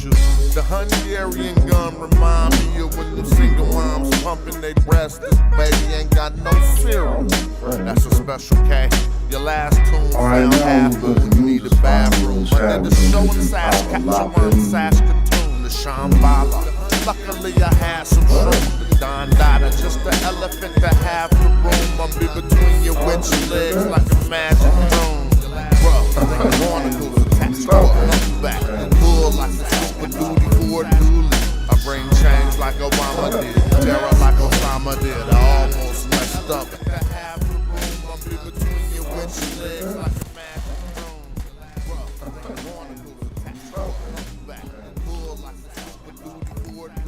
you. The Hungarian gun remind me of when the single moms pumping their breasts. This baby ain't got no serum. That's a special K. Your last tune sound half moon. You need a bathroom. Under the show in Saskatoon, the Shambhala. Luckily I had some shroom. The Don Dada, just the elephant to half the room. I'm be between your witch legs like a magic broom. Bro, barnacles attached to a back. Bull like a super duty or dually. I bring change like Obama did. Terror like Osama did. I almost messed up. The half the room. I'm be between your witch legs like a magic broom. Bro, barnacles attached to a back. Bull like a super duty or dually.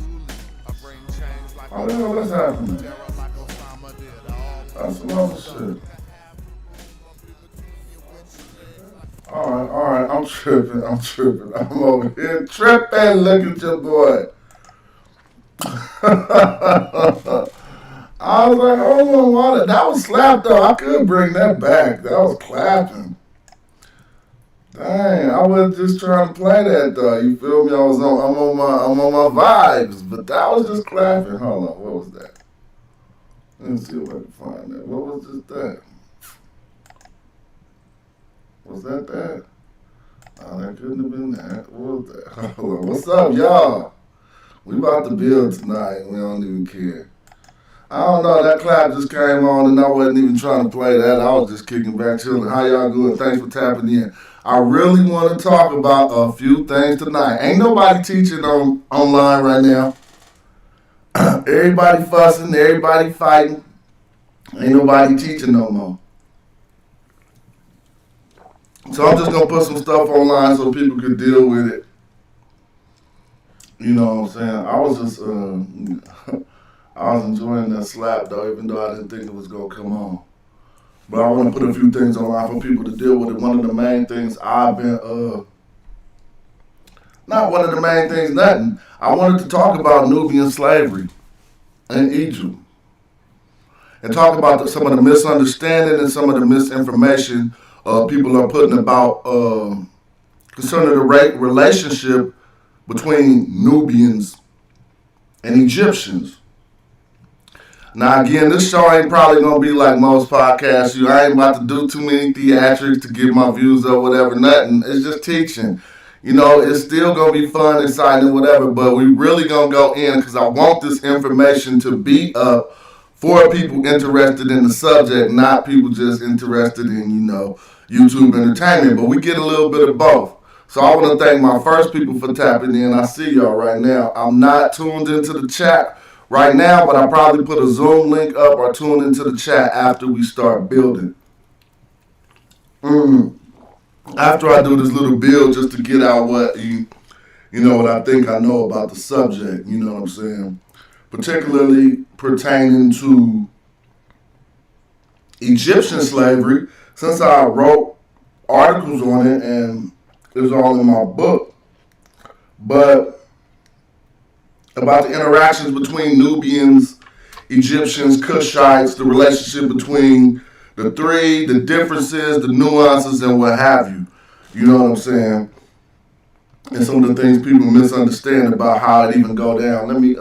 I bring change like I don't know what's happening. Terror like Osama did. That's some other shit. Alright, I'm tripping. I'm over here tripping. Look at your boy. I was like, hold on, water. That was slap though. I could bring that back. That was clapping. Dang, I was just trying to play that though. You feel me? I'm on my vibes, but that was just clapping. Hold on, what was that? Let me see if I can find that. What was just that? Was that? Oh, that couldn't have been that. What was that? Hold on. What's up, y'all? We about to build tonight. We don't even care. I don't know. That clap just came on and I wasn't even trying to play that. I was just kicking back, chilling. How y'all doing? Thanks for tapping in. I really want to talk about a few things tonight. Ain't nobody teaching online right now. Everybody fussing. Everybody fighting. Ain't nobody teaching no more. So I'm just going to put some stuff online so people can deal with it. You know what I'm saying? I was just, I was enjoying that slap though, even though I didn't think it was going to come on. But I want to put a few things online for people to deal with it. One of the main things I've been, not one of the main things, nothing. I wanted to talk about Nubian slavery in Egypt. And talk about some of the misunderstanding and some of the misinformation people are putting about concerning the relationship between Nubians and Egyptians. Now again, this show ain't probably gonna be like most podcasts. I ain't about to do too many theatrics to get my views or whatever, nothing. It's just teaching. You know, it's still gonna be fun, exciting, whatever, but we really gonna go in because I want this information to be up for people interested in the subject, not people just interested in, you know, YouTube entertainment, but we get a little bit of both. So I want to thank my first people for tapping in. I see y'all right now. I'm not tuned into the chat right now, but I probably put a Zoom link up or tune into the chat after we start building. After I do this little build just to get out what what I think I know about the subject, you know what I'm saying? Particularly pertaining to Egyptian slavery, since I wrote articles on it and it was all in my book. But about the interactions between Nubians, Egyptians, Cushites, the relationship between the three, the differences, the nuances, and what have you. You know what I'm saying? And some of the things people misunderstand about how it even go down. Let me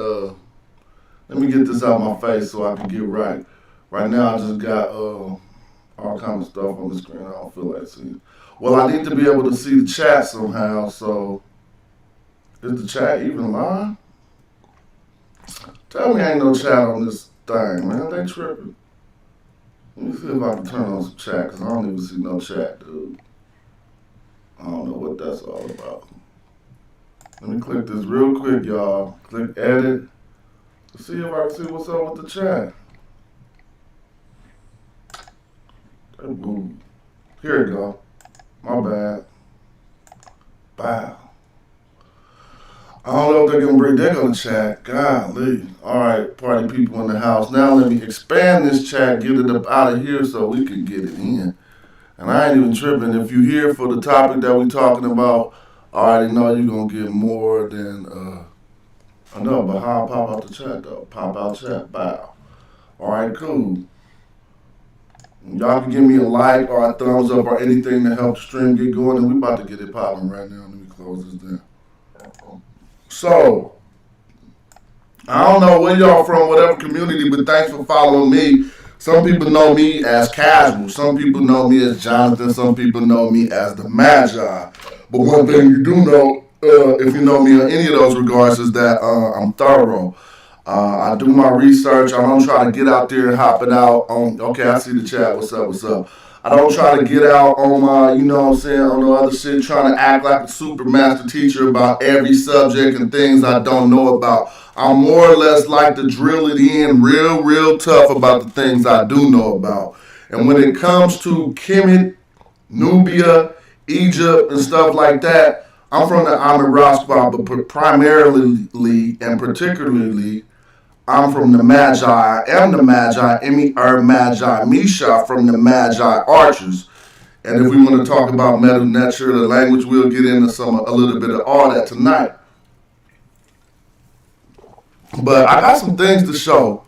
get this out of my face so I can get right. Right now I just got all kind of stuff on the screen. I don't feel like seeing it. Well, I need to be able to see the chat somehow, so is the chat even live? Tell me ain't no chat on this thing, man. They tripping. Let me see if I can turn on some chat, because I don't even see no chat, dude. I don't know what that's all about. Let me click this real quick, y'all. Click edit. Let's see if I can see what's up with the chat. Boom. Here we go. My bad. Wow. I don't know if they're going to bring that on the chat. Golly. All right, party people in the house. Now let me expand this chat, get it up out of here so we can get it in. And I ain't even tripping. If you're here for the topic that we're talking about, I already know you're going to get more than, I know, but how I pop out the chat, though? Pop out chat. Bow. All right, cool. Y'all can give me a like or a thumbs up or anything to help the stream get going, and we about to get it popping right now. Let me close this down. So, I don't know where y'all from, whatever community, but thanks for following me. Some people know me as Casual. Some people know me as Jonathan. Some people know me as the Magi. But one thing you do know, if you know me in any of those regards, is that I'm thorough. I do my research. I don't try to get out there and hop it out on, okay, I see the chat. What's up? What's up? I don't try to get out on my, you know what I'm saying, on the other shit, trying to act like a super master teacher about every subject and things I don't know about. I more or less like to drill it in real tough about the things I do know about. And when it comes to Kemet, Nubia, Egypt, and stuff like that, I'm from the Amid Raspah, but primarily and particularly, I'm from the Magi. I am the Magi, Magi, Misha from the Magi Archers. And if we want to talk about Medu Neter, the language, we'll get into a little bit of all that tonight. But I got some things to show.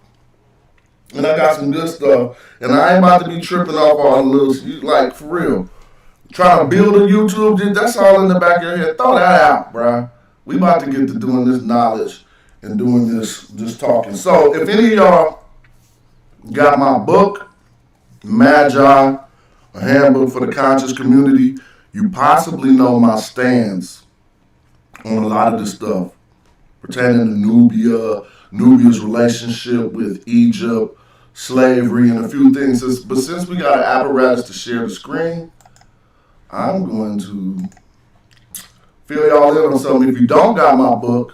And I got some good stuff. And I ain't about to be tripping off all the little, like, for real. Trying to build a YouTube, that's all in the back of your head. Throw that out, bruh. We about to get to doing this knowledge and doing this talking. So if any of y'all got my book, Magi, a handbook for the conscious community, you possibly know my stance on a lot of this stuff pertaining to Nubia, Nubia's relationship with Egypt, slavery, and a few things. But since we got an apparatus to share the screen, I'm going to fill y'all in on something. If you don't got my book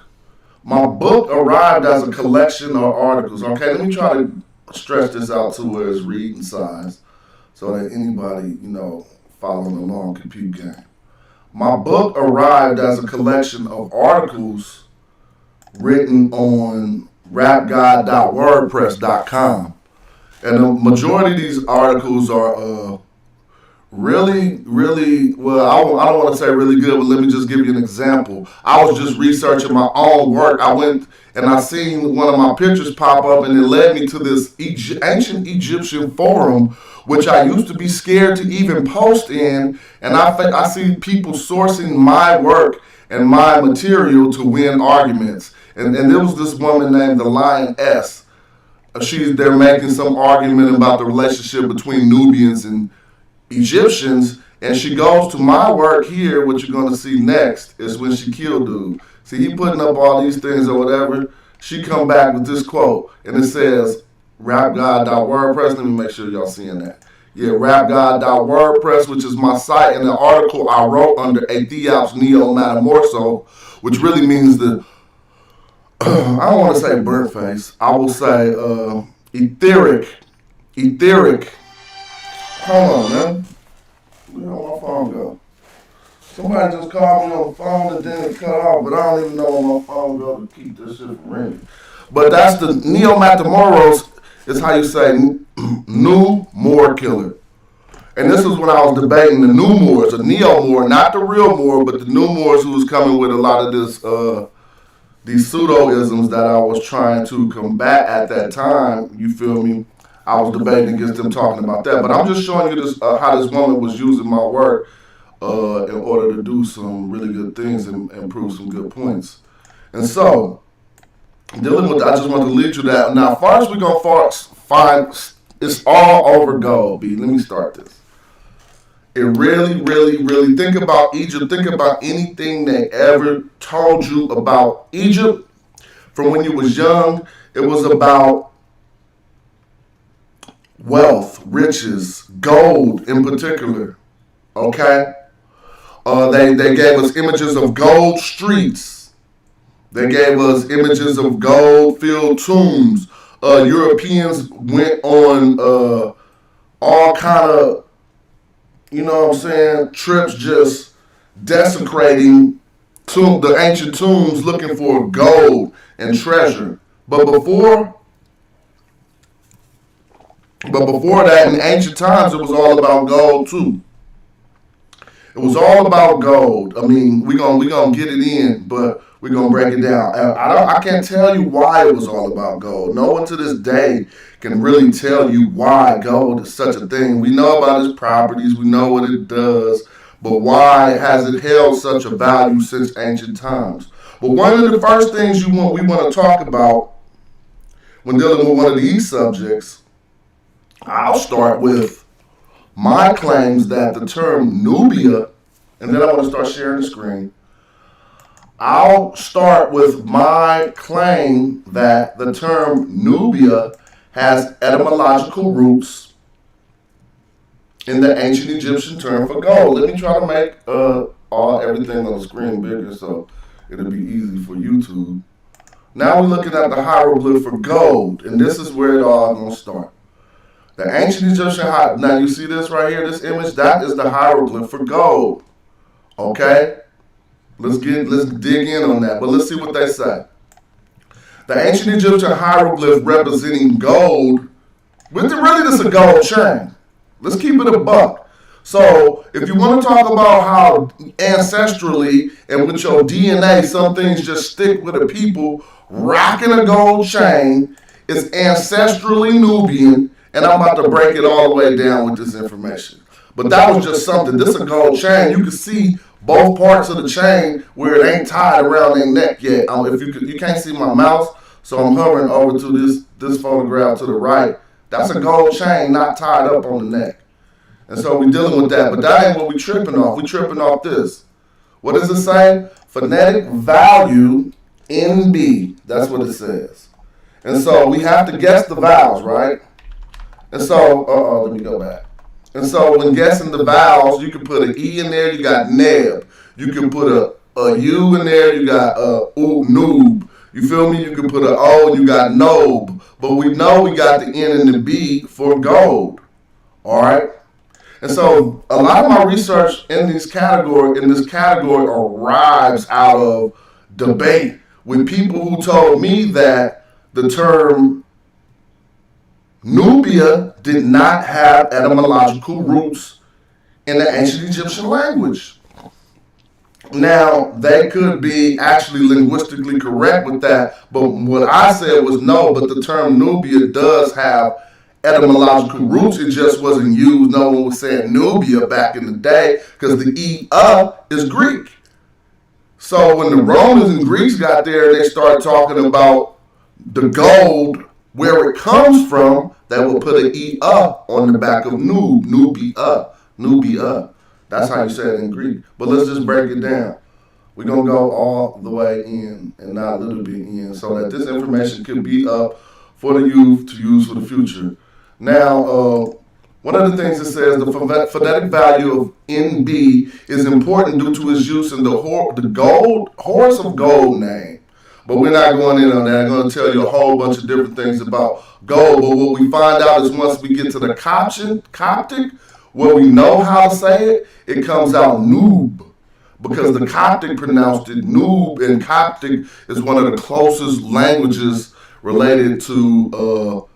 arrived as a collection of articles. Okay, let me try to stretch this out to where it's reading size so that anybody, following along can peep game. My book arrived as a collection of articles written on rapguide.wordpress.com. And the majority of these articles are really, well, I don't want to say really good, but let me just give you an example. I was just researching my own work. I went and I seen one of my pictures pop up, and it led me to this ancient Egyptian forum, which I used to be scared to even post in. And I see people sourcing my work and my material to win arguments. And there was this woman named the Lioness. They're making some argument about the relationship between Nubians and Egyptians, and she goes to my work here. What you're going to see next is when she killed dude. See, he putting up all these things or whatever. She come back with this quote, and it says, rapguide.wordpress. Let me make sure y'all seeing that. Yeah, rapguide.wordpress, which is my site, and the article I wrote under Atheops Neo Metamorpho, which really means the, I don't want to say burnt face. I will say etheric. Hold on, man. Where did my phone go? Somebody just called me on the phone and then it cut off, but I don't even know where my phone go to keep this shit from ringing. But that's the Neo-Matamoros, is how you say new Moor killer. And this is when I was debating the new Moors, the Neo-Moor, not the real Moor, but the new Moors who was coming with a lot of this, these pseudo-isms that I was trying to combat at that time, you feel me? I was debating against them talking about that, but I'm just showing you this how this woman was using my work in order to do some really good things and prove some good points. And so, dealing with that, I just want to lead you to that. Now, first we're going to find, it's all over gold, B. Let me start this. It really, think about Egypt. Think about anything they ever told you about Egypt from when you was young. It was about wealth, riches, gold in particular, okay? They gave us images of gold streets. They gave us images of gold-filled tombs. Europeans went on all kind of, trips just desecrating the ancient tombs looking for gold and treasure. But before that, in ancient times, it was all about gold too. It was all about gold. I mean, we're gonna get it in, but we're gonna break it down. I can't tell you why it was all about gold. No one to this day can really tell you why gold is such a thing. We know about its properties, we know what it does, but why has it held such a value since ancient times? But one of the first things we want to talk about when dealing with one of these subjects, I'll start with my claims that the term Nubia, and then I want to start sharing the screen. I'll start with my claim that the term Nubia has etymological roots in the ancient Egyptian term for gold. Let me try to make everything on the screen bigger so it'll be easy for YouTube. Now we're looking at the hieroglyph for gold, and this is where it all going to start. The ancient Egyptian now you see this right here, this image, that is the hieroglyph for gold. Okay? Let's dig in on that, but let's see what they say. The ancient Egyptian hieroglyph representing gold, really this is a gold chain. Let's keep it a buck. So if you want to talk about how ancestrally and with your DNA, some things just stick with the people, rocking a gold chain is ancestrally Nubian, and I'm about to break it all the way down with this information. But that was just something. This is a gold chain. You can see both parts of the chain where it ain't tied around their neck yet. If you can't see my mouse, so I'm hovering over to this photograph to the right. That's a gold chain not tied up on the neck. And so we're dealing with that. But that ain't what we're tripping off. We're tripping off this. What does it say? Phonetic value NB. That's what it says. And so we have to guess the vowels, right? And so, let me go back. And so when guessing the vowels, you can put an E in there, you got neb. You can put a U in there, you got noob. You feel me? You can put an O, you got nob. But we know we got the N and the B for gold. All right? And so a lot of my research in this category arrives out of debate with people who told me that the term Nubia did not have etymological roots in the ancient Egyptian language. Now, they could be actually linguistically correct with that, but what I said was no, but the term Nubia does have etymological roots. It just wasn't used. No one was saying Nubia back in the day because the is Greek. So when the Romans and Greeks got there, they started talking about the gold, where it comes from, they will put an on the back of Nubia. That's how you say it in Greek. But let's just break it down. We're going to go all the way in and not a little bit in so that this information could be up for the youth to use for the future. Now, one of the things it says, the phonetic value of NB is important due to its use in the horse of gold name. But we're not going in on that. I'm going to tell you a whole bunch of different things about gold. But what we find out is once we get to the Coptic, where we know how to say it, it comes out noob. Because the Coptic pronounced it noob, and Coptic is one of the closest languages related to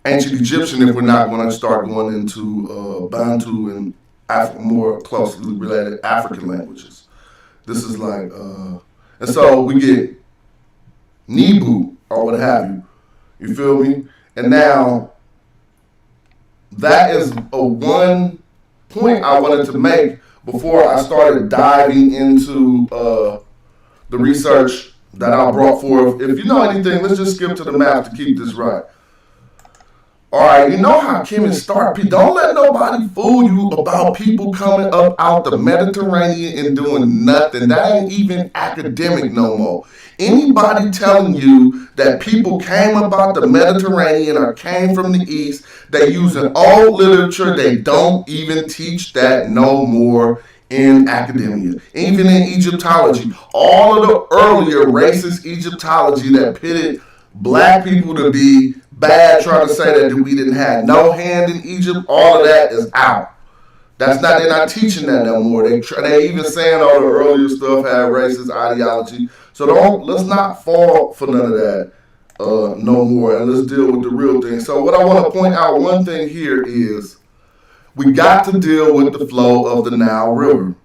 ancient Egyptian if we're not going to start going into Bantu and more closely related African languages. This is like... and so we get Nebu or what have you. You feel me? And now that is one point I wanted to make before I started diving into the research that I brought forth. If you know anything, let's just skip to the map to keep this right. All right, you know how chemists start. Don't let nobody fool you about people coming up out the Mediterranean and doing nothing. That ain't even academic no more. Anybody telling you that people came about the Mediterranean or came from the East, they using old literature. They don't even teach that no more in academia. Even in Egyptology, all of the earlier racist Egyptology that pitted black people to be bad, trying to say that we didn't have no hand in Egypt, all of that is out. They're not teaching that no more. They even saying all the earlier stuff had racist ideology. So let's not fall for none of that no more, and let's deal with the real thing. So what I want to point out, one thing here is we got to deal with the flow of the Nile River.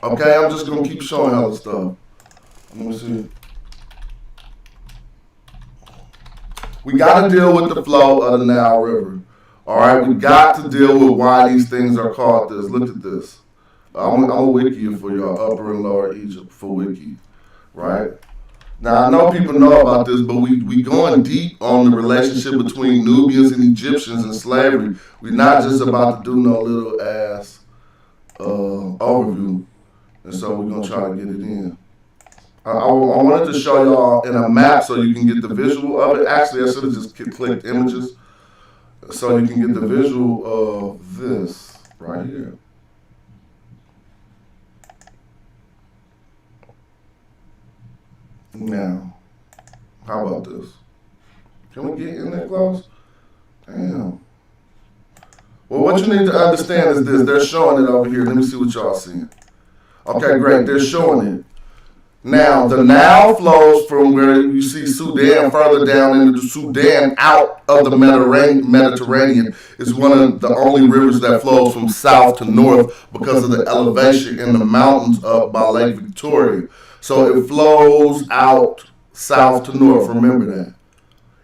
Okay, I'm just going to keep showing all the stuff. Let me see. We got to deal with the flow of the Nile River. All right, we got to deal with why these things are called this. Look at this. I'm a wiki for y'all, Upper and Lower Egypt for wiki. right? Now, I know people know about this, but we going deep on the relationship between Nubians and Egyptians and slavery. We're not just about to do no little ass overview. And so we're going to try to get it in. I wanted to show y'all in a map so you can get the visual of it. Actually, I should have just clicked images so you can get the visual of this right here. Now, how about this? Can we get in there close? Damn. Well, what you need to understand is this. They're showing it over here. Let me see what y'all seeing. Okay, great. They're showing it. Now, the Nile flows from where you see Sudan further down into the Sudan out of the Mediterranean. It's one of the only rivers that flows from south to north because of the elevation in the mountains up by Lake Victoria. So it flows out south to north. Remember that.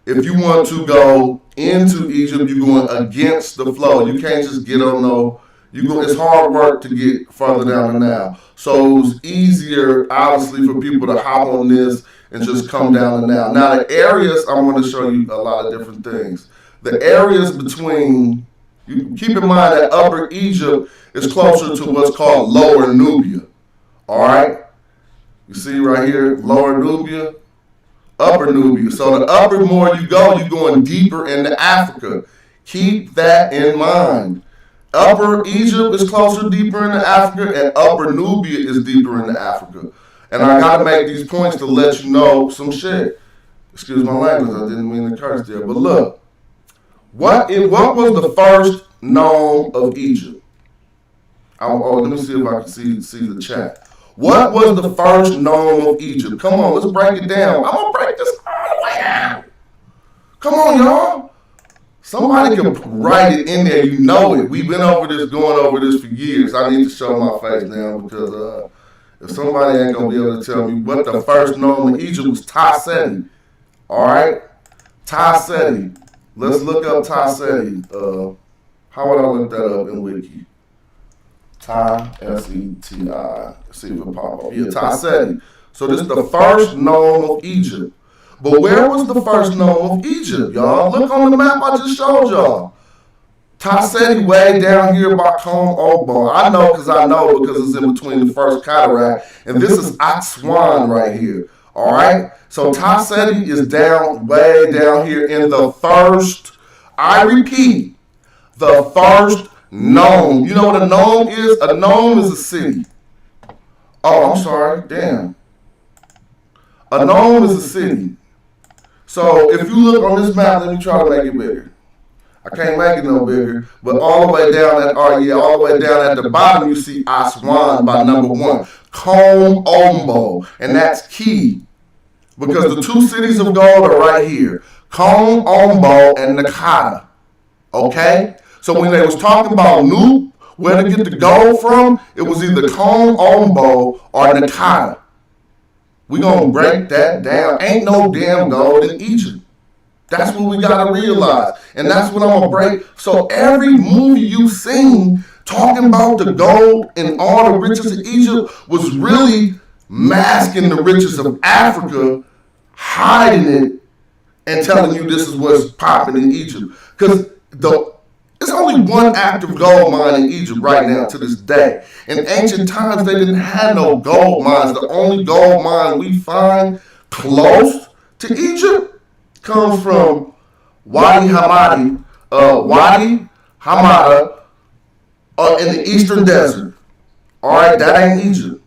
If you want to go into Egypt, you're going against the flow. You can't just get on no. It's hard work to get further down the Nile. So it was easier, obviously, for people to hop on this and just come down the Nile. Now, the areas, I want to show you a lot of different things. The areas between, you keep in mind that Upper Egypt is closer to what's called Lower Nubia. All right? You see right here, Lower Nubia, Upper Nubia. So the upper more you go, you're going deeper into Africa. Keep that in mind. Upper Egypt is closer, deeper into Africa, and Upper Nubia is deeper into Africa. And I got to make these points to let you know some shit. Excuse my language, I didn't mean to curse there. But look, what was the first gnome of Egypt? Let me see if I can see the chat. What was the first gnome of Egypt? Come on, let's break it down. I'm going to break this all the way out. Come on, y'all. Somebody can write it in there. You know it. We've been going over this for years. I need to show my face now because if somebody ain't going to be able to tell me what the first gnome in Egypt was, Ta-Seti. All right? Ta-Seti. Let's look up Ta-Seti. How would I look that up in Wiki? Ta-S-E-T-I. See if it pop up. Yeah, Ta-Seti. So this is the first gnome of Egypt. But where was the first gnome of Egypt, y'all? Look on the map I just showed y'all. Ta-Seti way down here by Combe Obo. I know because it's in between the first cataract. And this is Aswan right here. All right? So Ta-Seti is way down here in the first, I repeat, the first gnome. You know what a gnome is? A gnome is a city. Oh, I'm sorry. Damn. A gnome is a city. So if you look on this map, let me try to make it bigger. I can't make it no bigger, but all the way down at the bottom, you see Aswan by number 1, Combe Obo, and that's key because the two cities of gold are right here, Combe Obo and Nakata. Okay, so when they was talking about where to get the gold from, it was either Combe Obo or Nakata. We're going to break that down. Ain't no damn gold in Egypt. That's what we got to realize. And that's what I'm going to break. So every movie you've seen talking about the gold and all the riches of Egypt was really masking the riches of Africa, hiding it, and telling you this is what's popping in Egypt. Because there's only one active gold mine in Egypt right now to this day. In ancient times, they didn't have no gold mines. The only gold mine we find close to Egypt comes from Wadi Hamada in the Eastern Desert. All right, that ain't Egypt.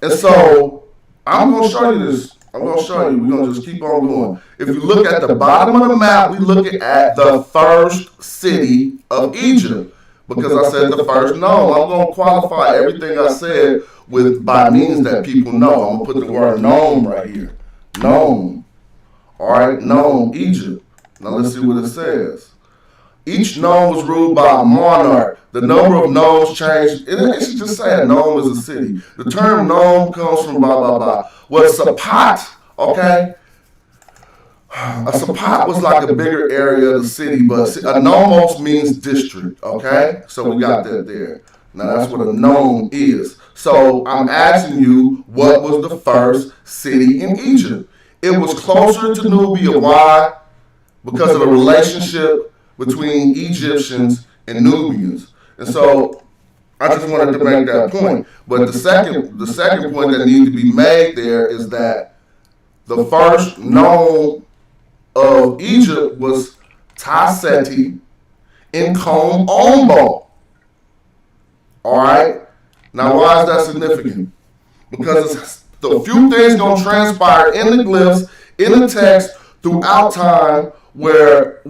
And so I'm going to show you this. We're going to just keep on going. If you look at the bottom of the map, we look at the first city of Egypt. Because I said the first gnome. I'm going to qualify everything I said by means that people know. I'm going to put the word gnome right here. Gnome. All right, gnome, Egypt. Now let's see what it says. Each gnome was ruled by a monarch. The number of gnomes changed. It should just say a gnome is a city. The term gnome comes from blah, blah, blah. Well, Sapat, okay? A Sapat was like a bigger area of the city, but a nomos means district, okay? So we got that there. Now that's what a gnome is. So I'm asking you, what was the first city in Egypt? It was closer to Nubia. Why? Because of the relationship between Egyptians and Nubians. And so I just wanted to make that point. But the second point that needs to be made there is that the first known of Egypt was Taseti in Combe Ombo. All right? Now, why is that significant? Because the few things going to transpire in the glyphs, in the text, throughout time, where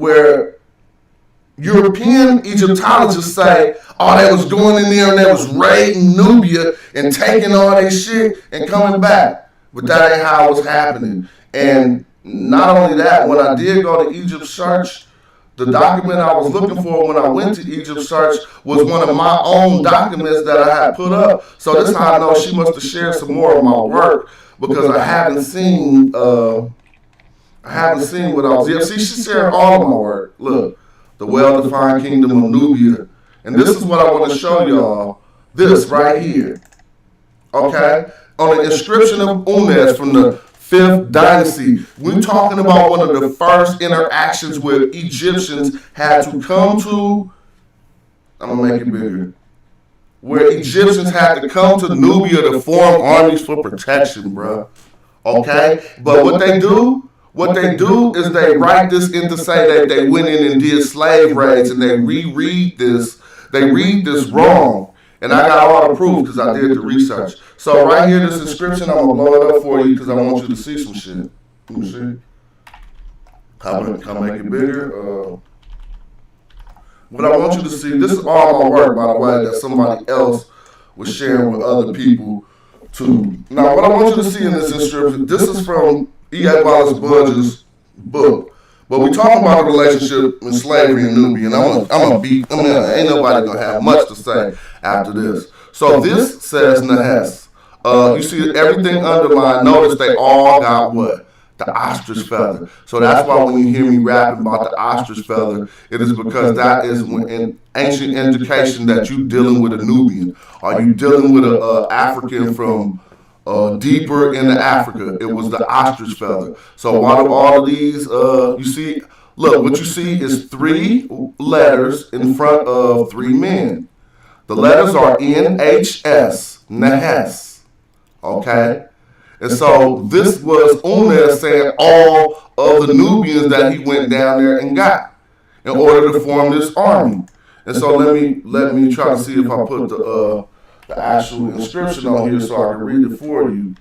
European Egyptologists say, oh, they was going in there and they was raiding Nubia and taking all their shit and coming back. But that ain't how it was happening. And not only that, when I did go to Egypt Search, the document I was looking for when I went to Egypt Search was one of my own documents that I had put up. So this is how I know she must have shared some more of my work, because I haven't seen what I was. Yeah, see, she shared all of my work. Look, the well-defined kingdom of Nubia. And this is what I want to show y'all. This right here. Okay? On the inscription of Unes from the 5th dynasty. We're talking about one of the first interactions where Egyptians had to come to, I'm going to make it bigger, where Egyptians had to come to Nubia to form armies for protection, bro. Okay? But what they do is they write this in to say that they went in and did slave raids, and they reread this. They read this wrong. And I got all the proof because I did the research. So right here, this inscription, I'm going to blow it up for you because I want you to see some shit. Let me see. Can I make it bigger? But I want you to see, this is all my work, by the way, that somebody else was sharing with other people too. Now, what I want you to see in this inscription, this is from E.A. Wallace Budge's book. But we talking about the relationship in slavery and Nubia, and ain't nobody gonna have much to say after this. So this says Nahes. You see everything underlined. Notice they all got what? The ostrich feather. So that's why when you hear me rapping about the ostrich feather, it is because that is an ancient indication that you dealing with a Nubian. Are you dealing with an African from deeper into Africa? It was the ostrich feather. So why do all of these, you see, look, what you see is 3 letters in front of 3 men. The letters are NHS, Nahes, okay? And so this was Unes saying all of the Nubians that he went down there and got in order to form this army. And so let me try to see if I put the actual inscription on here so I can read it for you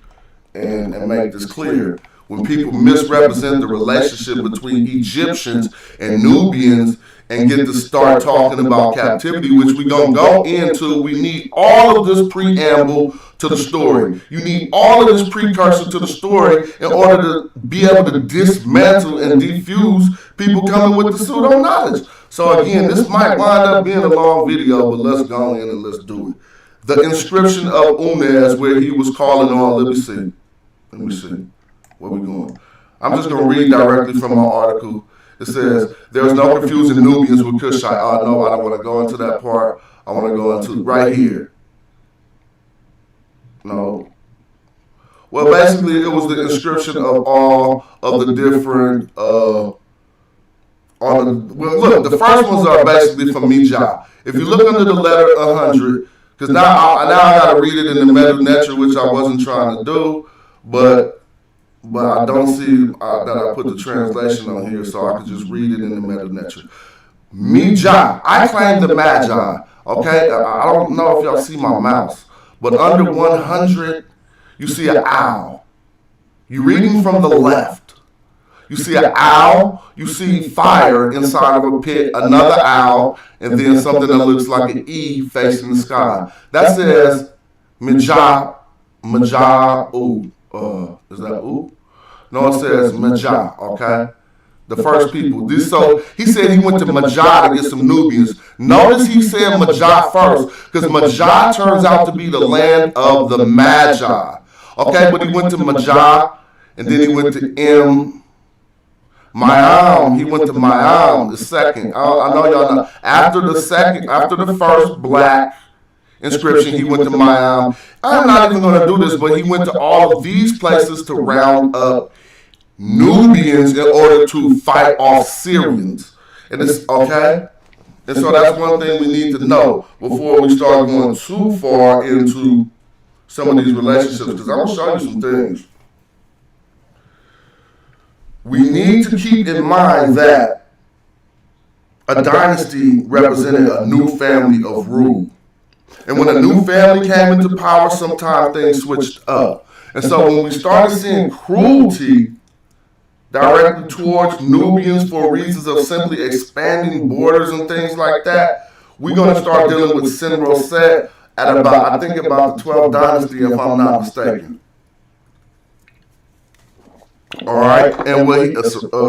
and make this clear. When people misrepresent the relationship between Egyptians and Nubians and get to start talking about captivity, which we're going to go into, we need all of this preamble to the story. You need all of this precursor to the story in order to be able to dismantle and defuse people coming with the pseudo knowledge. So again, this might wind up being a long video, but let's go in and let's do it. The inscription of Unes where he was calling on, let me see. Where we going? I'm just going to read directly from my article. It says, there is no confusing Nubians with Kushite. Oh, no, I don't want to go into that part. I want to go into right here. No. Well, basically, it was the inscription of all of the different, well, look, the first ones are basically from Mijah. If you look under the letter 100, because now I got to read it in the Manumission, which I wasn't trying to do, but I don't see that I put the translation on here, so I could just read it in the Manumission. Mijah, I claim the Magi, okay? I don't know if y'all see my mouse, but under 100, you see an owl. You're reading from the left. You see an owl, you see fire inside of a pit, another owl, and then something that looks like an E facing the sky. That says Mijah, is that ooh? No, it says Mijah, okay? The first people. So he said he went to Mijah to get some Nubians. Notice he said Mijah first, because Mijah turns out to be the land of the Magi. Okay, but he went to Mijah, and then he went to Mayam. He went to Mayam, the second. I know y'all know. After the first black, inscription. He went to Mayan. I'm not even going to do this, but he went to all of these places to round up Nubians in order to fight off Syrians. And it's okay. And so that's one thing we need to know before we start going too far into some of these relationships, because I'm going to show you some things. We need to keep in mind that a dynasty represented a new family of rule. And when a new family came into power, sometimes things switched up. And so when we started seeing cruelty directly towards Nubians for reasons of simply expanding borders and things like that, we're going to start dealing with Sin-Roset at about, I think about the 12th dynasty, if I'm not mistaken. All right, and what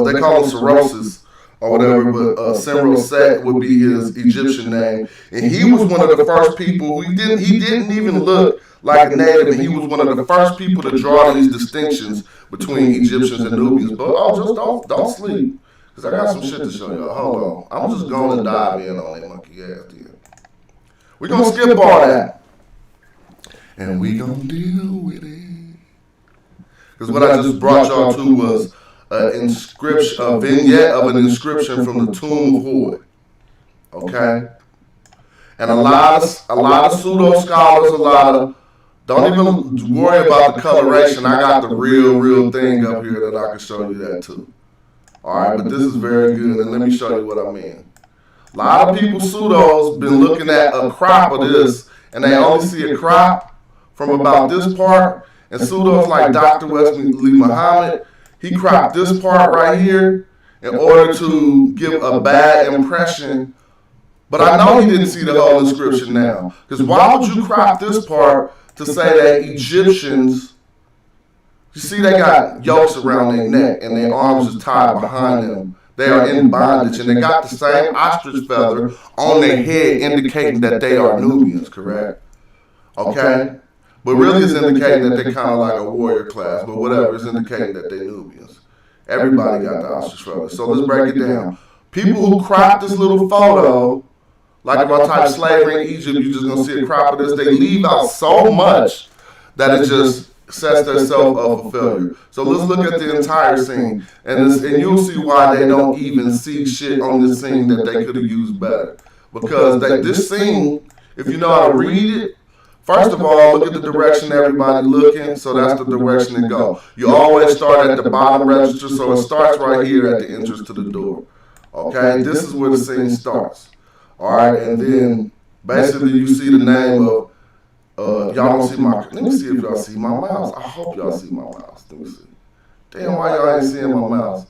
they call him Cirrhosis or whatever, but Sin-Roset would be his Egyptian name, and he was one of the first people. He didn't even look like a native, and he was one of the first people to draw these distinctions between Egyptians and Nubians. But just don't sleep, because I got some shit to show y'all. Hold on, I'm just going to dive in on that monkey ass deal. We're gonna skip all that, and we gonna deal with it. Because what I just brought y'all to was a vignette of an inscription from the tomb of Hord. Okay? And a lot of pseudo scholars, don't even worry about the coloration. I got the real thing up here that I can show you that too. Alright, but this is very good, and let me show you what I mean. A lot of people, pseudos, been looking at a crop of this, and they only see a crop from about this part. And pseudos like Dr. Wesley Muhammad, he cropped this part right here in order to give a bad impression. But I know he didn't see the whole inscription now. Because why would you crop this part to say that Egyptians, you see they got yokes around their neck and their arms are tied behind them. They are in bondage and they got the same ostrich feather on their head indicating that they are Nubians, correct? Okay? But really it's indicating that they're kind of like a warrior class, but whatever, it's indicating that they're Nubians. Everybody got the ostrich feather. So let's break it down. People who crop this little photo, like if I type slavery in Egypt, you're just going to see a crop of this. They leave out so much that it just sets themselves up for failure. So let's look at the entire scene, and you'll see why they don't even see shit on this scene that they could have used better. Because this scene, if you know how to read it, first of all, look at the direction everybody looking, so that's the direction it go. You always start at the bottom register, so it starts right here at the entrance to the door. Okay, this is where the scene starts. All right, and then basically you see the name of, y'all don't see my, let me see if y'all see my mouse. I hope y'all see my mouse. Let me see. Damn, why y'all ain't seeing my mouse?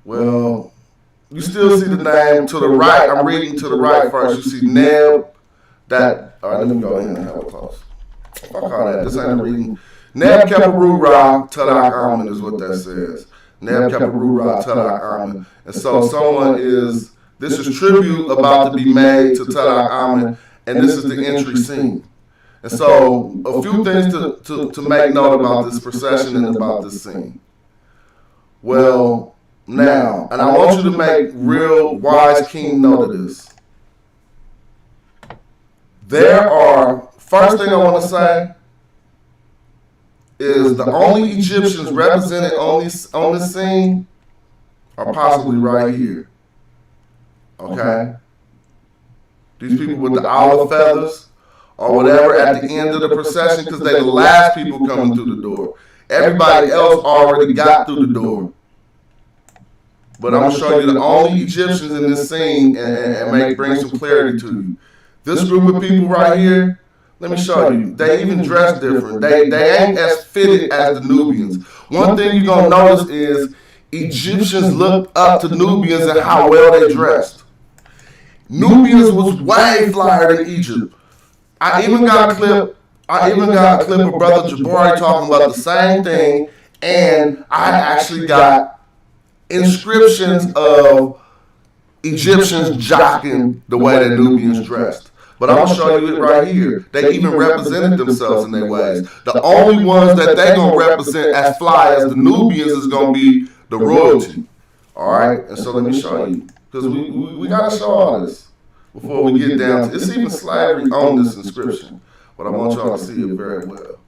Well, you still see the name to the right. I'm reading to the right first. You see Neb. That, all right, let me go in and have a close. Fuck all that, this ain't a reading. Neb Keperu Ra Tadak Amen is what that says. Neb Keperu Ra Tadak Amen. And so this is tribute about to be made to Tadak Amen, and this is the entry scene. And so a few things to make note about this procession and about this scene. Well, now, and I want you to make real wise, keen note of this. First thing I want to say is the only Egyptians represented on this scene are possibly right here. Okay? These people with the olive feathers or whatever at the end of the procession, because they're the last people coming through the door. Everybody else already got through the door. But I'm going to show you the only Egyptians in this scene and bring some clarity to you. This group of people right here, let me show you. They even dress different. They ain't as fitted as the Nubians. One thing you're going to notice is Egyptians looked up to Nubians and how well they dressed. Nubians was way flyer than Egypt. I even got a clip of Brother Jabari talking about the same thing, and I actually got inscriptions of Egyptians jocking the way that Nubians dressed. But I'm going to show you it right here. They even represented themselves in their ways. The only ones that they're going to represent as fly as the Nubians is going to be the royalty. All right? And so let me show you. Because we got to show all this. before we get down to, it's even slavery on this inscription, but I want y'all to see it very well.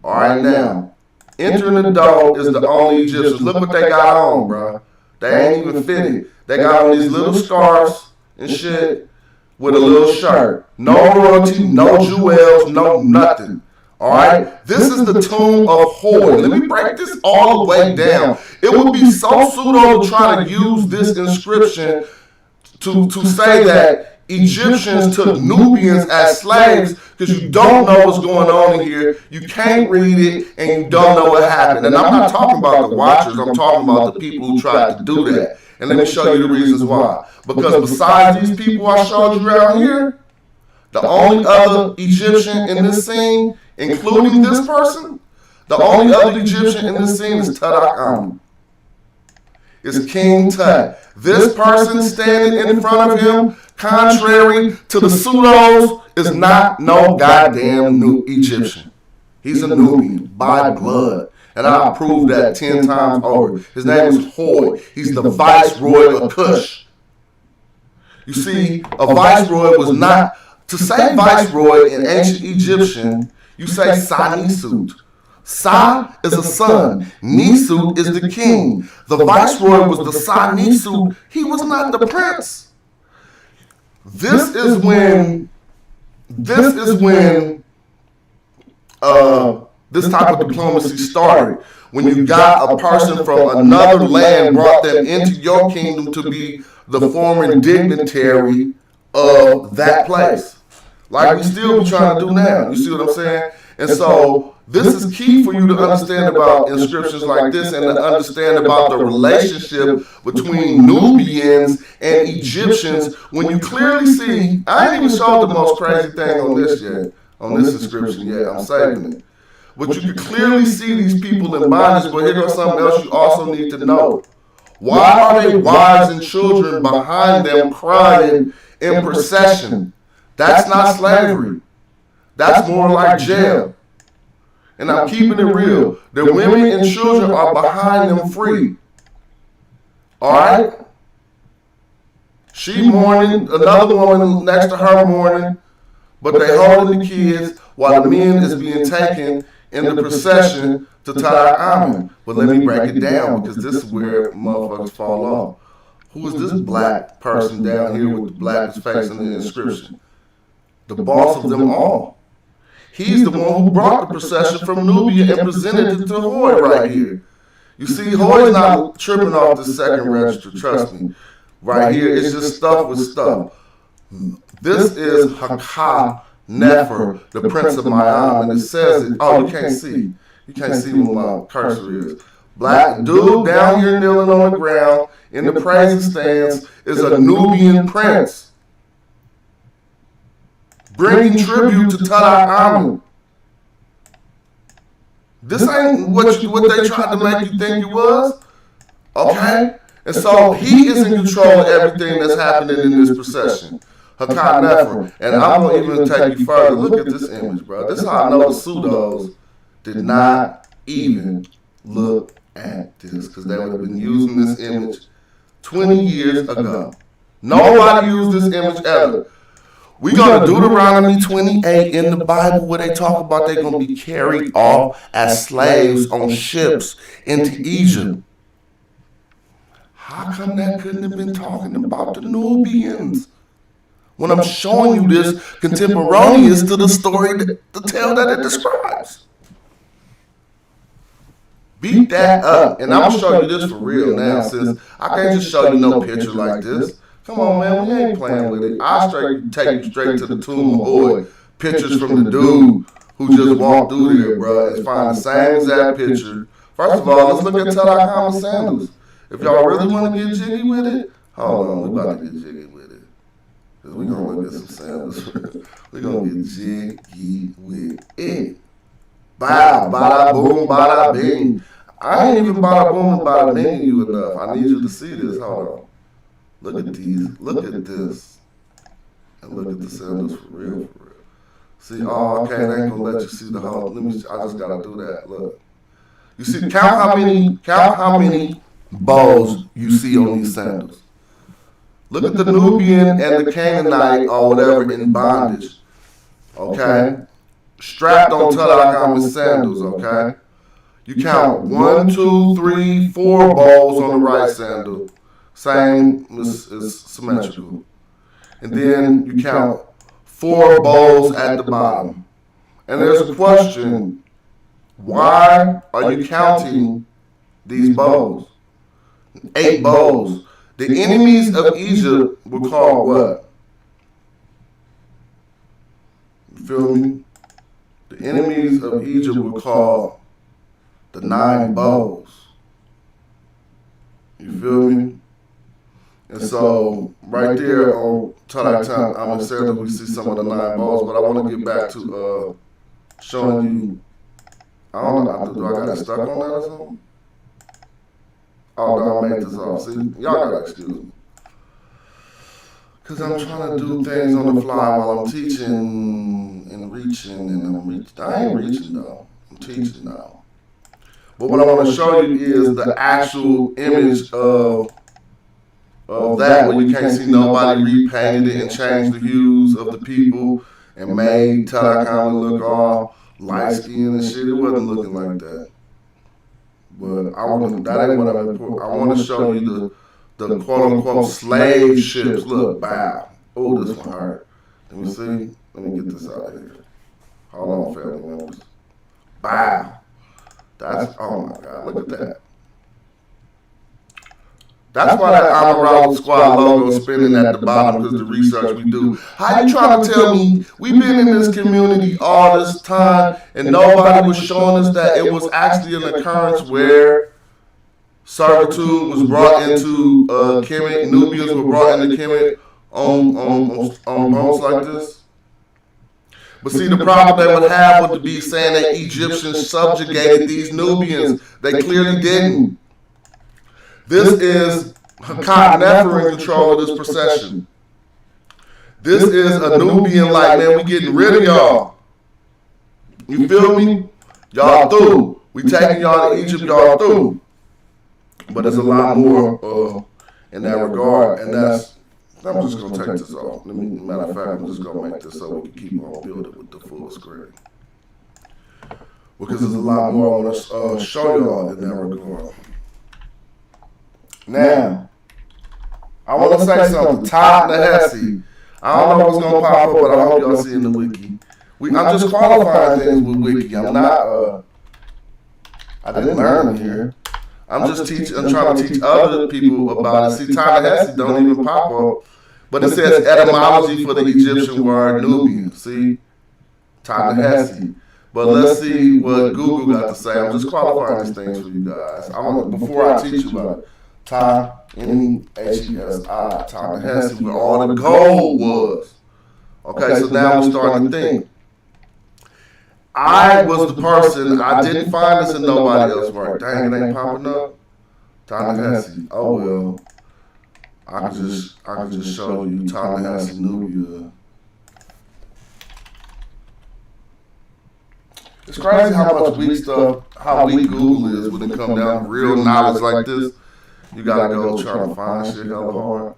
All right, now, entering the door is the only Egyptians. Look what they got on, bro. They ain't even fitted. They got on these little scarves and shit with a little shirt. No royalty, no jewels, no nothing. All right? This is the tomb of Hoi. Let me break this all the way down. It would be so pseudo to try to use this inscription to say that Egyptians took Nubians as slaves because you don't know what's going on in here. You can't read it and you don't know what happened. And I'm not talking about the watchers. I'm talking about the people who tried to do that. And let me show you the reasons why. Because besides these people I showed you around here, the only other Egyptian in this scene, including this person, the only other Egyptian in this scene is Tarak. It's King Tut. This person standing in front of him, contrary to the pseudos, is not no goddamn new Egyptian. He's a Nubian by blood. And I'll prove that 10 times over. His name is Hoi. He's the viceroy of Kush. You see, a viceroy was not, to say viceroy in ancient Egyptian, you say Sa-Nisut. Sa is a son. Nisut is the king. The viceroy was the Sa-Nisut. He was not the prince. This is when this type of diplomacy started. When you got a person from another land, brought them into your kingdom to be the foreign dignitary of that place. Like we still be trying to do now. You see what I'm saying? And so this is key for you to understand about inscriptions like this and to understand about the relationship between Nubians and Egyptians. When you clearly see, I ain't even showed the most crazy thing on this yet, on this inscription yet. I'm saving it. But you can clearly see these people in bondage, but here's something else you also need to know. Why are they wives and children behind them crying in procession? That's not slavery. That's more like jail. And I'm keeping it real. The women and children are behind them free. All right? She mourning, another woman next to her mourning, but they holding the kids while the men is being taken in the procession to Tarak. But let me break it down because this is where motherfuckers fall off. Who is this black person down here with the blackest face in the inscription? The boss of them all. He's the one who brought the procession from Nubia and presented it to Hoi right here. You see, Hoi's not tripping off the second register, trust me. Right here, it's just stuff with stuff. This is Haka Nefer, the prince of Miami, and it says it. Oh, you can't see. You can't see where my cursor is. Black dude down here kneeling on the ground in the praising stance is a Nubian prince, bringing tribute to Tarak. This ain't what they tried to make you think it was. Okay? And so he is in control of everything that's happening in this procession. Hakan Nefer. And I'm going to even take you further. Look at this image, bro. This is how I know the pseudos did not even look at this because they would have been using this image 20 years ago. Nobody used this image ever. We go to Deuteronomy 28 in the Bible where they talk about they're going to be carried off as slaves on ships into Egypt. How come that couldn't have been talking about the Nubians? When I'm showing you this contemporaneous to the story to tell that it describes. Beat that up. And I'm going to show you this for real now since I can't just show you no picture like this. Come on, man, we ain't playing with it. I'll take you straight to the tomb of Hoi. Pictures from the dude who just walked through there, bro. It's fine, the same exact picture. First of all, let's look at Tarak sandals. If y'all really want to get jiggy with it, hold on, we about to get jiggy with it. Because we're going to look at some sandals. We're going to get jiggy with it. Bow, bada boom, bada bing. I ain't even bada boom and bada bing you enough. I need you to see this. Hold on. Look at these. Look at this. And look at the sandals for real, for real. See, oh, okay, they ain't gonna let you see the whole. I just gotta do that. Look. You see, count how many bows you see on these sandals. Look at the Nubian and the Canaanite or whatever in bondage. Okay? Strapped on Taxation sandals, okay? You count 1, 2, 3, 4 bows on the right sandal. Same is symmetrical. And then you count 4 bows at the bottom. And there's a question, why are you counting these bows? 8 bows. The enemies of Egypt were called what? You feel me? The enemies of Egypt were called the 9 bows. You feel me? And so, right there on Taxation, I'm excited that we see some of the 9 bows, but I want to get back to showing you. I don't know, do I got it stuck on that or something? Oh, don't make this off. See, y'all gotta excuse me. Because I'm trying to do things on the fly while I'm teaching and reaching, and I'm reaching. I ain't reaching though. I'm teaching now. But what I want to show you is the actual image of that, where you can't see nobody repainted it and changed the hues of the people and made Taxation look all light skinned and shit. It wasn't looking like that. But that ain't what I want to show you the quote unquote slave ships. Look, bow. Oh, this one hurt. Let me see. Let me get this out of here. Hold on, family members. Bow. That's, oh my God, look at that. That's why that Amaral Squad logo is spinning at the bottom, because the research we do. How you trying to tell me we've been in this community all this time and nobody was showing us that it was actually an occurrence where servitude was brought into Kemet, Nubians were brought into Kemet on boats like this? But see, the problem they would have would be saying that Egyptians subjugated these Nubians. They clearly didn't. This is Hakat in control of this procession. This is a Nubian like, man, we getting rid of y'all. You feel me? Y'all through. We taking y'all to Egypt, y'all through. But there's a lot more in that regard, and that's, I'm just going to take this off. Matter of fact, I'm just going to make this so we can keep on building with the full screen. Because there's a lot more I want to show y'all in that regard. Now, I want to say something. Ta-Nehesi. I don't know what's going to pop up, but I hope y'all see in the wiki. I'm just qualifying things with wiki. I'm not, I didn't learn it here. I'm just teaching. I'm trying to teach other people about it. See, Ta-Nehesi don't even pop up, but it says etymology for the Egyptian word Nubian. See, Ta-Nehesi. But let's see what Google got to say. I'm just qualifying these things for you guys. Before I teach you about it. Ta-Nehesi, Ta-Nehesi, where all the gold was. Okay, so now we're starting to think. I was the person, I didn't find this in nobody else's work. Dang, it ain't popping up. Ta-Nehesi. Oh well. I can just show you Ta-Nehesi Nubia. It's crazy how much weak stuff, how weak Google is when it comes down to real knowledge like this. You gotta go try to find shit hella hard.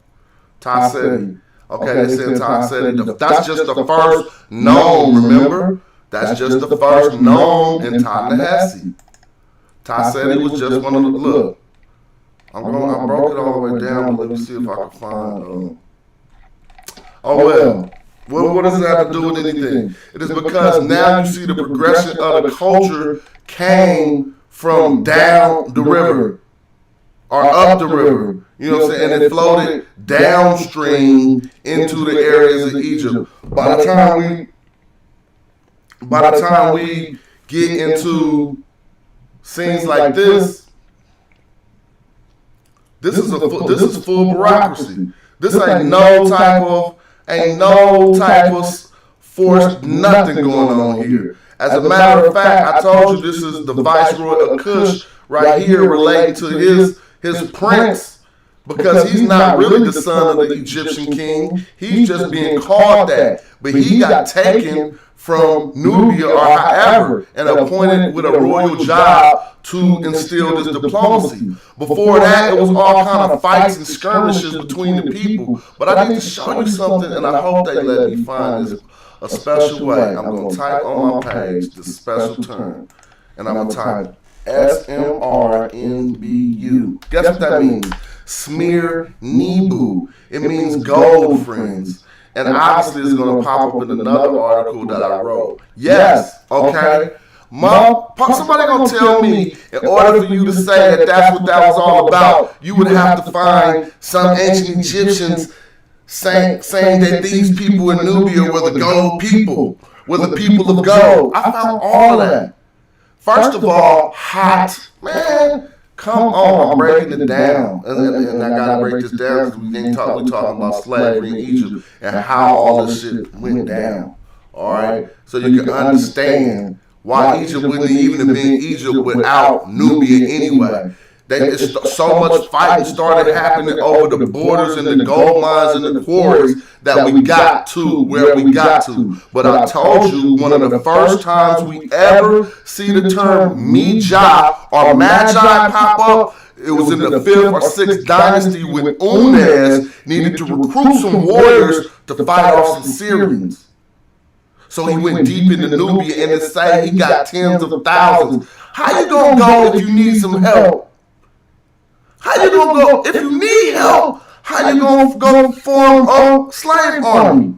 Taxation. Okay, they said Taxation. That's just the first known, remember? That's just the first known in Ta-Nehesi. Taxation was just one of the, look. I broke it all the way down, but let me see if I can find, oh well. What does it have to do with anything? It is because now you see the progression of the culture came from down the river. Or up the river, you know what I'm saying? And it floated downstream into the areas of Egypt. By the time we get into scenes like this is full bureaucracy. This ain't no type of forced nothing going on here. As a matter of fact, I told you this is the Viceroy of Kush right here relating to his prince, because he's not really the son of the Egyptian king. He's just being called that. But he got taken from Nubia or however and appointed with a royal job to instill this diplomacy. Before that, it was all kind of fights and skirmishes between the people. But I need to show you something, and I hope they let me find this a special way. I'm going to type on my page the special term, and I'm going to type SMRNBU. Guess what that means? Smear Nebu. It means gold, friends. And obviously it's going to pop up in another article that I wrote. Yes, okay. Somebody going to tell me, in order for you to say that that's what that was all about, you would have to find some ancient Egyptians saying that these people in Nubia were the gold people, were the people of gold. I found all of that. First of all, hot, man. Come on, I'm breaking it down. And I got to break this down because we're talking about slavery in Egypt and how all this shit went down. All right? So you can understand why Egypt wouldn't even have been Egypt without Nubia anyway. So much fighting started happening over the borders and the gold mines and the quarries that we got to where we got to. But I told you, one of the first times we ever see the term Mija or Magi pop up, it was in the 5th or 6th dynasty when Unes needed to recruit some warriors to fight off some Syrians. So he went deep into Nubia and it say he got tens of thousands. How you gonna go if you need some help? How you gonna go if you need help? How you gonna go form a slave army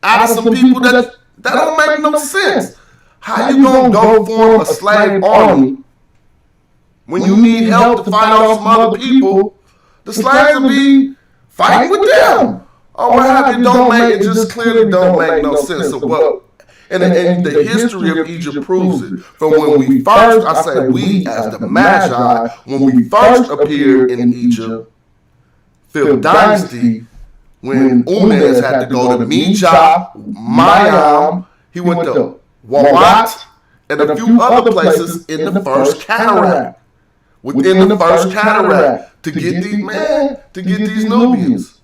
out of some people that don't make no sense? How you gonna go form a slave army when you need help to fight off some other people? The slaves will be fighting with them. Oh, what happened? It just clearly don't make no sense. So what? And the history of Egypt proves it. From when we first, I say we as the Magi, when we first appeared in Egypt, 5th dynasty, when Unes had to go to Mija, Mayam, he went to Wawat, and a few other places in the first cataract. Within the first cataract to get these Nubians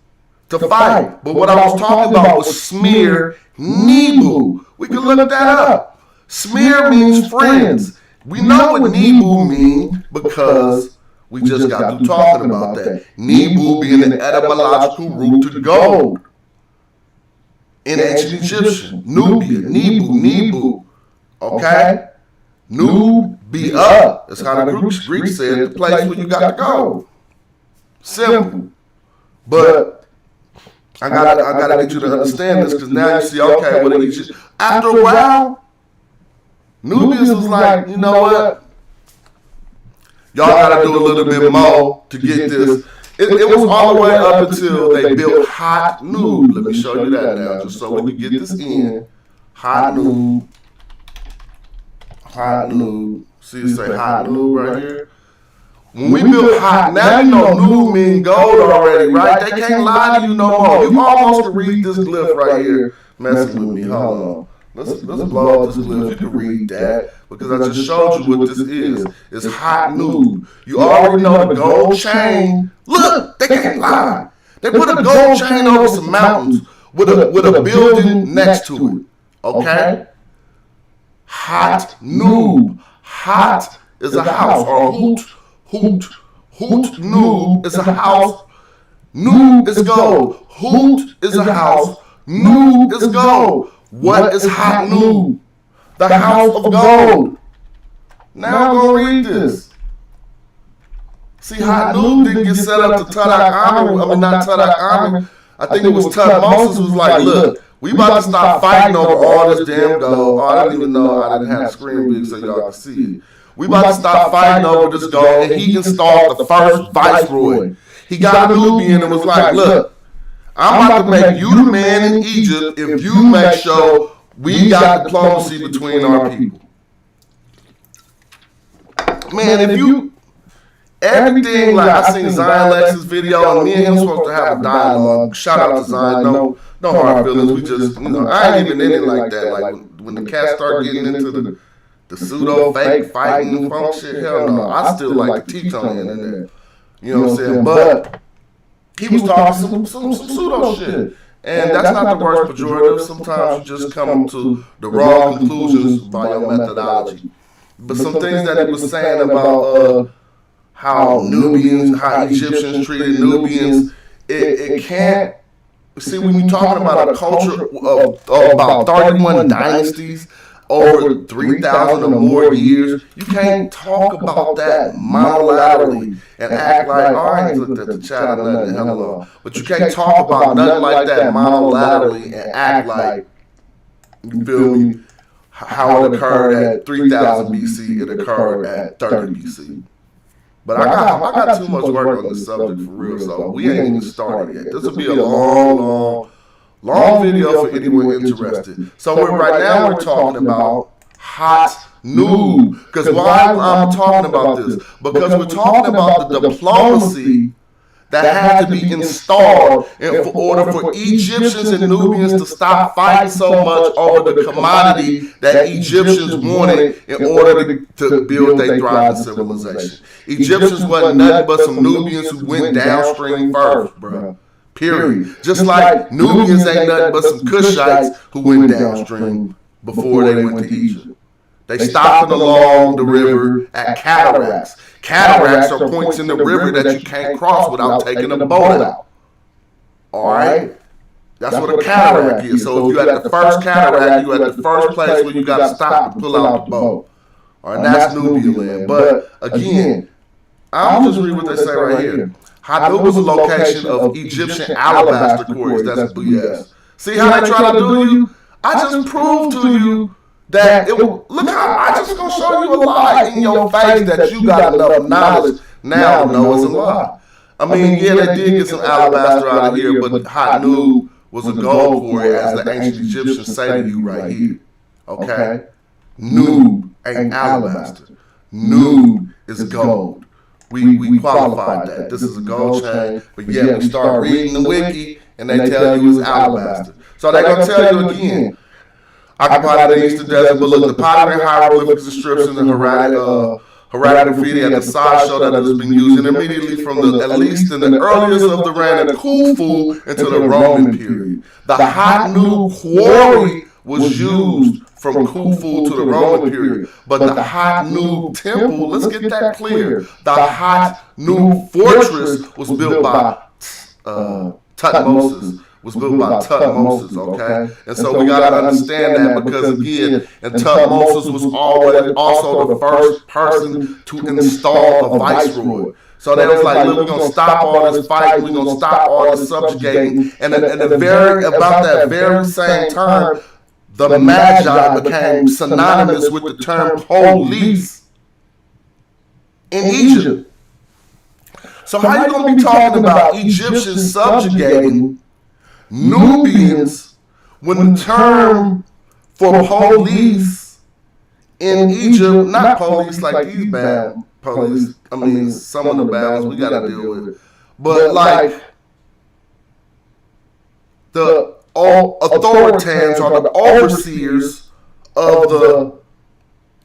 to fight. But what I was talking about was smear Nebu. We can look that up. Smear means friends. We know what Nebu means because we just got through talking about that. Nebu being an etymological root to gold. In ancient Egyptian, Nubia, Nebu. Okay? Nubia. That's how the Greek said the place where you got to go. Simple. But I gotta get you to understand this because now you see, okay, what Egypt. After a while, Nubians was like, you know what? Y'all gotta do a little bit more to get this. It was all the way up until they built Hot Nub. Let me show you that now, just so we can get this in. Hot Nub. See, it say Hot Nub right here. When we built Hot, now you know Nub mean gold already, right? They can't lie to you no more. You almost can read this glyph right here. Messing with me, hold on. Let's blow up this glyph. You can read that because I just showed you what this is. It's Hot Nub. You already know the gold chain. Look, they can't lie. They put a gold chain over some mountains with a building next to it. Okay? Hot Nub. Hot is a house or a hoot. Hoot Nub is a house. Nub is gold. Hoot is a house. Nub is gold. What is Hot Nub? The house of gold. Now I'm going to read this. See, Hot Nub didn't get set up to not Tadak. I think it was Tutmosis was like, look, we about to stop fighting over all this damn gold. Oh, I didn't even know I didn't have screen big so y'all can see it. We about to stop fighting over this gold, and he installed the first viceroy. He got a Nubian and was like, look, I'm about to make you the man in Egypt if you make sure we got diplomacy between our people. Man, if you, everything, like I seen Zion Lex's video, and me and him supposed to have a dialogue. Shout out to Zion, no hard feelings. We just, I ain't even in it like that. Like when the cats start getting into the pseudo fake fighting funk shit, hell no. I still like to teach on the internet. You know what I'm saying? But he was talking some pseudo shit. And that's not the worst pejorative. Sometimes you just come to the wrong conclusions by your methodology. But some things that he was saying about how Egyptians treated Nubians, it can't. See, when you're talking about a culture of about 31 dynasties, over 3,000 or more years, you can't talk about that monolaterally and act like, oh, I ain't looked at the child or nothing, hello. But you can't talk about nothing like that monolaterally and act like, you feel me, how it occurred at 3,000 BC, it occurred at 30 BC. But I got too much work on this subject for real, so we ain't even started yet. This will be a long video for anyone interested. So right now we're talking about hot noob. Because why I'm talking about this? Because we're talking about the diplomacy that had to be installed in order for Egyptians and Nubians to stop fighting so much over the commodity that Egyptians wanted in order to build their thriving civilization. Egyptians wasn't nothing but some Nubians who went downstream first, bro. Period. Just like Nubians ain't nothing but some Cushites who went downstream before they went to Egypt. They stopped along the river at Cataracts. Cataracts are points in the river that you can't cross without taking a boat out. All right? That's what a cataract is. So if you're at the first cataract, you're at the first place where you got to stop and pull out the boat. All right, that's Nubian land. But again, I'm just read what they say right here. Hanub was a location of Egyptian alabaster quarries. That's BS. See how they try to do you? I just proved to you that look how I just gonna show you a lie in your face that you got enough knowledge now to know it's a lie. I mean, yeah, they did get some alabaster out of here, but Hanub was a gold quarry, as the ancient Egyptians say to you right here. Okay? Nub ain't alabaster. Nub is gold. We qualified that. This is a gold chain, but yet we start reading the wiki and they tell you it's alabaster. So they're going to tell you again, occupied the eastern desert, but look, the pottery hieroglyphics description and hieratic graffiti at the side show that it has been used immediately from at least in the earliest of the reign of Khufu into the Roman period. The Hanub quarry was used from Khufu to the Roman period. But the Hanub temple, let's get that clear. The Hanub fortress was built by Tutmosis. Okay? And so we got to understand that because, again, and Tutmosis was always also the first person to install a viceroy. So they was like, look, we're going to stop all this fighting. We're going to stop all this subjugating. And about that very same time, the Magi became synonymous with the term police in Egypt. So how you going to be talking about Egyptians subjugating Nubians when the term for police in Egypt, not police like these bad police, I mean, some of the battles we got to deal with, but like the authoritarians or the overseers of the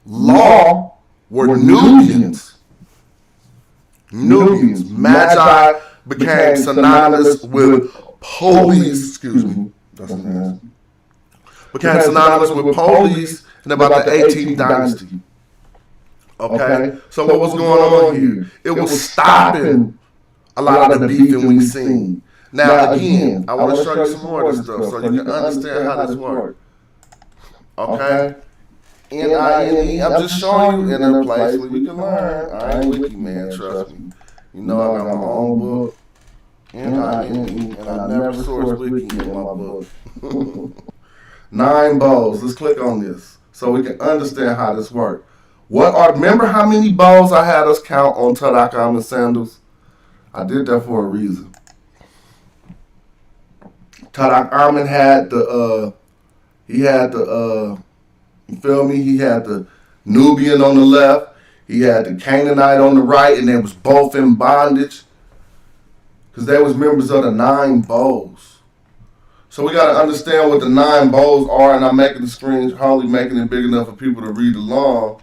law were Nubians. Magi became synonymous with police, became synonymous with police in about the 18th dynasty. Okay? So what was going on here? It was stopping a lot of the beefing we seen. Now, again, I want to show you some more of this stuff so you can understand how this works. Okay? N-I-N-E. I'm just showing you in a place where you can learn. I ain't wiki, man. Trust me. You know I got my own book. N-I-N-E. And I never source wiki in my book. 9 bows. Let's click on this so we can understand how this works. Remember how many bows I had us count on Tarak Almond sandals? I did that for a reason. Tarak Almond had you feel me? He had the Nubian on the left, he had the Canaanite on the right, and they was both in bondage because they was members of the 9 bows. So we got to understand what the 9 bows are, and I'm making the screen, hardly making it big enough for people to read along.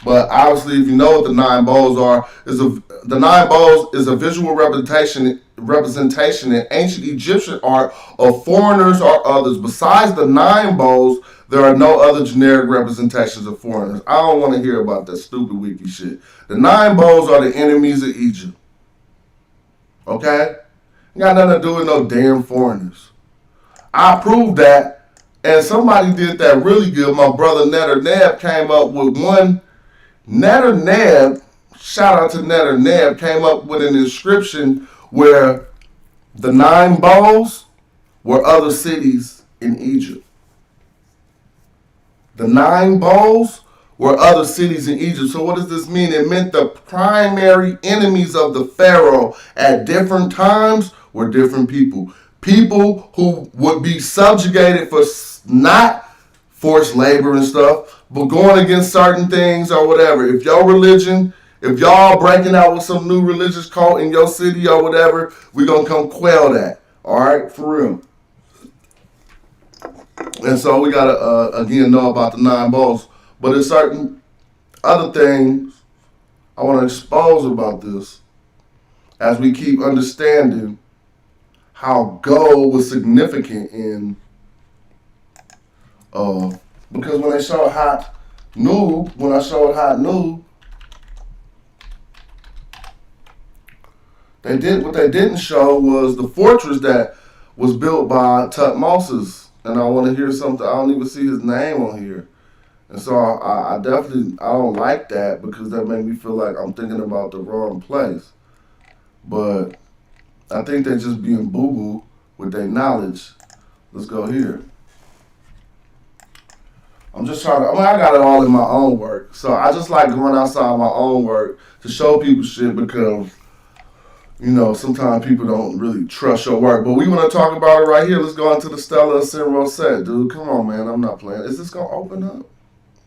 But obviously, if you know what the 9 bowls are, the 9 bowls is a visual representation in ancient Egyptian art of foreigners or others. Besides the 9 bowls, there are no other generic representations of foreigners. I don't want to hear about that stupid wiki shit. The 9 bowls are the enemies of Egypt. Okay? Got nothing to do with no damn foreigners. I proved that, and somebody did that really good. My brother Netter Neb came up with one. Netter Neb, shout out to Netter Neb, came up with an inscription where the 9 bowls were other cities in Egypt. The 9 bowls were other cities in Egypt. So what does this mean? It meant the primary enemies of the Pharaoh at different times were different people. People who would be subjugated for not forced labor and stuff, but going against certain things or whatever. If your religion, if y'all breaking out with some new religious cult in your city or whatever, we're going to come quell that. All right? For real. And so we got to, again, know about the 9 bowls. But there's certain other things I want to expose about this as we keep understanding how gold was significant in, because when they showed Hot Noob, when I showed Hot Noob, what they didn't show was the fortress that was built by Tutmosis. And I want to hear something. I don't even see his name on here. And so I definitely, I don't like that because that made me feel like I'm thinking about the wrong place. But I think they're just being boo-boo with their knowledge. Let's go here. I'm just trying to, I got it all in my own work. So I just like going outside my own work to show people shit because, you know, sometimes people don't really trust your work. But we want to talk about it right here. Let's go into the Stella Ascend set, dude. Come on, man. I'm not playing. Is this going to open up?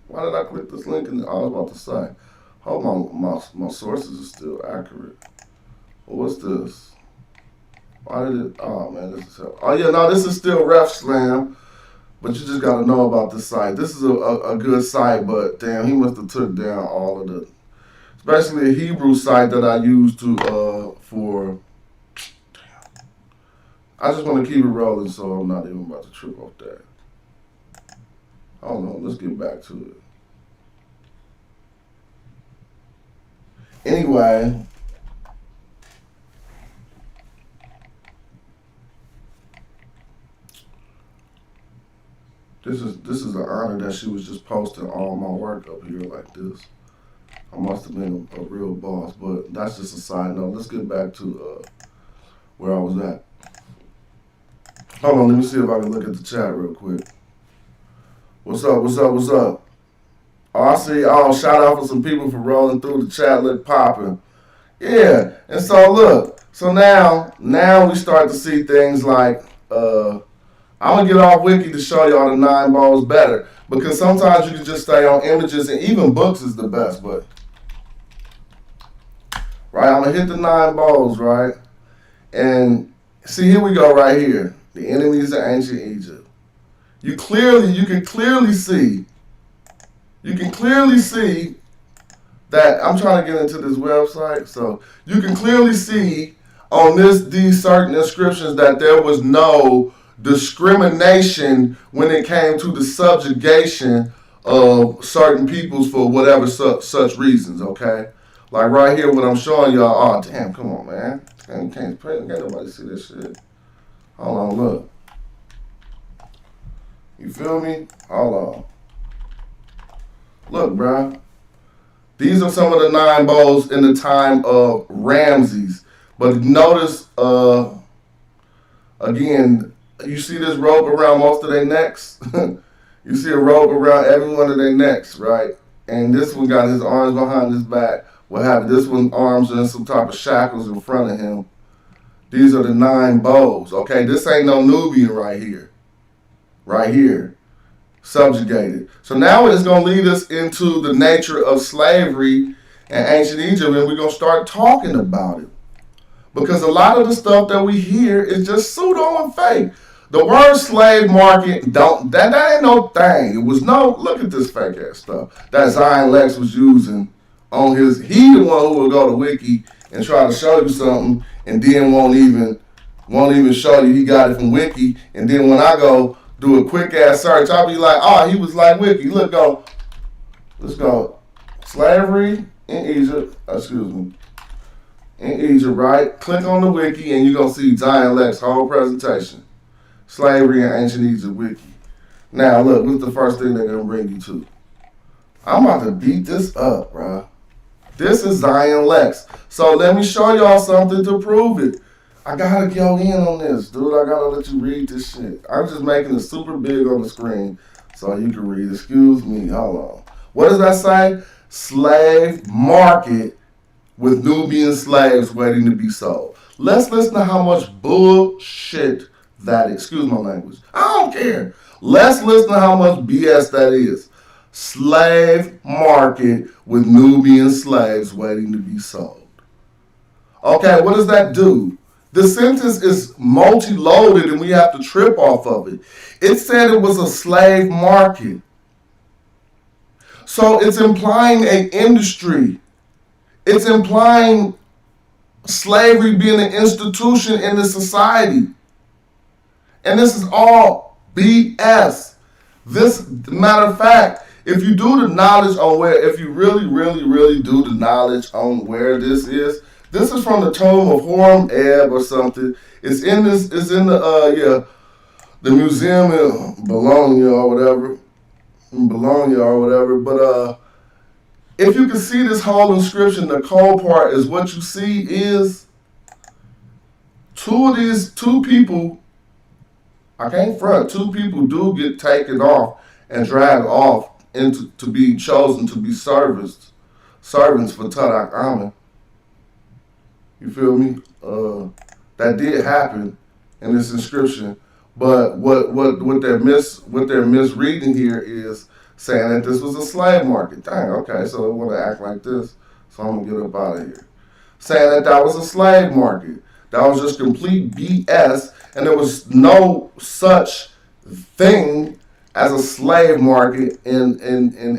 Why did I click this link? I was about to say, hold on, my sources are still accurate. What's this? Why did it? Oh man, this is. Oh yeah, no, this is still Ref Slam, but you just got to know about this site. This is a good site, but damn, he must have took down all of the, especially a Hebrew site that I used to for. Damn. I just want to keep it rolling, so I'm not even about to trip off that. Hold on, let's get back to it. Anyway, this is an honor that she was just posting all my work up here like this. I must have been a real boss, but that's just a side note. Let's get back to where I was at. Hold on, let me see if I can look at the chat real quick. What's up? Oh, I see. Oh, shout out for some people for rolling through the chat, look popping. Yeah, and so look. So now we start to see things like, I'm going to get off wiki to show y'all the 9 bowls better. Because sometimes you can just stay on images, and even books is the best, but. Right, I'm going to hit the 9 bowls, right? And see, here we go right here. The enemies of ancient Egypt. You can clearly see that I'm trying to get into this website, so you can clearly see on these certain inscriptions that there was no discrimination when it came to the subjugation of certain peoples for whatever such reasons, okay? Like right here, what I'm showing y'all, oh damn, come on, man. Can't nobody see this shit. Hold on, look. You feel me? Hold on. Look, bruh. These are some of the 9 bowls in the time of Ramses. But notice, again, you see this rope around most of their necks? You see a rope around every one of their necks, right? And this one got his arms behind his back. What happened? This one arms are in some type of shackles in front of him. These are the 9 bowls, okay? This ain't no Nubian right here. Right here, subjugated. So now it's going to lead us into the nature of slavery in ancient Egypt, and we're going to start talking about it. Because a lot of the stuff that we hear is just pseudo and fake. The word slave market that ain't no thing. It was no, look at this fake ass stuff that Zion Lex was using on his. He the one who will go to Wiki and try to show you something, and then won't even show you he got it from Wiki. And then when I go do a quick ass search, I'll be like, oh, he was like Wiki. Let's go. Slavery in Egypt. Excuse me. In Egypt, right? Click on the Wiki and you're gonna see Zion Lex whole presentation. Slavery in Ancient Egypt Wiki. Now look, what's the first thing they're gonna bring you to? I'm about to beat this up, bro. This is Zion Lex. So let me show y'all something to prove it. I gotta go in on this, dude. I gotta let you read this shit. I'm just making it super big on the screen so you can read. Excuse me, hold on. What does that say? Slave market with Nubian slaves waiting to be sold. Let's listen to how much bullshit that is. Excuse my language. I don't care. Let's listen to how much BS that is. Slave market with Nubian slaves waiting to be sold. Okay, what does that do? The sentence is multi-loaded and we have to trip off of it. It said it was a slave market. So it's implying an industry. It's implying slavery being an institution in the society. And this is all BS. This, matter of fact, if you do the knowledge on where, if you really do the knowledge on where this is from the tomb of Horem Eb or something. It's in the museum in Bologna or whatever. But if you can see this whole inscription, the cold part is what you see is two people, I can't front, two people do get taken off and dragged off to be chosen to be servants for Tarak Amen. You feel me? That did happen in this inscription, but what they're misreading here is saying that this was a slave market. Dang, okay, so they want to act like this, so I'm gonna get up out of here. Saying that was a slave market. That was just complete BS, and there was no such thing as a slave market in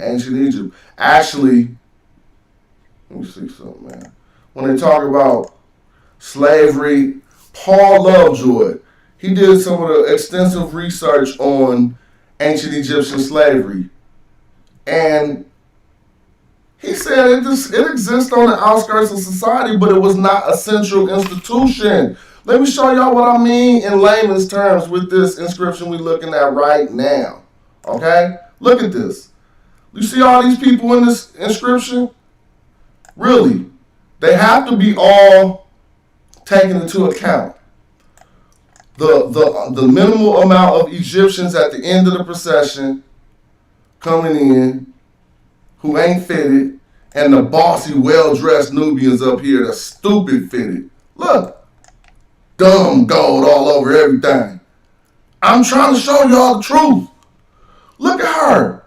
ancient Egypt. Actually, let me see something, man. When they talk about slavery, Paul Lovejoy, he did some of the extensive research on ancient Egyptian slavery. And he said it exists on the outskirts of society, but it was not a central institution. Let me show y'all what I mean in layman's terms with this inscription we're looking at right now. Okay? Look at this. You see all these people in this inscription? Really? They have to be all taken into account. The minimal amount of Egyptians at the end of the procession coming in who ain't fitted, and the bossy, well-dressed Nubians up here that's stupid fitted. Look, dumb gold all over everything. I'm trying to show y'all the truth. Look at her.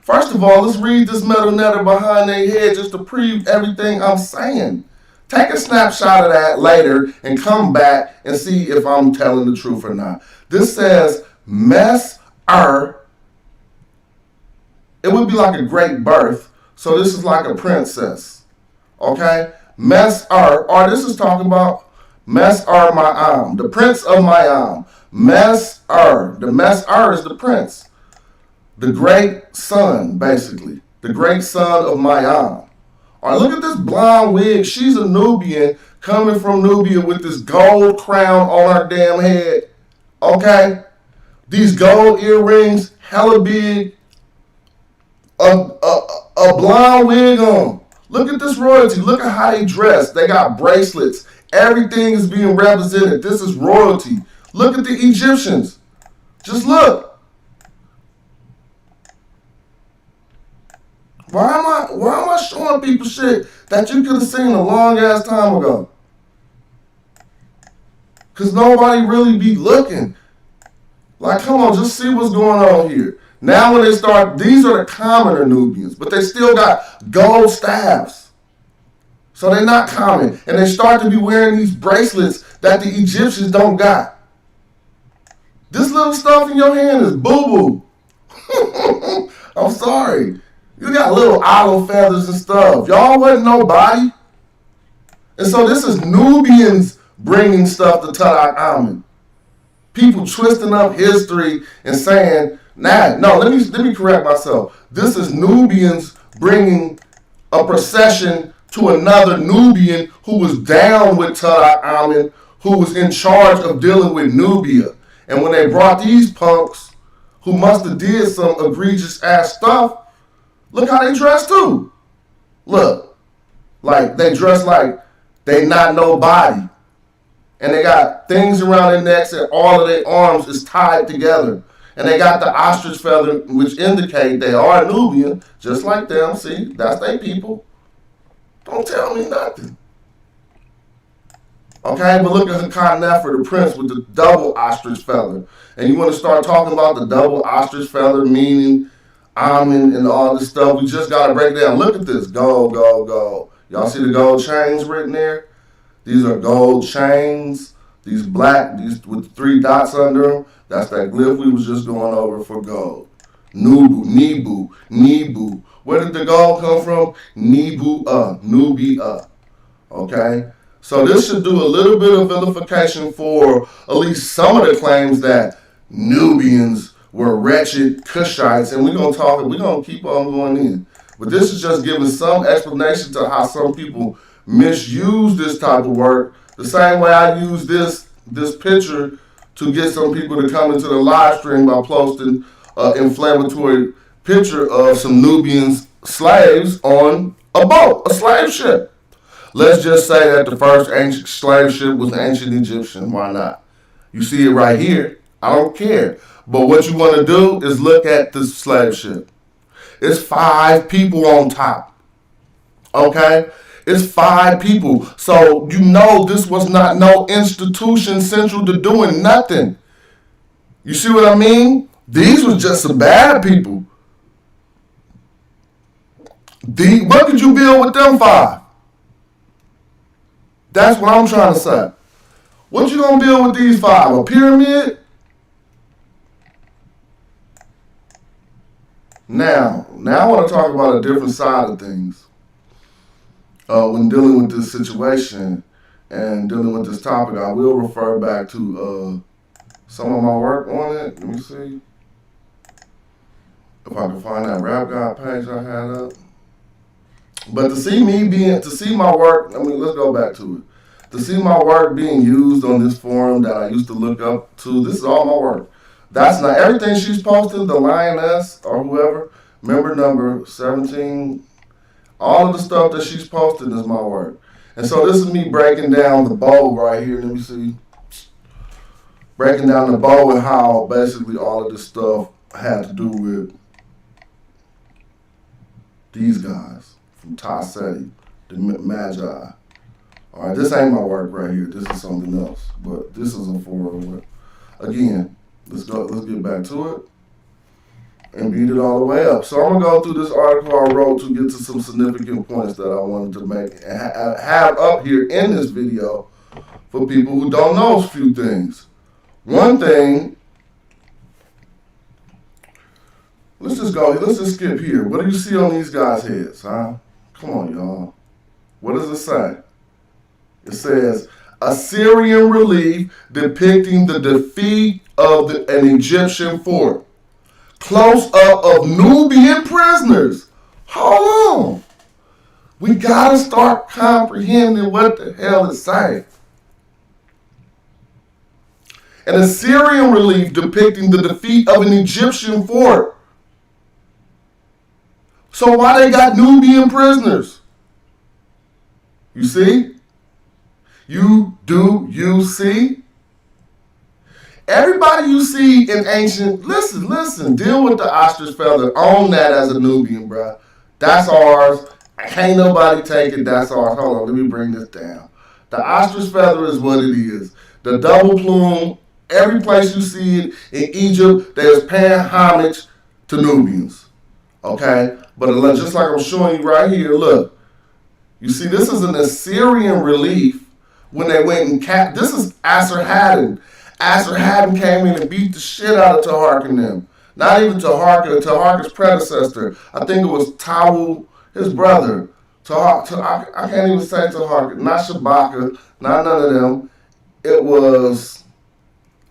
First of all, let's read this metal netter behind their head just to prove everything I'm saying. Take a snapshot of that later and come back and see if I'm telling the truth or not. This says, Mes-er. It would be like a great birth. So this is like a princess. Okay? Mes-er. Or this is talking about Mes-er Ma'am. The prince of Ma'am. Mes-er. The Mes-er is the prince. The great son, basically. The great son of Ma'am. All right, look at this blonde wig. She's a Nubian coming from Nubia with this gold crown on her damn head. Okay? These gold earrings, hella big. A blonde wig on. Look at this royalty. Look at how they dress. They got bracelets. Everything is being represented. This is royalty. Look at the Egyptians. Just look. Why am I showing people shit that you could have seen a long ass time ago? Cause nobody really be looking. Like, come on, just see what's going on here. Now when they start, these are the commoner Nubians, but they still got gold staffs. So they're not common. And they start to be wearing these bracelets that the Egyptians don't got. This little stuff in your hand is boo-boo. I'm sorry. You got little olive feathers and stuff. Y'all wasn't nobody. And so this is Nubians bringing stuff to Tadak Amen. People twisting up history and saying, let me correct myself. This is Nubians bringing a procession to another Nubian who was down with Tadak Amen, who was in charge of dealing with Nubia. And when they brought these punks who must have did some egregious ass stuff, look how they dress too. Look, like they dress like they not nobody. And they got things around their necks and all of their arms is tied together. And they got the ostrich feather, which indicate they are Nubian, just like them. See, that's their people. Don't tell me nothing. Okay, but look at Hakan Nefer, the prince with the double ostrich feather. And you want to start talking about the double ostrich feather meaning Amen and all this stuff. We just got to break it down. Look at this. Gold, gold, gold. Y'all see the gold chains written there? These are gold chains. These black, these with 3 dots under them. That's that glyph we was just going over for gold. Nebu. Where did the gold come from? Nubia. Okay? So this should do a little bit of vilification for at least some of the claims that Nubians were wretched Cushites, and we're gonna keep on going in. But this is just giving some explanation to how some people misuse this type of work. The same way I use this picture to get some people to come into the live stream by posting an inflammatory picture of some Nubian slaves on a boat, a slave ship. Let's just say that the first ancient slave ship was ancient Egyptian. Why not? You see it right here. I don't care. But what you want to do is look at this slave ship. It's 5 people on top. Okay? It's 5 people. So you know this was not no institution central to doing nothing. You see what I mean? These was just some bad people. What could you build with them 5? That's what I'm trying to say. What you gonna build with these 5? A pyramid? Now I want to talk about a different side of things. When dealing with this situation and dealing with this topic, I will refer back to some of my work on it. Let me see if I can find that Rap God page I had up. But to see my work, let's go back to it. To see my work being used on this forum that I used to look up to, this is all my work. That's not everything she's posted, the lioness or whoever, member number 17, all of the stuff that she's posted is my work. And so this is me breaking down the bow right here. Let me see. Breaking down the bow and how basically all of this stuff had to do with these guys from Taseti, the Magi. All right, this ain't my work right here. This is something else. But this is a forum. Again, let's get back to it and beat it all the way up. So I'm gonna go through this article I wrote to get to some significant points that I wanted to make and have up here in this video for people who don't know a few things. One thing, let's just skip here. What do you see on these guys' heads, huh? Come on, y'all. What does it say? It says, Assyrian relief depicting the defeat of an Egyptian fort. Close-up of Nubian prisoners. Hold on. We got to start comprehending what the hell it's saying. An Assyrian relief depicting the defeat of an Egyptian fort. So why they got Nubian prisoners? You see? You see? Everybody you see in ancient, listen, deal with the ostrich feather. Own that as a Nubian, bro. That's ours. Can't nobody take it. That's ours. Hold on, let me bring this down. The ostrich feather is what it is. The double plume, every place you see it in Egypt, there's paying homage to Nubians. Okay? But just like I'm showing you right here, look. You see, this is an Assyrian relief when they went and this is Assur-Haddon. Esarhaddon came in and beat the shit out of Taharq and them. Not even Taharq's predecessor. I think it was Tawul, his brother. I can't even say Taharq. Not Shabaka, not none of them. It was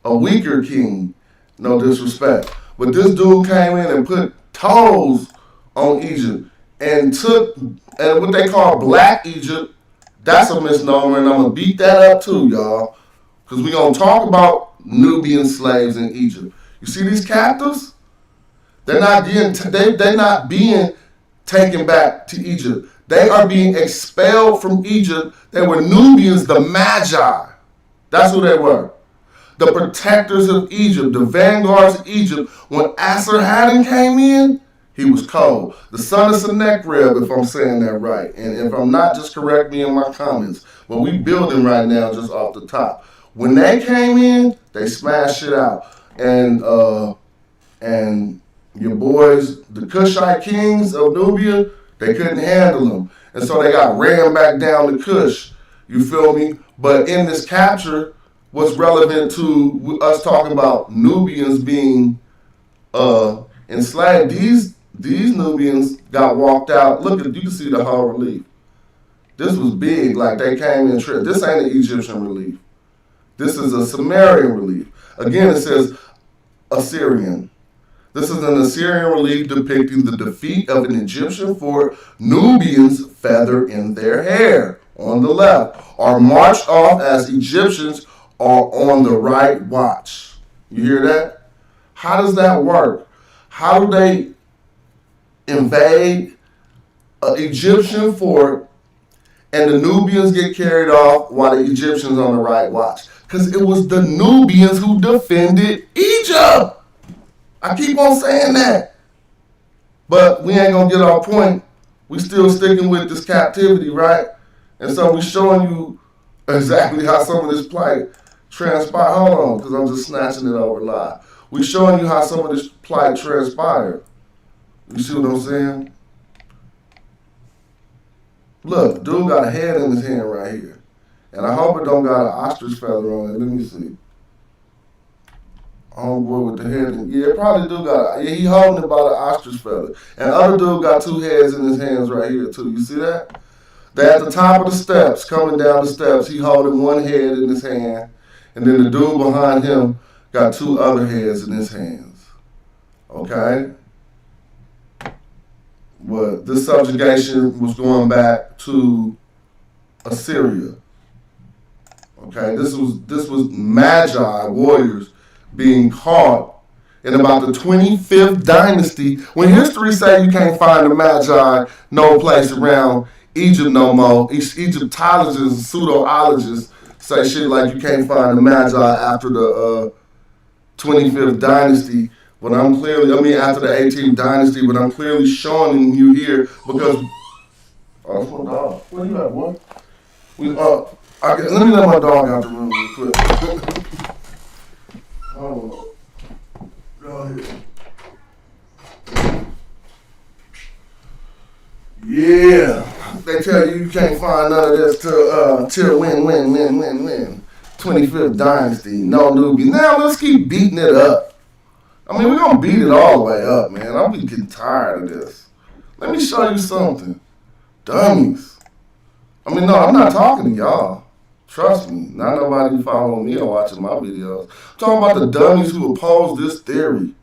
a weaker king. No disrespect. But this dude came in and put toes on Egypt and took what they call Black Egypt. That's a misnomer, and I'm going to beat that up too, y'all. Because we're going to talk about Nubian slaves in Egypt. You see these captives? They're not being taken back to Egypt. They are being expelled from Egypt. They were Nubians, the Magi. That's who they were. The protectors of Egypt, the vanguards of Egypt. When Esarhaddon came in, he was cold. The son of Sennacherib, if I'm saying that right. And if I'm not, just correct me in my comments. But we building right now just off the top. When they came in, they smashed it out. And your boys, the Kushite kings of Nubia, they couldn't handle them. And so they got ran back down to Kush. You feel me? But in this capture, what's relevant to us talking about Nubians being enslaved, these Nubians got walked out. Look, you can see the whole relief. This was big, like they came in trip. This ain't an Egyptian relief. This is a Sumerian relief. Again, it says Assyrian. This is an Assyrian relief depicting the defeat of an Egyptian fort. Nubians feather in their hair on the left are marched off as Egyptians are on the right watch. You hear that? How does that work? How do they invade an Egyptian fort and the Nubians get carried off while the Egyptians on the right watch? Because it was the Nubians who defended Egypt. I keep on saying that. But we ain't going to get our point. We still sticking with this captivity, right? And so we showing you exactly how some of this plight transpired. Hold on, because I'm just snatching it over live. We showing you how some of this plight transpired. You see what I'm saying? Look, dude got a head in his hand right here. And I hope it don't got an ostrich feather on it. Let me see. Homeboy with the head. Yeah, it probably do got he holding it by the ostrich feather. And other dude got two heads in his hands right here too. You see that? They're at the top of the steps, coming down the steps. He holding one head in his hand. And then the dude behind him got two other heads in his hands. Okay? But this subjugation was going back to Assyria. Okay, this was Magi warriors being caught in about the 25th dynasty. When history say you can't find the Magi no place around Egypt no more, Egyptologists and pseudo-ologists say shit like you can't find the Magi after the 25th dynasty. But after the 18th dynasty, but I'm clearly showing you here because, oh, that's my dog. Where you at, boy? Let me let my dog out the room real quick. Oh, go ahead. Yeah, they tell you can't find none of this till win. 25th dynasty, no Nubia. Now let's keep beating it up. I mean, we're going to beat it all the way up, man. I'm getting tired of this. Let me show you something. Dummies. I mean, no, I'm not talking to y'all. Trust me. Not nobody following me or watching my videos. I'm talking about the dummies who oppose this theory.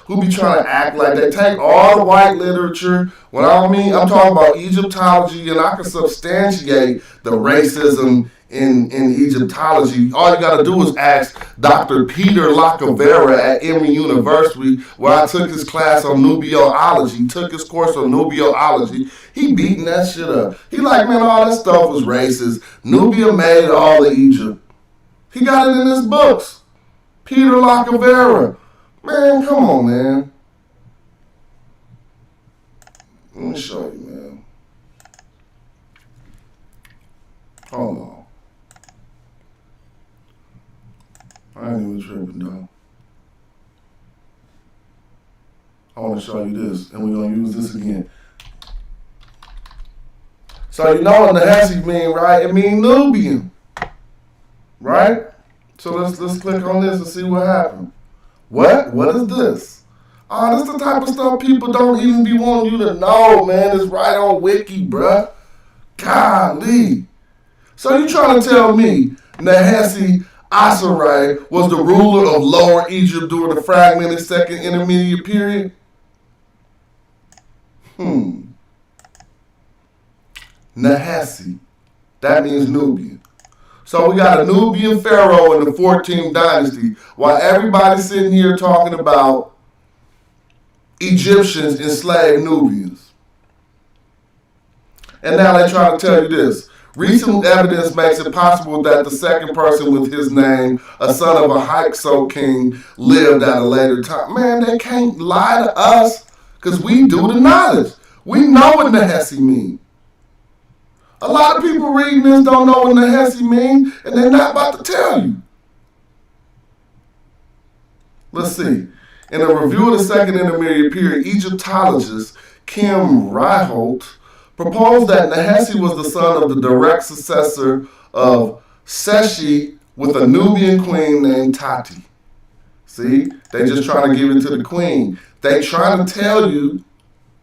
Who be trying to act like they take all the white literature. What I mean, I'm talking about Egyptology, and I can substantiate the racism in Egyptology. All you got to do is ask Dr. Peter Lacavera at Emory University, where I took his class on Nubiology, took his course on Nubiology. He beating that shit up. He like, man, all that stuff was racist. Nubia made all of Egypt. He got it in his books. Peter Lacavera. Man, come on, man. Let me show you, man. Hold on. I ain't even tripping, though. I want to show you this, and we're going to use this again. So you know what Nahesi mean, right? It mean Nubian, right? So let's click on this and see what happened. What is this? Oh, this is the type of stuff people don't even be wanting you to know, man. It's right on Wiki, bruh. Golly. So you trying to tell me Nahesi Asarai was the ruler of Lower Egypt during the fragmented Second Intermediate period? Nahesi. That means Nubian. So we got a Nubian pharaoh in the 14th dynasty, while everybody's sitting here talking about Egyptians enslaved Nubians. And now they try to tell you this. Recent evidence makes it possible that the second person with his name, a son of a Hyksos king, lived at a later time. Man, they can't lie to us because we do the knowledge. We know what Nahesi means. A lot of people reading this don't know what Nahesi means, and they're not about to tell you. Let's see. In a review of the Second Intermediate Period, Egyptologist Kim Ryholt proposed that Nahesi was the son of the direct successor of Seshi with a Nubian queen named Tati. See? They just trying to give it to the queen. They trying to tell you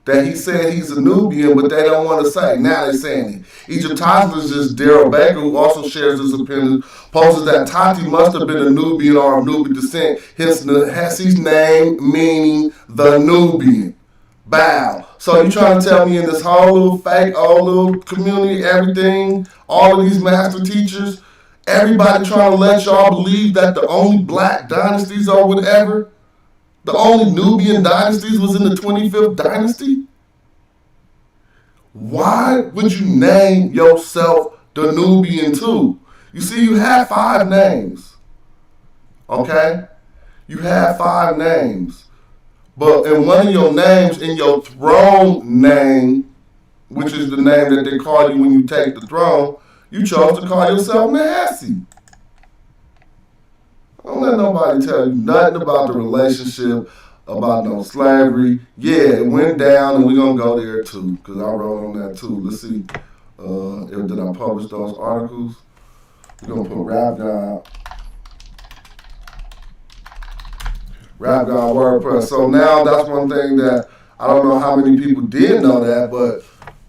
that he said he's a Nubian, but they don't want to say. Now they're saying it. Egyptologist Daryl Baker, who also shares this opinion, poses that Tati must have been a Nubian or of Nubian descent, hence Nahesi's name meaning the Nubian. Bow. So you trying to tell me in this whole little fake, old little community, everything, all of these master teachers, everybody trying to let y'all believe that the only black dynasties or whatever, the only Nubian dynasties was in the 25th dynasty? Why would you name yourself the Nubian too? You see, you have 5 names. Okay? You have 5 names. But in one of your names, in your throne name, which is the name that they call you when you take the throne, you chose to call yourself Nahesi. Don't let nobody tell you nothing about the relationship, about no slavery. Yeah, it went down, and we're going to go there too, because I wrote on that too. Let's see if did I publish those articles. We're going to put Rap God WordPress. So now that's one thing that I don't know how many people did know that, but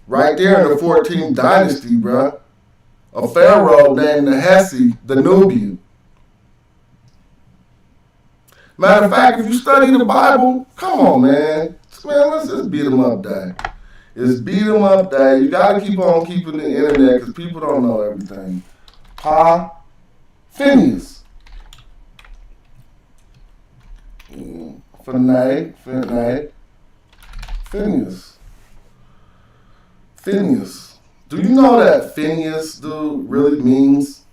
right there in the 14th dynasty, bruh, a pharaoh named Nahesi, the Nubian. Matter of fact, if you study the Bible, come on, man. Man, let's just beat them up day. It's beat them up day. You got to keep on keeping the internet because people don't know everything. Phineas. Phineas. Do you know that Phineas, dude, really means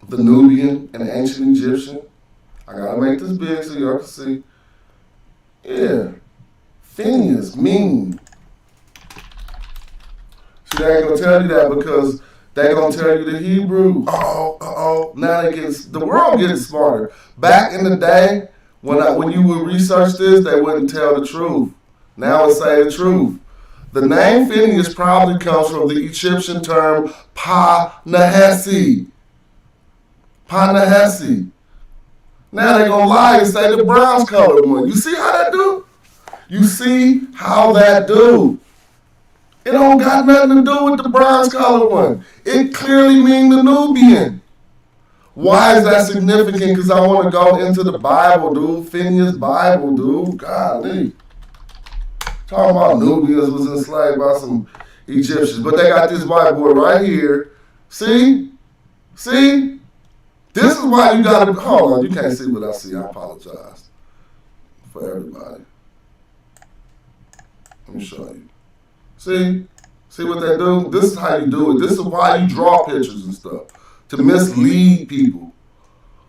the Nubian in ancient Egyptian? I gotta make this big so y'all can see. Yeah. Phineas mean. See, they ain't gonna tell you that because they gonna tell you the Hebrew. Now the world getting smarter. Back in the day, when you would research this, they wouldn't tell the truth. Now it's say the truth. The name Phineas probably comes from the Egyptian term Pa-Nahesi. Pa-Nahesi. Now they're going to lie and say the bronze colored one. You see how that do? You see how that do? It don't got nothing to do with the bronze colored one. It clearly means the Nubian. Why is that significant? Because I want to go into the Bible, dude. Phineas Bible, dude. Golly. Talking about Nubians was enslaved by some Egyptians. But they got this Bible right here. See? See? This is why you got to... Hold on. You can't see what I see. I apologize for everybody. Let me show you. See? See what they do? This is how you do it. This is why you draw pictures and stuff. To mislead people.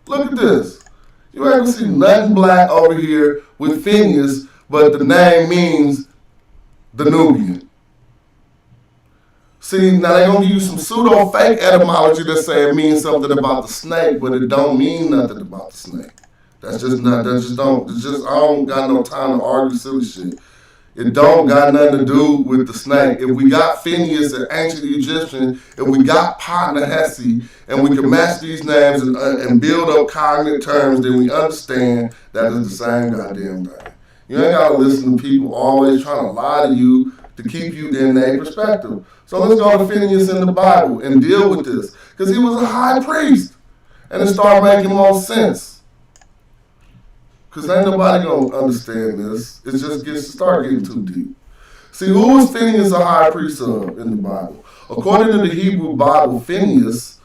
Look at this. You ain't gonna see nothing black over here with Phineas, but the name means the Nubian. See, now they gonna use some pseudo fake etymology that say it means something about the snake, but it don't mean nothing about the snake. I don't got no time to argue silly shit. It don't got nothing to do with the snake. If we got Phineas and ancient Egyptian, if we got Nehesi, and we can match these names and build up cognitive terms, then we understand that it's the same goddamn thing. You ain't gotta listen to people always trying to lie to you to keep you in their perspective. So let's go to Phineas in the Bible and deal with this. Because he was a high priest. And it started making more sense. Because ain't nobody gonna understand this. It just start getting too deep. See, who was Phineas a high priest of in the Bible? According to the Hebrew Bible, Phineas,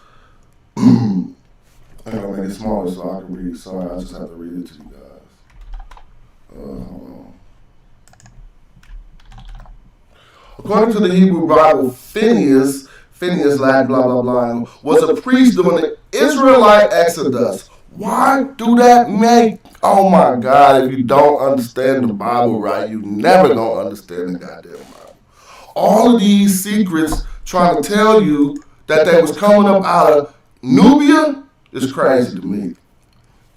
I'm gonna make it smaller so I can read it. Sorry, I just have to read it to you guys. Hold on. According to the Hebrew Bible, Phineas, like blah, blah, blah, was a priest during the Israelite Exodus. Why do that make? Oh my God, if you don't understand the Bible right, you never gonna understand the goddamn Bible. All of these secrets trying to tell you that they was coming up out of Nubia is crazy to me.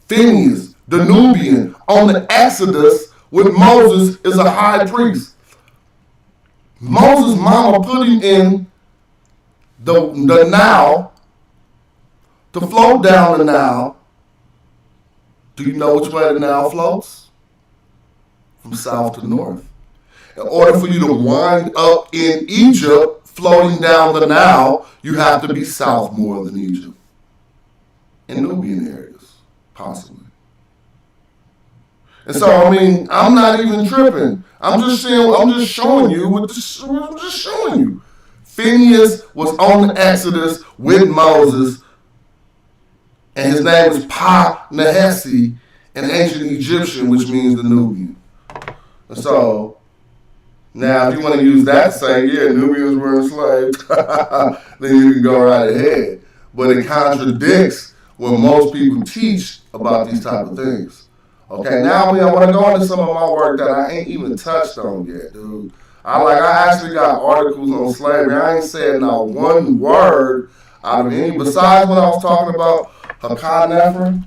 Phineas, the Nubian, on the Exodus with Moses is a high priest. Moses' mama put him in the Nile to float down the Nile. Do you know which way the Nile floats? From south to north. In order for you to wind up in Egypt, floating down the Nile, you have to be south more than Egypt. In Nubian areas, possibly. And so, I mean, I'm not even tripping. I'm just showing you. Phineas was on the Exodus with Moses, and his name was Nehesi, an ancient Egyptian, which means the Nubian. And so, now if you want to use that to say, yeah, Nubians were enslaved, then you can go right ahead. But it contradicts what most people teach about these type of things. Okay, now I want to go into some of my work that I ain't even touched on yet, dude. I actually got articles on slavery. I ain't said not one word out of any, besides when I was talking about Hakan.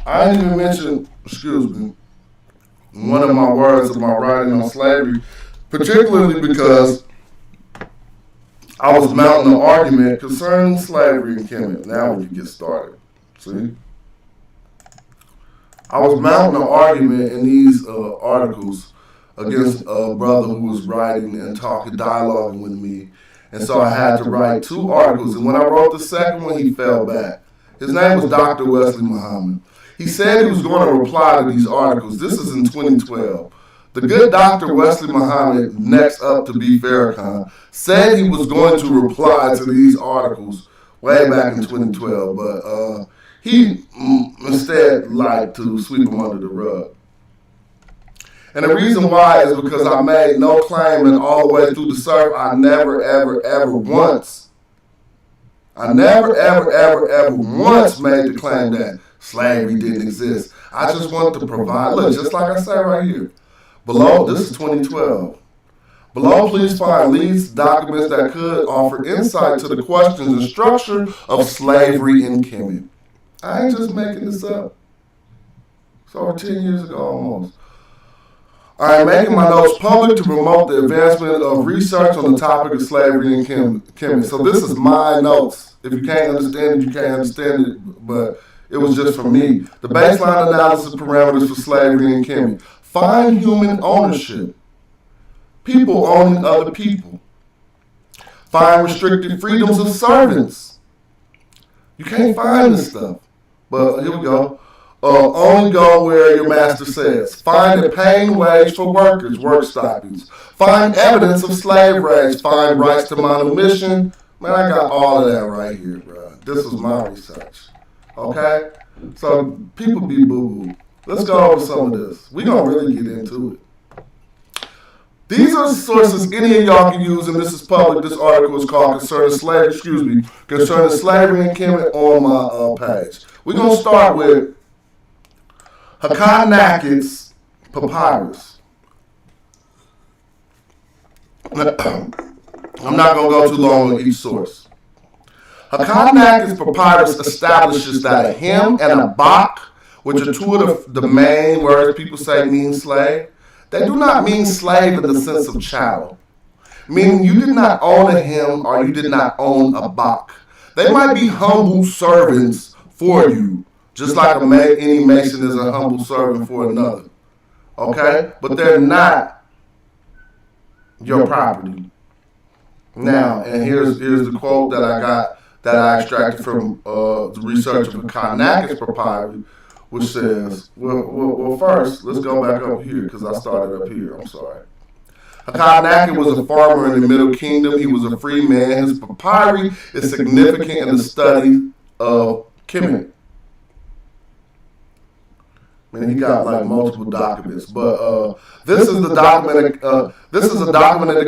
I didn't even mention, one of my words of my writing on slavery, particularly because I was mounting an argument concerning slavery in Kemet. Now we can get started. See? I was mounting an argument in these articles against a brother who was writing and dialoguing with me. And so I had to write 2 articles. And when I wrote the second one, he fell back. His name was Dr. Wesley Muhammad. He said he was going to reply to these articles. This is in 2012. The good Dr. Wesley Muhammad, next up to be Farrakhan, said he was going to reply to these articles way back in 2012. But he instead liked to sweep them under the rug. And the reason why is because I made no claim, and all the way through the surf, I never, ever once made the claim that slavery didn't exist. I just wanted to provide, look, just like I say right here. Below, this is 2012. Below, please find leads, documents that could offer insight to the questions and structure of slavery in Kemet. I ain't just making this up. It's over 10 years ago almost. I am making my notes public to promote the advancement of research on the topic of slavery in Kemet. So this is my notes. If you can't understand it, you can't understand it, but it was just for me. The baseline analysis parameters for slavery in Kemet. Find human ownership. People owning other people. Find restricted freedoms of servants. You can't find this stuff. But here we go. Only go where your master says. Find a paying wage for workers, work stoppings. Find evidence of slave raids. Find rights to manumission. Man, I got all of that right here, bro. This was my research. Okay? So people be boo-boo. Let's go over some of this. We're going to really get into it. These are sources any of y'all can use, and this is public. This article is called Concerning Slavery in Kemet on my page. We're going to start with Hakan papyrus. I'm not going to go too long on each source. Hakan papyrus establishes that a him and a bak, which are 2 of the main words people say mean slave, They do not mean slave in the sense of chattel, meaning you did not own a him or you did not own a bak. They might be humble servants for you, just like any mason is a humble servant for another. Okay? But they're not your property. Now, and here's the quote that I got, that I extracted from the research of the Cataracts papyri, which says, well, first, let's go back up here, because I started up here. I'm sorry. Cataracts was a farmer in the Middle Kingdom. He was a free man. His papyri is significant in the study of Kemet. And he got like multiple documents, but this is a documented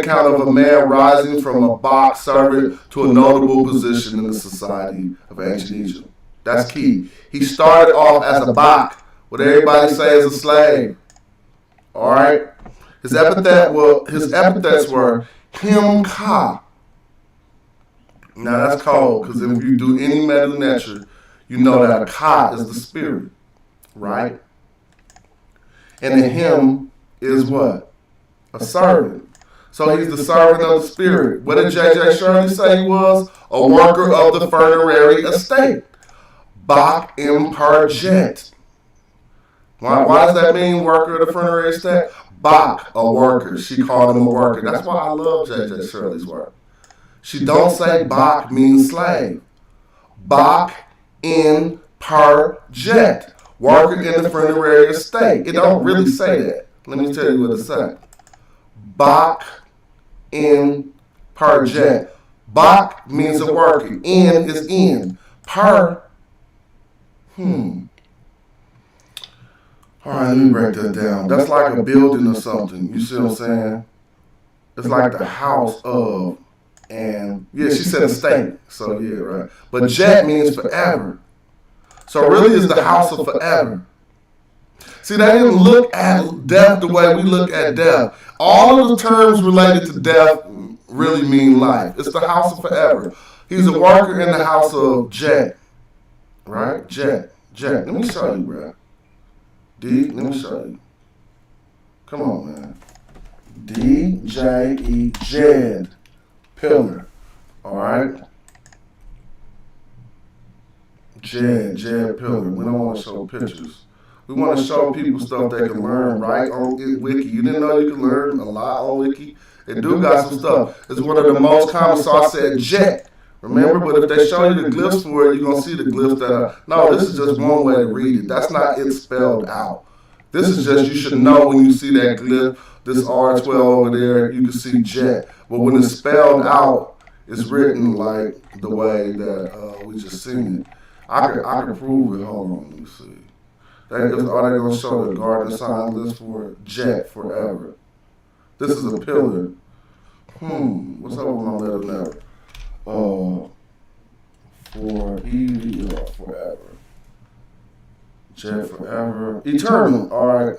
account of a man rising from a bak servant to a notable position in the society of ancient Egypt. That's key. He started off as a bak, what everybody say is a slave. All right. His epithets were him ka. Now that's cold, because if you do any meta nature, you know that a ka is the spirit, right? And the him is what? A servant. So he's the servant of the spirit. What did J.J. Shirley say he was? A worker of the funerary estate. Bak imparjet. Why does that mean worker of the funerary estate? Bak, a worker. She called him a worker. That's why I love J.J. Shirley's work. She don't say bak means slave. Bak imparjet. Worker in the funerary estate. It don't really say that. Let me tell you what it says. Bak in parjet. Bak means a worker. In is in. All right, let me break that down. That's like a building or something. You see what I'm saying? It's like the house of, and yeah, she said estate. So yeah, right. But jet means forever. So really it's the house of forever. See, they didn't look at death the way we look at death. All of the terms related to death really mean life. It's the house of forever. He's a worker in the house of Jet. Right? Jet. Let me show you, bro. Let me show you. Come on, man. D-J-E, Jed. Pillar. All right? Jed Pillar. We don't want to show pictures. We want to show people stuff they can learn right on Wiki. You didn't know you could learn a lot on Wiki? They do got some stuff. It's one of the most common, so I said jet. Remember, but if they show you the glyphs for it, you're going to see the glyphs that are, no, this is just one way to read it. That's not it spelled out. This is just, you should know when you see that glyph, this R12 over there, you can see jet. But when it's spelled out, it's written like the way that we just seen it. I can prove it. Hold on, let me see. Are they going to show the garden sign list for it? Jet forever. This is a pillar. What's up with my middle letter? Forever. Jet forever. Eternal. All right.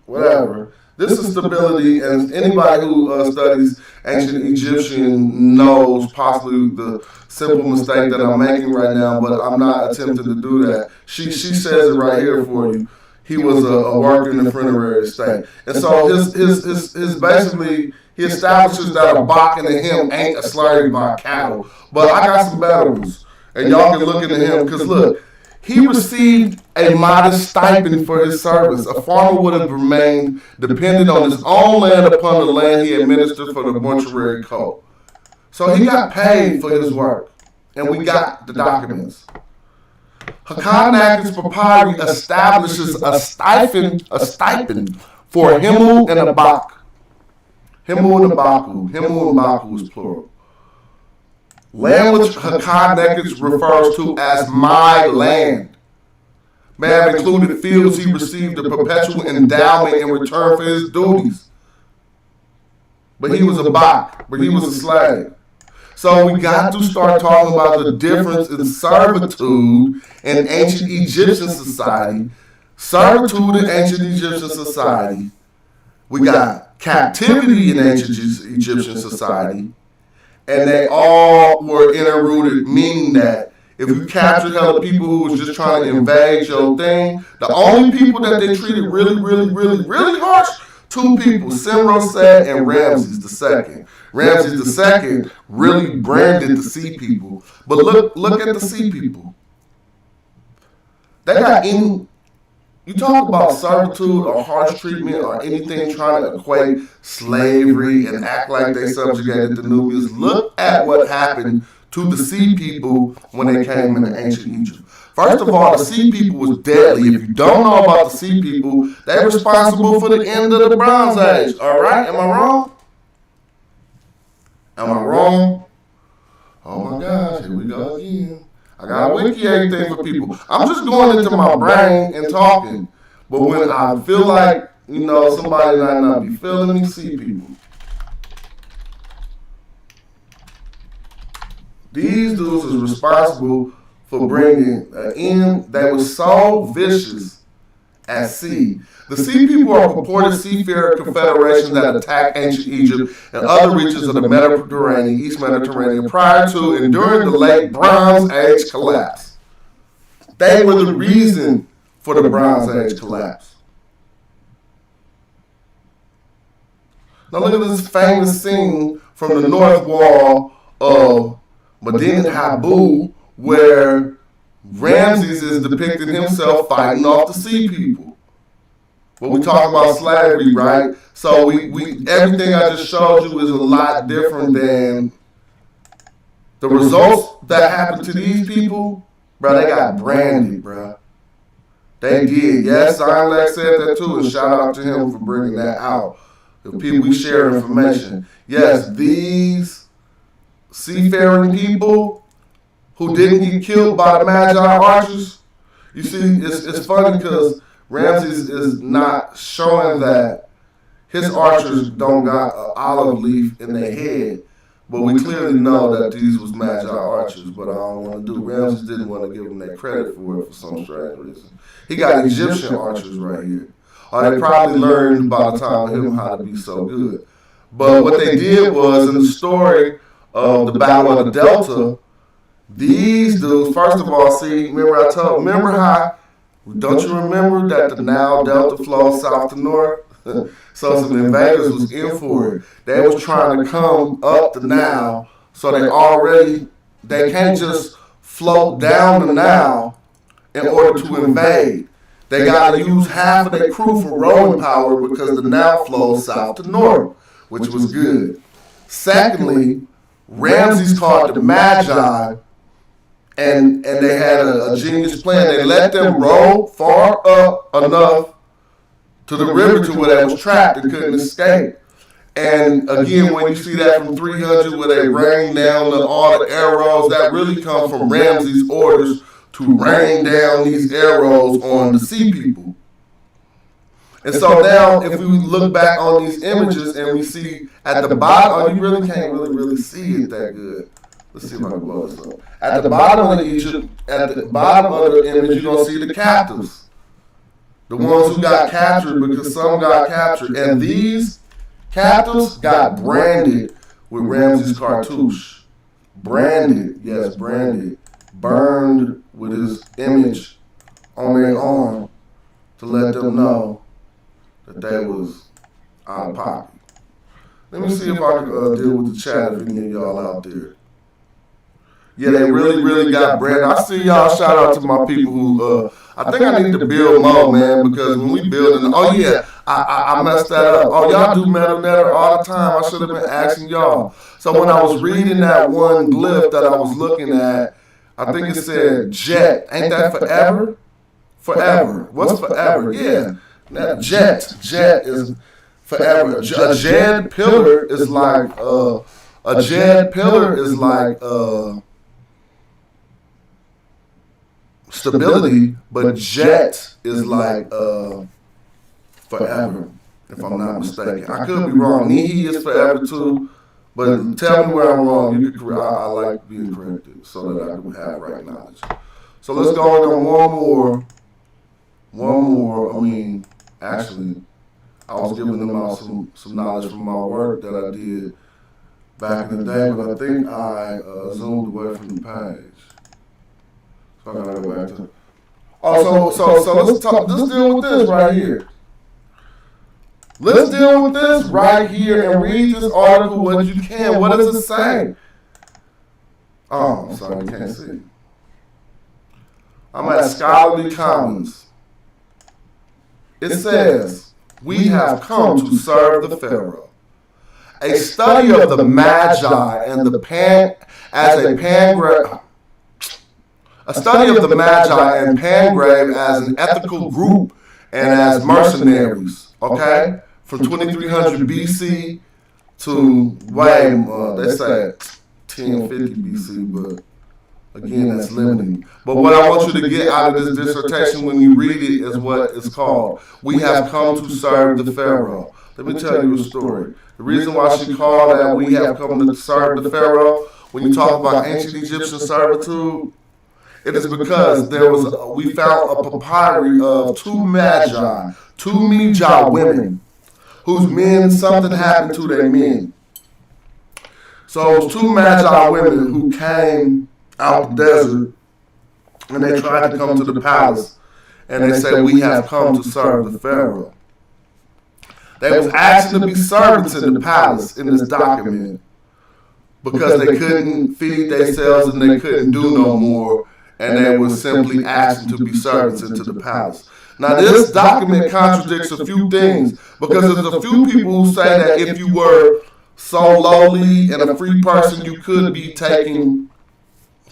Whatever. This is stability, and anybody who studies ancient Egyptian knows possibly the simple mistake that I'm making right now, but I'm not attempting to do that. She says it right here for you. He was a worker in the funerary estate. And so his basically, he establishes that a bak and a him ain't a slave by cattle. But I got some better ones. And y'all can look into him, because look, he received a modest stipend for his service. A farmer would have remained dependent on his own land upon the land he administered for the mortuary code. So he got paid for his work, and we got the documents. Cataracts papyri establishes a stipend for Himu and a bak. Himu and a baku. Himu and baku is plural. Land which Cataracts refers to as my land may have included fields he received a perpetual endowment in return for his duties. But he was a bak, but he was a slave. So we got to start talking about the difference in servitude in ancient Egyptian society. Servitude in ancient Egyptian society. We got captivity in ancient Egyptian society. And they all were interrooted, meaning that if you captured hella people who was just trying to invade your thing, the only people that they treated really harsh, two people, Simrosat and Ramses II. Ramses II really branded the sea people. But look at the sea people. They got any, you talk about servitude or harsh treatment or anything trying to equate slavery and act like they subjugated the Nubians. Look at what happened to the sea people when they came into ancient Egypt. First of all, the sea people was deadly. If you don't know about the sea people, they're responsible for the end of the Bronze Age. All right? Am I wrong? Am I wrong? Oh my gosh, here we go again. I got a wiki everything for people. I'm just going into my brain and talking. But when I feel like, somebody might not be feeling me, see people. These dudes is responsible for bringing an end that was so vicious at sea. The sea people are purported seafarer confederations that attacked ancient Egypt and other regions of the Mediterranean, East Mediterranean, prior to and during the late Bronze Age collapse. They were the reason for the Bronze Age collapse. Now look at this famous scene from the north wall of Medinet Habu, where Ramses is depicting himself fighting off the sea people. But we talk about slavery, right? So we everything I just showed you is a lot different than the results that happened to these people. Bro, they got branded, bro. They did. Yes, Signlex said that too, and shout out to him for bringing that out. The people, we share information. Yes, these seafaring people who didn't get killed by the Magi archers. You see, it's funny because Ramses is not showing that his archers don't got an olive leaf in their head, but we clearly know that these was Magi archers, but I don't want to do. Ramses didn't want to give them that credit for it for some strange reason. He got Egyptian archers right here. Or they probably learned by the time of him how to be so good. But what they did was, in the story of the Battle of the Delta, these dudes, first of all, remember how, don't you remember that the Nile Delta flows south to north? So some invaders was in for it. They was trying to come up the Nile, so they can't just float down the Nile in order to invade. They got to use half of their crew for rowing power because the Nile flows south to north, which was good. Secondly, Ramses called the Magi, and they had a genius plan. They let them row far up enough to the river to where they was trapped and couldn't escape. And again, when you see that from 300 where they rain down all the arrows, that really comes from Ramses' orders to rain down these arrows on the sea people. And so now, if we look back on these images and we see at the bottom, you really can't really see it that good. Let's see if I can blow this up. At the bottom of the image, you're going to see the captives. The ones who got captured, because some got captured. And these captives got branded with Ramses' cartouche. Branded, yes, branded. Burned with his image on their arm to let them know that they was out of pocket. Let me see if I can deal with the chat if any of y'all out there. Yeah, they really got branded. I see y'all. Shout out to my people who, I think I need to build more, man, because when we building, I messed that up. Oh, y'all do Metal Netter all the time. I should have been asking y'all. So when I was reading that one glyph that I was looking at, I think it said jet. Ain't that forever? Forever. What's forever? Yeah. That jet is forever. A jet pillar is like stability, but jet is like forever, if I'm not mistaken. I could be wrong. Nihi is forever too, but tell me where I'm wrong. You can, I like being corrected so that I can have right knowledge. So let's go on one more. I mean, actually, I was giving them out some knowledge from my work that I did back in the day, but I think I zoomed away from the page. So let's talk. Let's deal with this right here. Let's deal with this right here and read this article what you can. What does it say? Oh, I'm sorry, you can't see. I'm at Scholarly Commons. It says, "We have come to serve the Pharaoh. A study of the Magi and the A study of the Magi and Pangrave as an ethical group and as mercenaries, okay? From 2300 BC to, they say 1050 BC, but again, that's limiting. But what I want you to get out of this dissertation when you read it is what it's called. We have come to serve the Pharaoh. Let me tell you a story. The reason why she called that we have come to serve the Pharaoh, when you talk about ancient Egyptian servitude, it is because we found a papyri of two Magi women, whose men, something happened to their men. So it was two Magi women who came out the desert and they tried to come to the palace, and they said, "We have come to serve the Pharaoh." They was asking to be servants in the palace in this document because they couldn't feed themselves and they couldn't do no more, and they were simply asking to be servants into the palace. Now this document contradicts a few things, because there's a few people who say that if you were so lowly and a free person, you could be taken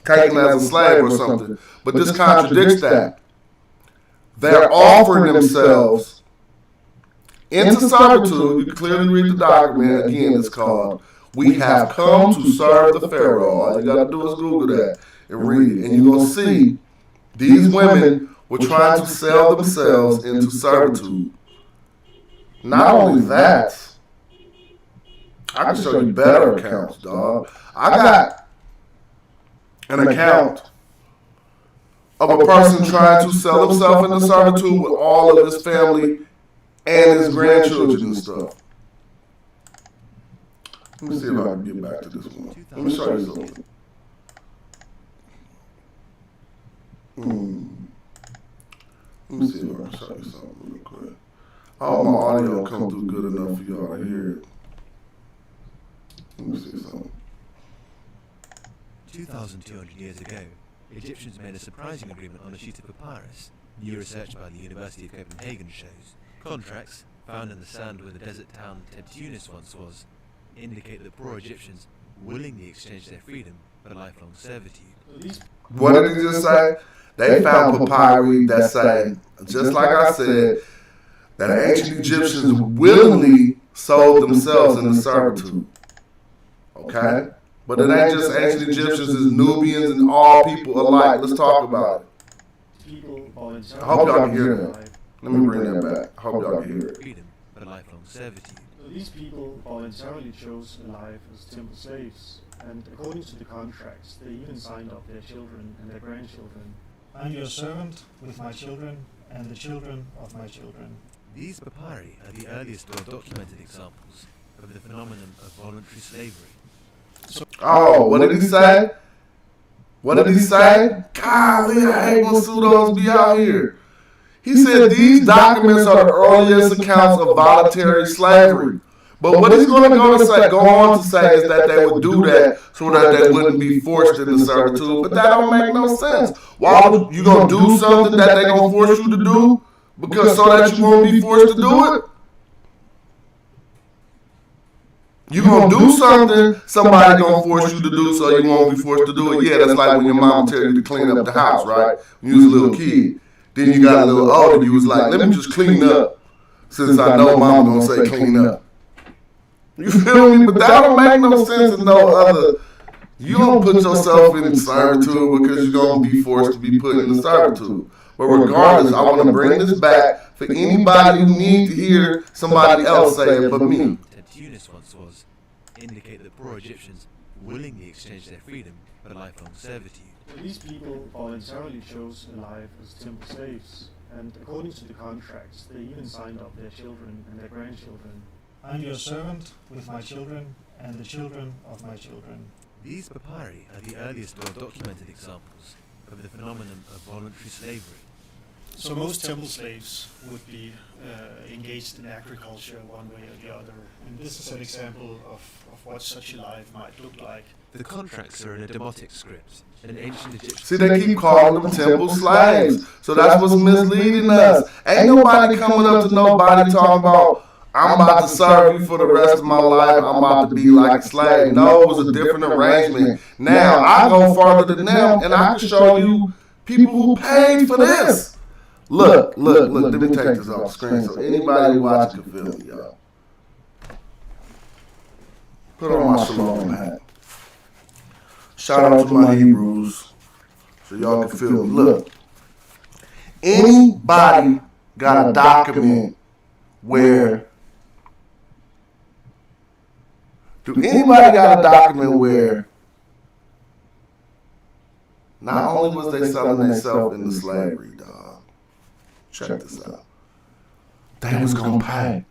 as a slave or something. But this contradicts that. They're offering themselves into servitude. You can clearly read the document. Again, it's called, "We have come to serve the Pharaoh." All you got to do is Google that and read it. And you're going to see these women were trying to sell themselves into servitude. Not only that, I can show you better accounts, dog. I got an account of a person trying to sell himself into servitude with all of his family and his grandchildren and stuff. Let me see if I can get back to this one. Let me show you something. Let me see if I can show you something real quick. I hope my audio comes through good enough for y'all to hear it. Let me see something. 2,200 years ago, Egyptians made a surprising agreement on a sheet of papyrus. New research by the University of Copenhagen shows contracts, found in the sand where the desert town Tunis once was, indicate that poor Egyptians willingly exchanged their freedom for lifelong servitude. What did he just say? They found papyri that say, just like I said, that ancient Egyptians willingly sold themselves into servitude. Okay? But it ain't just ancient Egyptians, it's Nubians and all people alike. Let's talk about it. I hope y'all can hear that. Let me bring that back. I hope y'all can hear it. Freedom, but lifelong servitude. These people voluntarily chose a life as temple slaves, and according to the contracts, they even signed up their children and their grandchildren. "I'm your servant with my children and the children of my children." These papyri are the earliest well-documented examples of the phenomenon of voluntary slavery. Oh, what did he say? What did he say? Golly, I hate when pseudos be out here. He said these documents are the earliest accounts of voluntary slavery. But what he's going to go on to say is that they would do that so that they wouldn't be forced into servitude. But that don't make no sense. Why would you going to do something that they going to force you to do because so that you won't be forced to do it? You going to do something somebody going to force you to do so you won't be forced to do it. Yeah, that's like when your mom tell you to clean up the house, right? When you was a little kid. Then you got a little older, you was like, let me just clean up since I know mama going to say clean up. You feel me? But that don't make no sense in no other. You don't put yourself in servitude because you're going to be forced to be put in servitude. But regardless, I want to bring this back for anybody who needs to hear somebody else say it but me. Tunis once was, indicate that poor Egyptians willingly exchanged their freedom for lifelong servitude. These people voluntarily chose a life as temple slaves, and according to the contracts, they even signed up their children and their grandchildren. "I'm your servant with my children and the children of my children." These papyri are the earliest well-documented examples of the phenomenon of voluntary slavery. So most temple slaves would be engaged in agriculture one way or the other. And this is an example of what such a life might look like. The contracts are in a Demotic script, an ancient Egyptian. See, they keep calling them temple slaves. So that's what's misleading us. Ain't nobody coming up to nobody talking about, I'm about to serve you for the rest of my life. I'm about to be like a slave. No, it was a different arrangement. Now, I go farther than them, and I can show you people who paid for this. Look. Let me take this off the screen so anybody watching can feel me, y'all. Put on my shalom hat. Shout out to my Hebrews so y'all can feel me. Look, anybody got a document where not only was they selling themselves into slavery, dog. Check this out. They was gonna pay.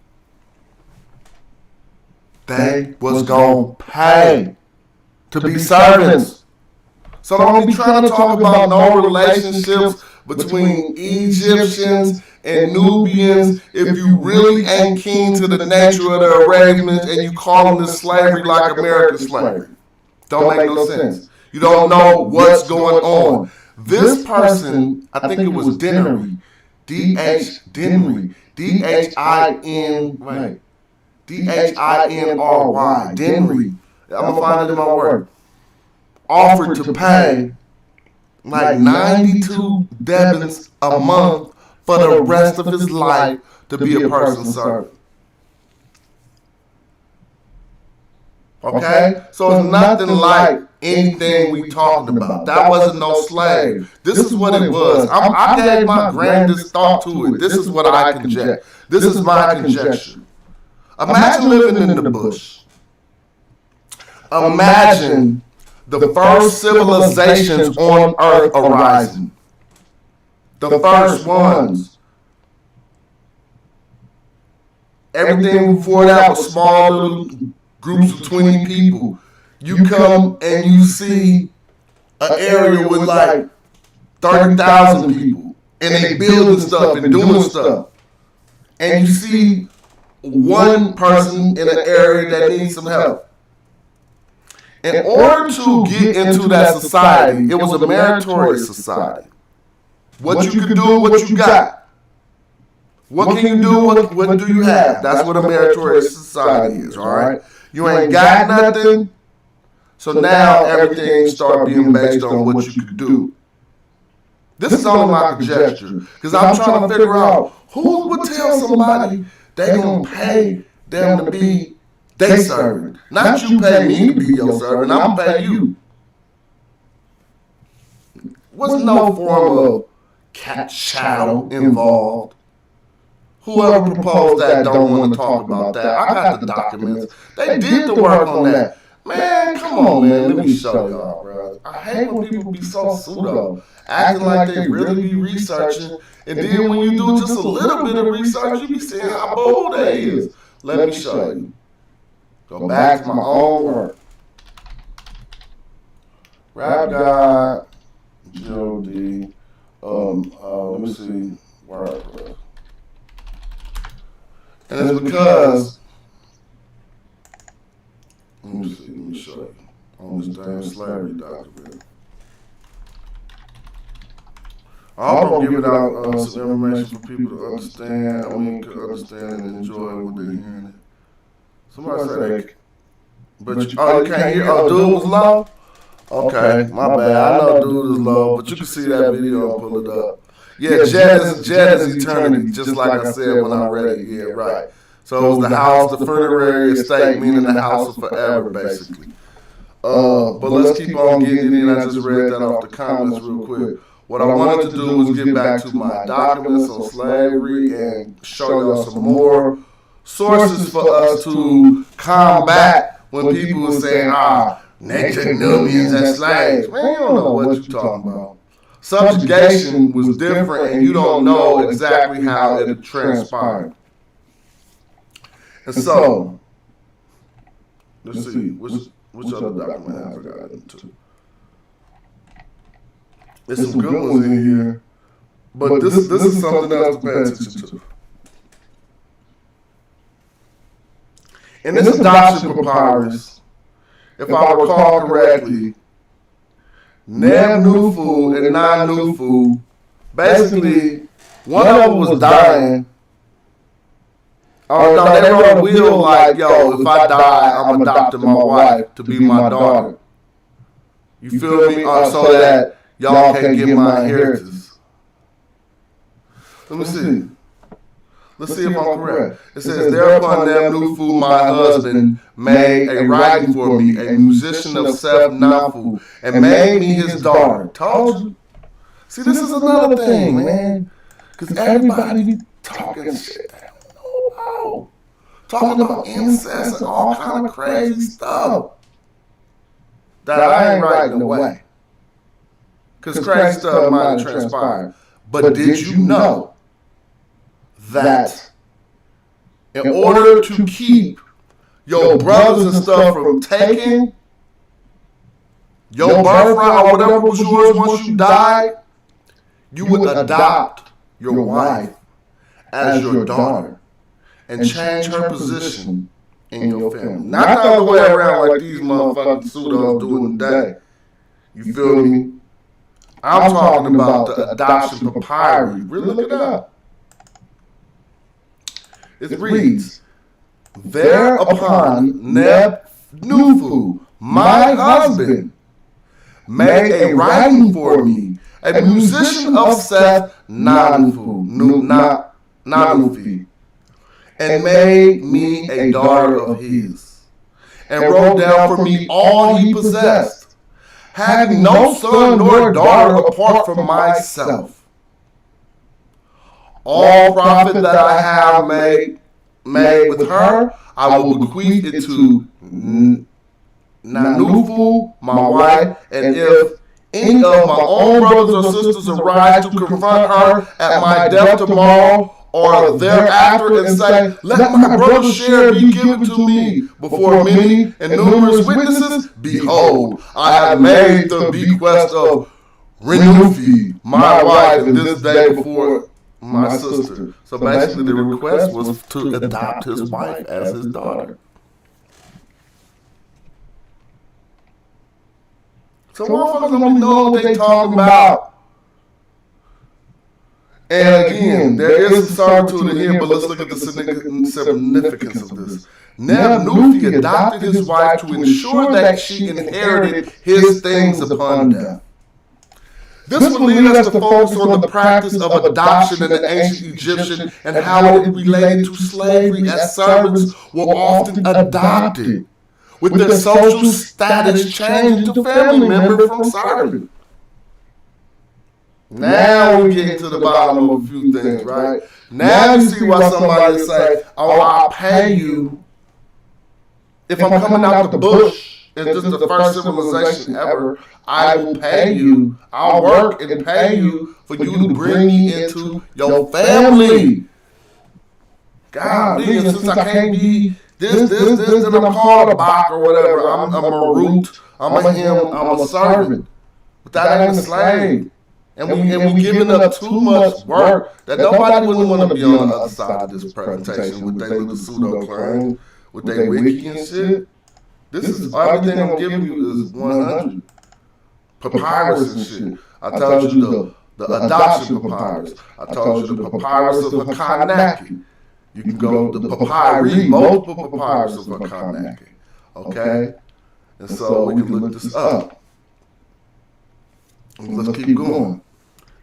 They was gonna pay to be servants. So don't be trying to talk about no relationships between Egyptians and Nubians if you really ain't keen to the nature of the arrangements and you call them this slavery like American slavery. Don't make no sense. You don't know what's going on. This person, I think it was Dinnery, D-H-Dinry, D-H-I-N, right, D-H-I-N-R-Y, Dinry. I'm going to find it in my work. Offered to pay like 92 debits a month for the rest of his life to be a person's servant. Okay? So it's nothing like anything we talking about. That wasn't no slave. This is what it was. I gave my grandest thought to it. This is what I conjecture. This is my conjecture. Imagine living in the bush. Imagine the first civilizations on Earth arising. The first ones. Everything before that was small little groups of 20 people. You come and you see an area with like 30,000 people. And they building stuff and doing stuff. And you see one person in an area that needs some help. In order to get into that society, it was a meritorious society. What you can do, what you got. What can you do, what do you have? That's what a meritorious society is, all right? You ain't got nothing, so now everything start being based on what you can do. This is only my conjecture, because I'm trying to figure out who would tell somebody they gonna pay them to be they servant. Not you pay me to be your servant, I'm gonna pay you. Was no form of cat shadow involved. Whoever proposed that don't want to talk about that. I got the documents. They did the work on that. Man, come on, man. Let me show y'all, bro. I hate when people be so pseudo, acting like they really be researching, and then when you do just a little bit of research, you be saying how bold they is. Let me show you. Go back to my own work. Rap God, G-O-D, let me see, WordPress. And it's because, let me show you, on this damn slavery document. I'm going to give it out some information for people to understand, could understand and enjoy what they're hearing. Somebody said they, but you can't hear, dude was low? Okay, my bad, I know dude is low, but you can see that video and pull it up. Yeah, Jet is eternity, just like I said when I read it, yeah, right. So it was the house, the funerary estate, meaning the house of forever, basically. But let's keep on getting in. I just read that off the comments real quick. What I wanted to do was get back to my documents on slavery and show y'all some more sources for us to combat when people are saying, nature Nubians and slaves. Man, you don't know what you're talking about. Subjugation was different and you don't know exactly how it transpired. And so, let's see, which other document have I got into? There's some good ones in here. But this is something else to pay attention to. In this adoption papyrus, if I recall correctly, Neb Nufu and Non Nufu, basically, one of them was dying. Oh no, they wrote a will like, yo, if I die, I'm adopting my wife to be my daughter. You feel me? So that y'all can get my inheritance. Let me see. Let's see if I'm correct. It says, thereupon Neb Nufu, my husband, made a writing for me, a musician of Seth Nafu, and made me his daughter. Told you. See, this is another thing, man. Because everybody be talking shit. Oh, talking about incest and all kind of crazy stuff that I ain't writing away. Because crazy stuff might have transpired. But did you know that in order to keep your brothers and stuff from taking your birthright or whatever was yours once you died, you would adopt your wife as your daughter and change her position in your family. Not the other way around like these motherfucking pseudos doing today. You feel me? I'm talking about the adoption papyri. Really look it up. It reads, thereupon Neb Nufu, my husband, made a writing for me, a musician of Seth Nanufi, and made me a daughter of his, and wrote down for me all he possessed, having no son nor daughter apart from myself. All profit that I have made with her, I will bequeath it to Nanufu, my wife, and if any of my own brothers or sisters arise to confront her at my death tomorrow or thereafter and say, let my brother's share be given to me before many and numerous witnesses, behold, I have made the bequest of Renufi, my wife, in this day before my sister. So basically the request was to adopt his wife as his daughter. So motherfuckers don't know what they talking about. And again, there is some servitude in here, but let's look at the significance of this. Neb Nufi adopted his wife to ensure that she inherited his things upon death. This would lead us to focus on the practice of adoption in the ancient Egyptian and how it related to slavery, as servants were often adopted, with their social status changed to family member from servant. Now we get to the bottom of a few things, right? Now you see why somebody say, oh, I'll pay you if I'm coming out the bush. And this is the first civilization ever. I will pay you. I'll work and pay you for you to bring me into your family. God, since I can't be this, and I'm called a bak or whatever. I'm a root. I'm a him. I'm a servant. But that ain't a slave. And we giving up too much work that nobody wouldn't want to be on the other side of this presentation with their little pseudo claims, with their wiki and shit. This is everything I'm giving you is 100. Papyrus and shit. I told you the adoption papyrus. I told you the papyrus of Hakanaki. You can go to the papyri, multiple papyrus of Hakanaki. Okay? And so we can look this up. Let's keep going.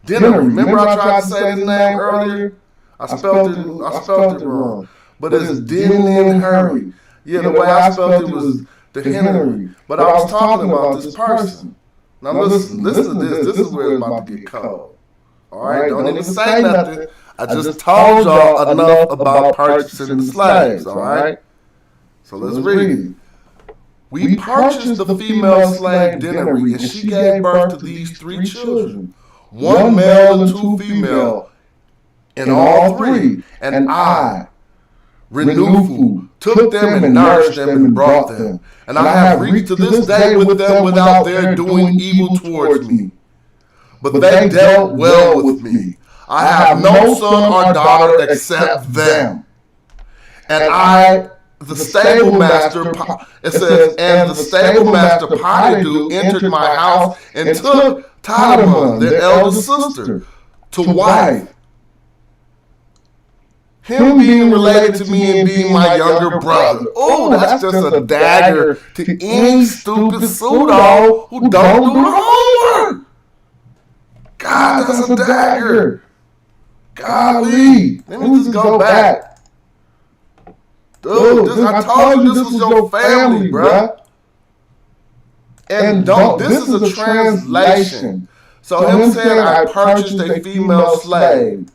Dinner. Remember I tried to say his name earlier? I spelled it wrong. But it's Din Hurry. Yeah, the way I spelled it was the Henry. But I was talking about this person. Now listen to this. This is where it's about to get cold. Alright, don't even say nothing. I just told y'all enough about purchasing the slaves, alright? So let's read it. We purchased the female slave Dinnery, and she gave birth to these 3 children, 1 male and 2 female, and all 3. And I, Renufu, took them and nourished them and brought them. And I have reached to this day with them without their doing evil towards me. but they dealt well with me. I have no son or daughter except them. And the stable master, it says, and the stable master Potidu entered my house and took Tadamon, their elder sister, to wife. Him being related to me and being my younger brother. Oh, that's just a dagger to any stupid pseudo who don't do the homework. God, that's a dagger. Golly. Let me just go back. Dude, I told you this was your family, bruh. And this is a translation. So him saying I purchased a female slave.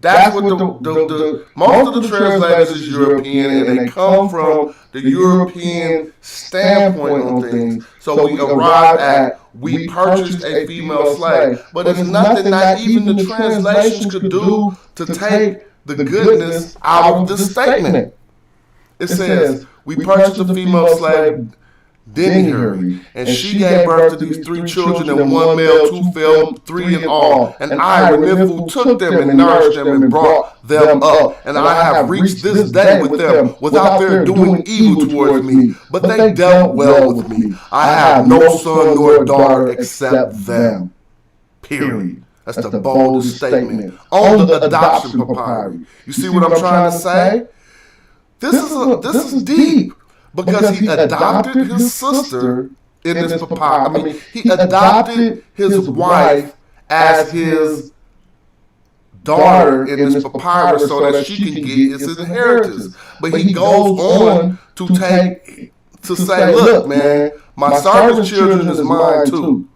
That's what the most of the translators is European, and they come from the European standpoint on things. So we arrive at, we purchased a female slave. But it's nothing that even the translations could do to take the goodness out of the statement. It says, we purchased a female slave, Denihuri, and she gave birth to these 3 children, and 1 male, 2 female, 3 in all. And I, Renifu, took them and nourished them and brought them up. And I have reached this day with them without their doing evil towards me. But they dealt well with me. I have no son nor daughter except them. Period. That's the boldest statement on the adoption papyri. You see what I'm trying to say? This is deep. Because he adopted his sister in this papyrus. I mean, he adopted his wife as his daughter in this papyrus so that she can get his inheritance. But he goes on to say, look, man, my servant's children is mine too.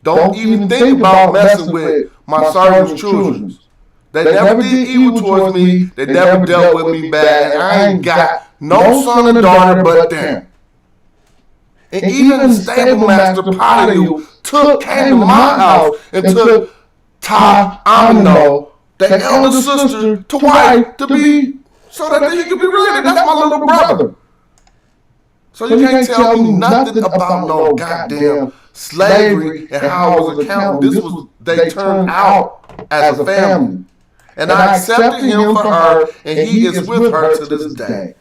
Don't even think about messing with my servant's children. They never did evil towards me. They never dealt with me bad. And I ain't got no son or daughter but them. And even the stable master Potidu came to my house and took Ta Amino, the elder sister, to wife to be, so that he could be related. That's my little brother. So you can't tell me nothing about no goddamn slavery and how it was accounted. They turned out as a family. And I accepted him for her, and he is with her to this day.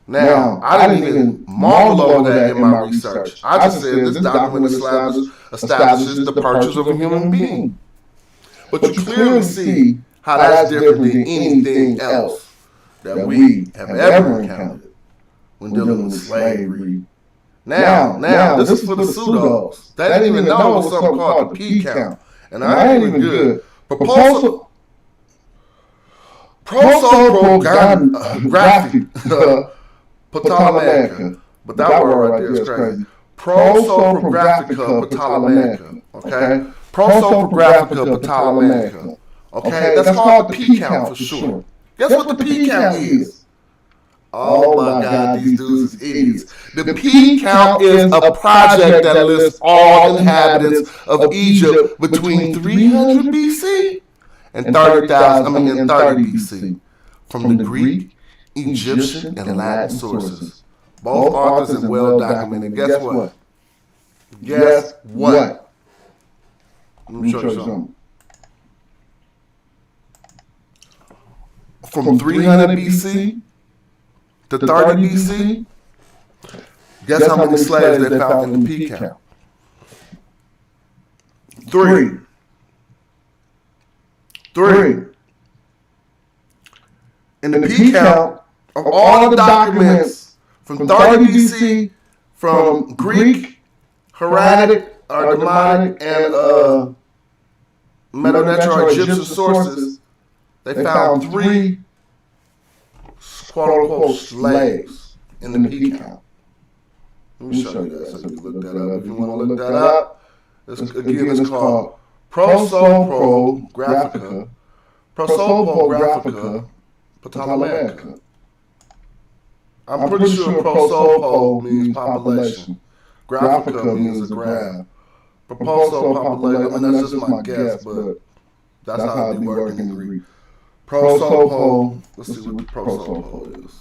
Now, I didn't even marvel over that in my research. I just said this document establishes the purchase of a human being. But you clearly see how that's different than anything else that we have ever encountered when dealing with slavery. Now, this is for the pseudos. They didn't even know it was something called the P count. And I ain't even good. Graphic. Ptolemaica. But that word right there is crazy. Prosopographica Ptolemaica. Okay? Prosopographica Ptolemaica. Okay? That's called the P count for sure. Guess what the P count is? Oh my God, these dudes is idiots. The P count is a project that lists all inhabitants of Egypt between 300 BC and 30 BC from the Greek, Egyptian, and Latin sources. Both authors are well documented. Guess what? Let me show you something. From 300 BC to 30 BC, guess how many slaves they found in the P count? 3. In the P count of all the documents from 30 BC, from Greek, Hieratic, or Demonic, and Medo-Neutral Egyptian sources, they found 3 quote-unquote slaves in the P count. Let me show you that so you can look that up. If you want to look that up, it's called Prosopographica Ptolemaica. I'm pretty sure prosopo means population. Graphica means a graph. Population, that's just my guess, but that's how it be working in Greek. Prosopo, let's see what the prosopo is.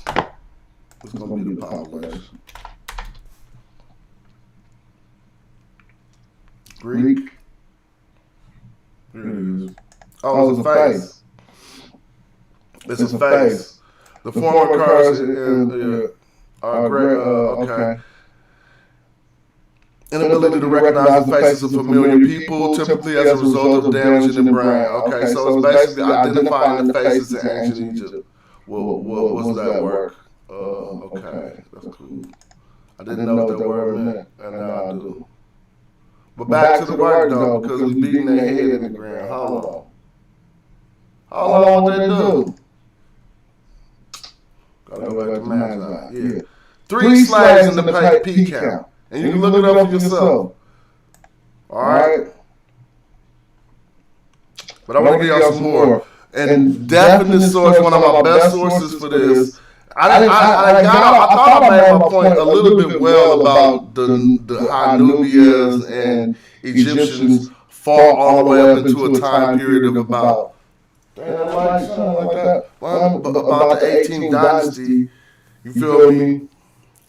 It's going to be the population. Greek, Oh, it's a face. It's a face. The form occurs in okay. Inability to recognize the faces of familiar people, typically as a result of damage in the brain. Okay, so it's basically identifying the faces in ancient Egypt. What was that work? Okay, that's cool. I didn't know what that word meant, and now I do. But back to the word though, because we beating their head in the ground. How long would they do? Gotta go back to math. Yeah. 3 slaves in the Peep count. And you can look it up for yourself. Alright? But I want to give y'all some more. And definite source, one of my best sources for this. I thought I made my point a little bit well about the how Nubians and Egyptians fought all the way up into a time period of about about the 18th dynasty. You feel me?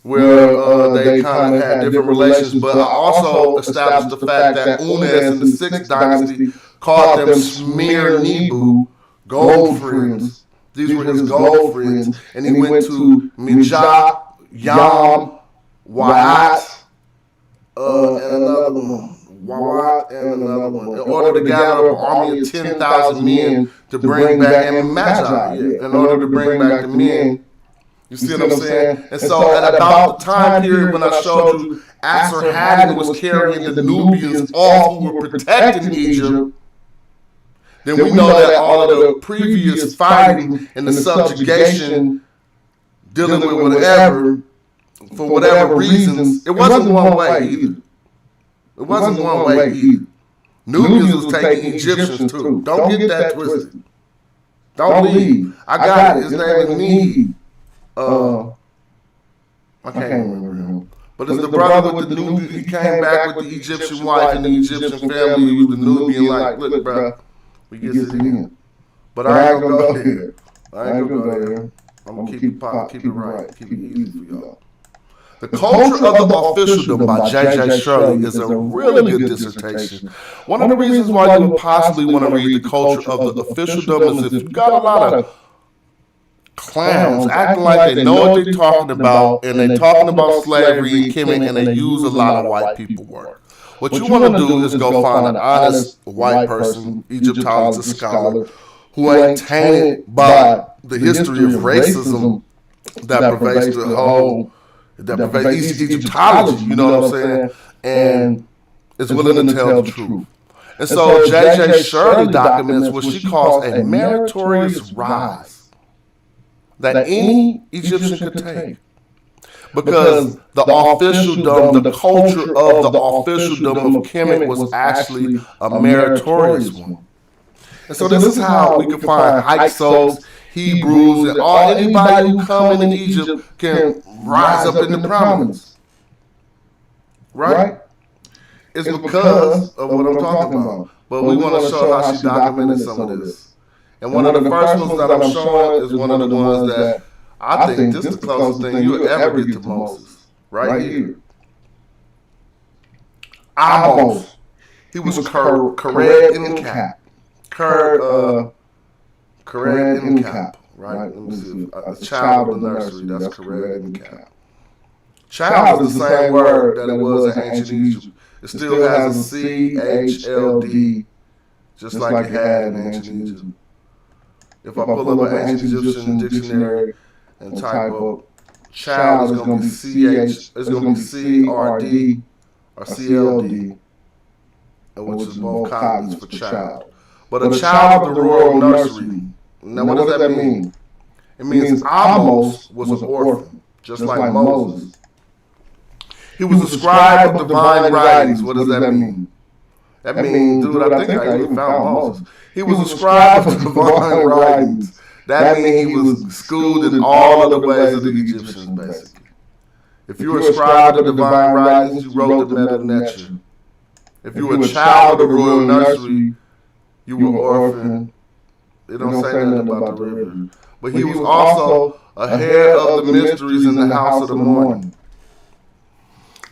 Where they kind of had different relations, but I also established the fact that Unes in the 6th dynasty called them Smear Nebu, gold friends. These were his gold friends, and he went to Mijah, Yam, Wa'at, and another one, in order to gather up an army of 10,000 men to bring back, and Magi, in order to bring back the men. You see what I'm saying? And so at about the time period when I showed you Assur-Haddon was carrying the Nubians off who were protecting Egypt, then we know that all of the previous fighting and the subjugation, dealing with whatever, for whatever reasons, it wasn't one way either. It wasn't one way either. Nubians was taking Egyptians too. Don't get that twisted. Don't leave. I got it. His name is Need. I can't remember him. But it's the brother with the Nubian. He came back with the Egyptian wife and the Egyptian family. He was the Nubian. Like, look, bro, we get it in. But I ain't gonna go there. I'm gonna keep it right, keep it easy for y'all. The Culture of the Officialdom by J.J. Shirley is a really good dissertation. One of the reasons why you would possibly want to read The Culture of the Officialdom is if you got a lot of clowns acting like they know what they're talking about, and they're talking about slavery and Kemet, and they use a lot of white people work. What you want to do is go find an honest white person, Egyptologist, scholar, who ain't tainted by the history of racism that pervades the whole, that pervades Egyptology, you know what I'm saying, and is willing to tell the truth. And so J.J. Shirley documents what she calls a meritorious rise that any Egyptian could take. Because the officialdom, the culture of the officialdom of Kemet was actually a meritorious one. And so this is how we can find Hyksos, Hebrews, and anybody who come in Egypt can rise up into prominence. Right? It's because of what I'm talking about. But we want to show how she documented some of this. And one of the first ones that I'm showing is one of the ones that I think this is the closest thing you'll ever get to Moses. Right here. Amos. He was Kared in Cap. Kared in Cap. Right? Let me see. A child of the nursery. That's Kared in Cap. Child is the same word that it was in ancient Egypt. It still has a C-H-L-D, just like it had in ancient Egypt. If I pull up an ancient Egyptian dictionary and type up child, it's going to be C-H, it's going to be C-R-D or C-L-D, which is both copies for child. But a child of the royal nursery, now what does that mean? It means Amos was an orphan, just like Moses. He was a scribe of divine writings. What does that mean? That means, dude, I think I even found Moses. He was a scribe of divine writings. That means he was schooled in all of the ways of the Egyptians, basically. If you were a scribe of divine writings, you wrote the Manumission. If you were a child of the royal nursery, you were orphan. It don't say nothing about the river. But he was also a head of the mysteries in the house of the morning.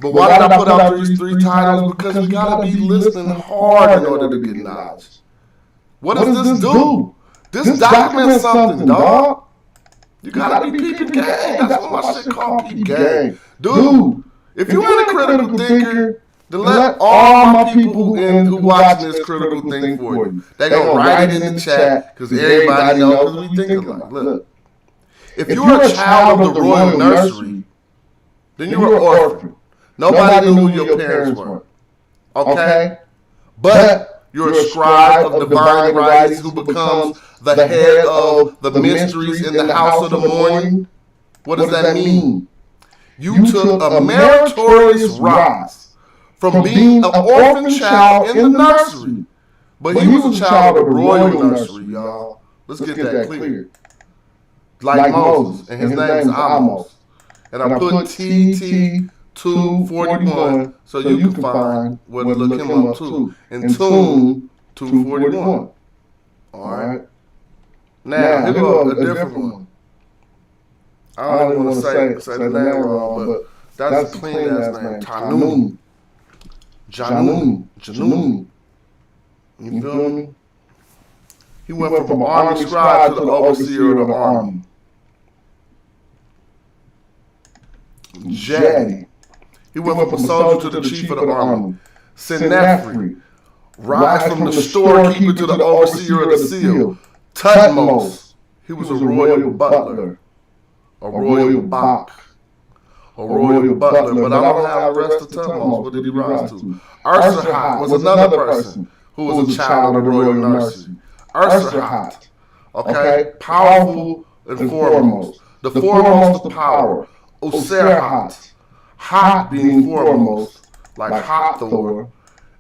But why did I put out these 3 titles? Because we gotta be listening hard in order to get knowledge. What does this do? This documents something, dog. You gotta be peeping game. That's what my shit called peep game. Dude, if you ain't a critical thinker, then let all my people who watching this critical think for you. They gonna write it in the chat, because everybody knows we thinking like, look. If you're a child of the royal nursery, then you're an orphan. Nobody knew who your parents were. Okay? But you're a scribe of divine writings who becomes the head of the mysteries in the house of the morning. What does that mean? You took a meritorious rise from being an orphan child in the nursery. But he was a child of the royal nursery, y'all. Let's get that clear. Like Moses, and his name is Amos. And I put TT 241 so you can find where to look him up too. And Tune 241. Alright. Now, here go a different one. I don't even want to say the name wrong, but that's a clean ass name. Tanun. Janun. You feel me? He went from an army scribe to the overseer of the army. Jadi. He went from a soldier to the chief of the army. Senefri. Rise from the storekeeper to the overseer of the seal. Tutmos. He was a royal butler. A royal bach. A royal butler. But I don't have the rest of Tutmos. What did he rise to? Ursahat was another person who was a child of the royal nursery. Ursahat. Okay? Powerful and foremost. The foremost of power. Userhat. Hot being foremost, like Hathor,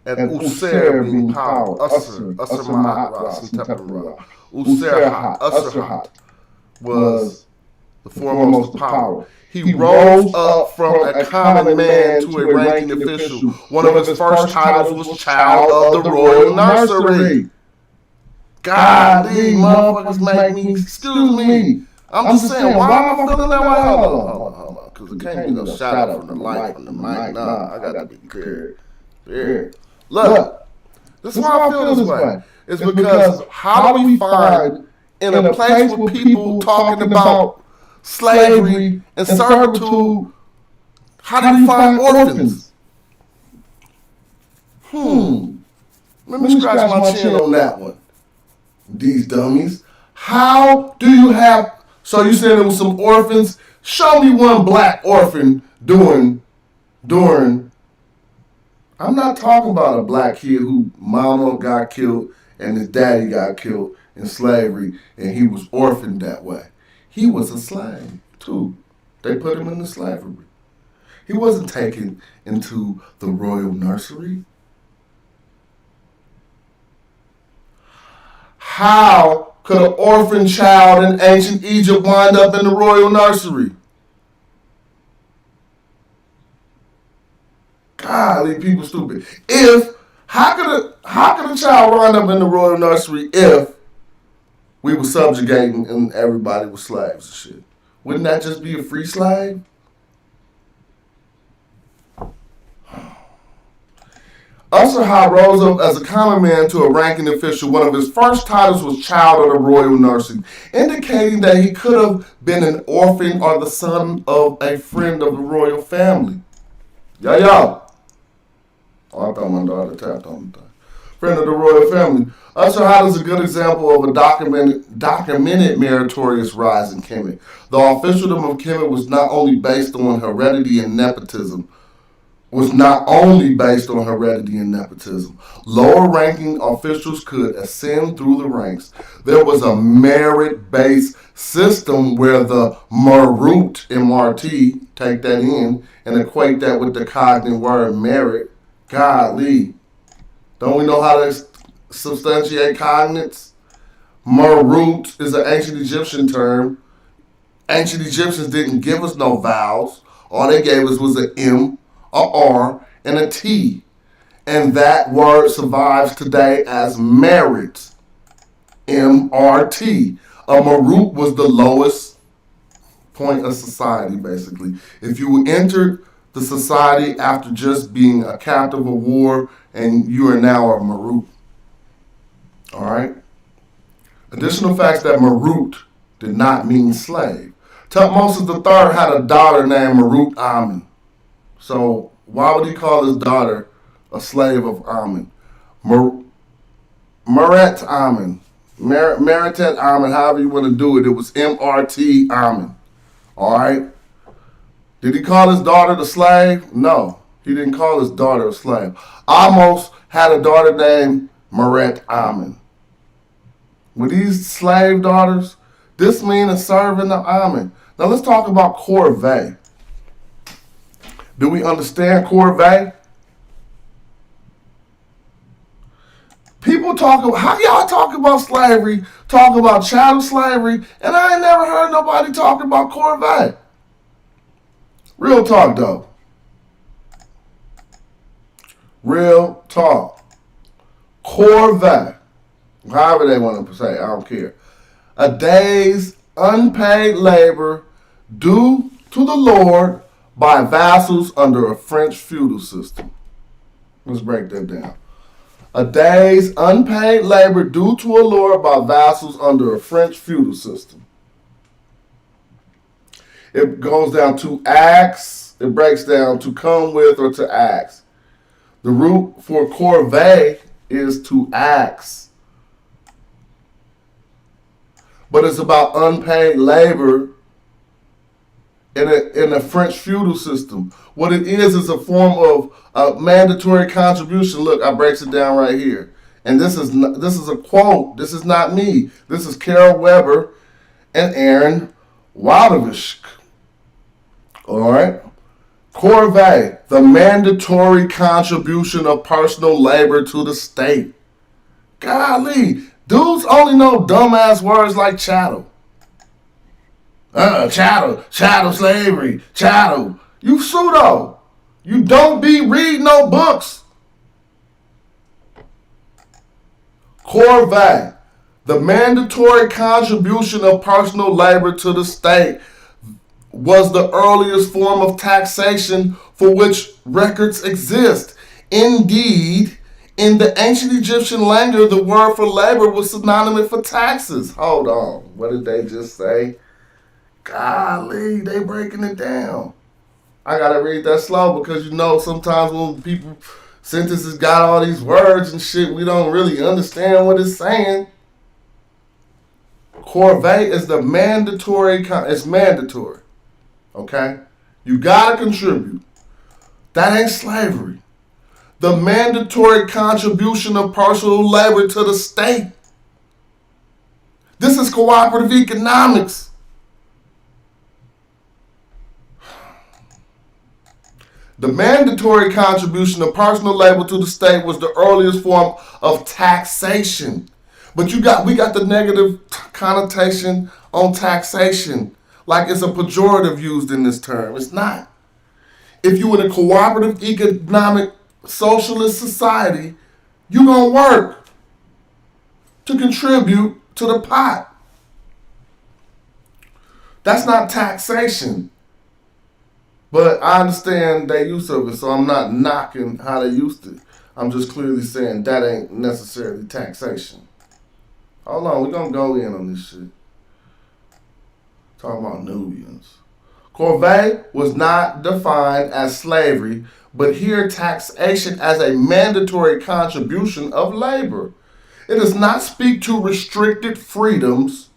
and User being power. Usser Mahat Ras and Tepera. Userhat was the foremost of power. He rose up from a common man to a ranking official. One of his first titles was Child of the Royal Nursery. God, these motherfuckers make me, excuse me. I'm just saying, why am I feeling that way? Hold on. Because it can't be no shout out from the mic, from the mic. Nah, I gotta be clear. Yeah. Look, this is why I feel this way. It's because how do we find, in a place with people talking about slavery and servitude, how do we find orphans? Let me scratch my chin on that one. These dummies. How do you have... So you said there was some orphans? Show me one black orphan during... I'm not talking about a black kid who mama got killed and his daddy got killed in slavery and he was orphaned that way. He was a slave too. They put him into slavery. He wasn't taken into the royal nursery. How could an orphan child in ancient Egypt wind up in the royal nursery? Golly, people stupid. How could a child wind up in the royal nursery if we were subjugating and everybody was slaves and shit? Wouldn't that just be a free slave? Usserha rose up as a common man to a ranking official. One of his first titles was Child of the Royal Nursery, indicating that he could have been an orphan or the son of a friend of the royal family. Yo. Oh, I thought my daughter tapped on the thing. Friend of the royal family. Usserha is a good example of a documented meritorious rise in Kemet. The officialdom of Kemet was not only based on heredity and nepotism, lower-ranking officials could ascend through the ranks. There was a merit-based system where the marut, M-R-T, take that in, and equate that with the cognate word merit. Golly. Don't we know how to substantiate cognates? Marut is an ancient Egyptian term. Ancient Egyptians didn't give us no vowels. All they gave us was an M, a R, and a T. And that word survives today as merit. M-R-T. A marut was the lowest point of society, basically. If you entered the society after just being a captive of war, and you are now a marut. All right? Additional facts that Marut did not mean slave. Tutmosis III had a daughter named Marut Amen. So why would he call his daughter a slave of Amen? Meret Amen. Meritet Amen, however you want to do it. It was M-R-T Amen. All right? Did he call his daughter the slave? No. He didn't call his daughter a slave. Amos had a daughter named Meret Amen. Were these slave daughters? This means a servant of Amen. Now let's talk about Corvee. Do we understand Corvee? People talk about, how y'all talk about slavery, talk about chattel slavery, and I ain't never heard nobody talk about Corvee. Real talk though. Real talk. Corvee. However they want to say, I don't care. A day's unpaid labor due to the Lord by vassals under a French feudal system. Let's break that down. A day's unpaid labor due to a lord by vassals under a French feudal system. It goes down to ax. It breaks down to come with or to ax. The root for corvée is to ax. But it's about unpaid labor in a French feudal system. What it is a form of a mandatory contribution. Look, I breaks it down right here. And this is a quote. This is not me. This is Carol Weber and Aaron Wildovich. All right. Corvée, the mandatory contribution of personal labor to the state. Golly, dudes only know dumbass words like chattel. Chattel slavery, chattel. You pseudo. You don't be reading no books. Corvée, the mandatory contribution of personal labor to the state, was the earliest form of taxation for which records exist. Indeed, in the ancient Egyptian language, the word for labor was synonymous for taxes. Hold on. What did they just say? Golly, they breaking it down. I gotta read that slow because sometimes when people sentences got all these words and shit, we don't really understand what it's saying. Corvée is the mandatory. It's mandatory. Okay? You gotta contribute. That ain't slavery. The mandatory contribution of personal labor to the state. This is cooperative economics. The mandatory contribution of personal labor to the state was the earliest form of taxation. But we got the negative connotation on taxation, like it's a pejorative used in this term. It's not. If you in a cooperative economic socialist society, you're going to work to contribute to the pot. That's not taxation. But I understand their use of it, so I'm not knocking how they used it. I'm just clearly saying that ain't necessarily taxation. Hold on, we're going to go in on this shit. Talking about Nubians. Corvée was not defined as slavery, but here taxation as a mandatory contribution of labor. It does not speak to restricted freedoms.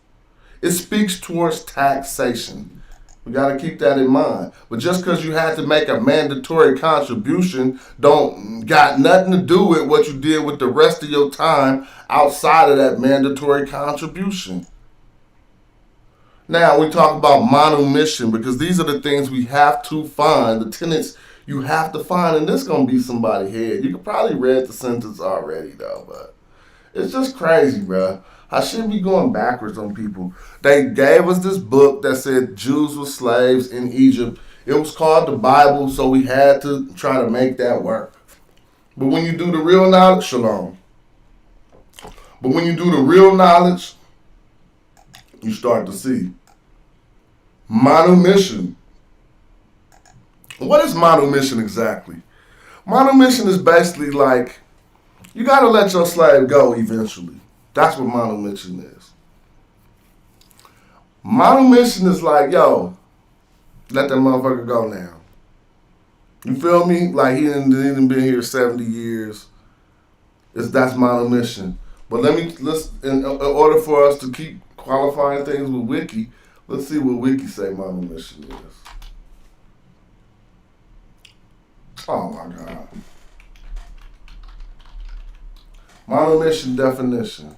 It speaks towards taxation. We got to keep that in mind. But just because you had to make a mandatory contribution don't got nothing to do with what you did with the rest of your time outside of that mandatory contribution. Now we talk about manumission because these are the things we have to find, the tenets you have to find, and this is going to be somebody's head. You could probably read the sentence already though, but it's just crazy, bro. I shouldn't be going backwards on people. They gave us this book that said Jews were slaves in Egypt. It was called the Bible, so we had to try to make that work. But when you do the real knowledge, shalom. But when you do the real knowledge, you start to see. Manumission. What is manumission exactly? Manumission is basically like, you got to let your slave go eventually. That's what manumission is. Manumission is like, yo, let that motherfucker go now. You feel me? Like he didn't been here 70 years. That's Manumission. But let's in order for us to keep qualifying things with Wiki, let's see what Wiki say Manumission is. Oh my God. Manumission definition.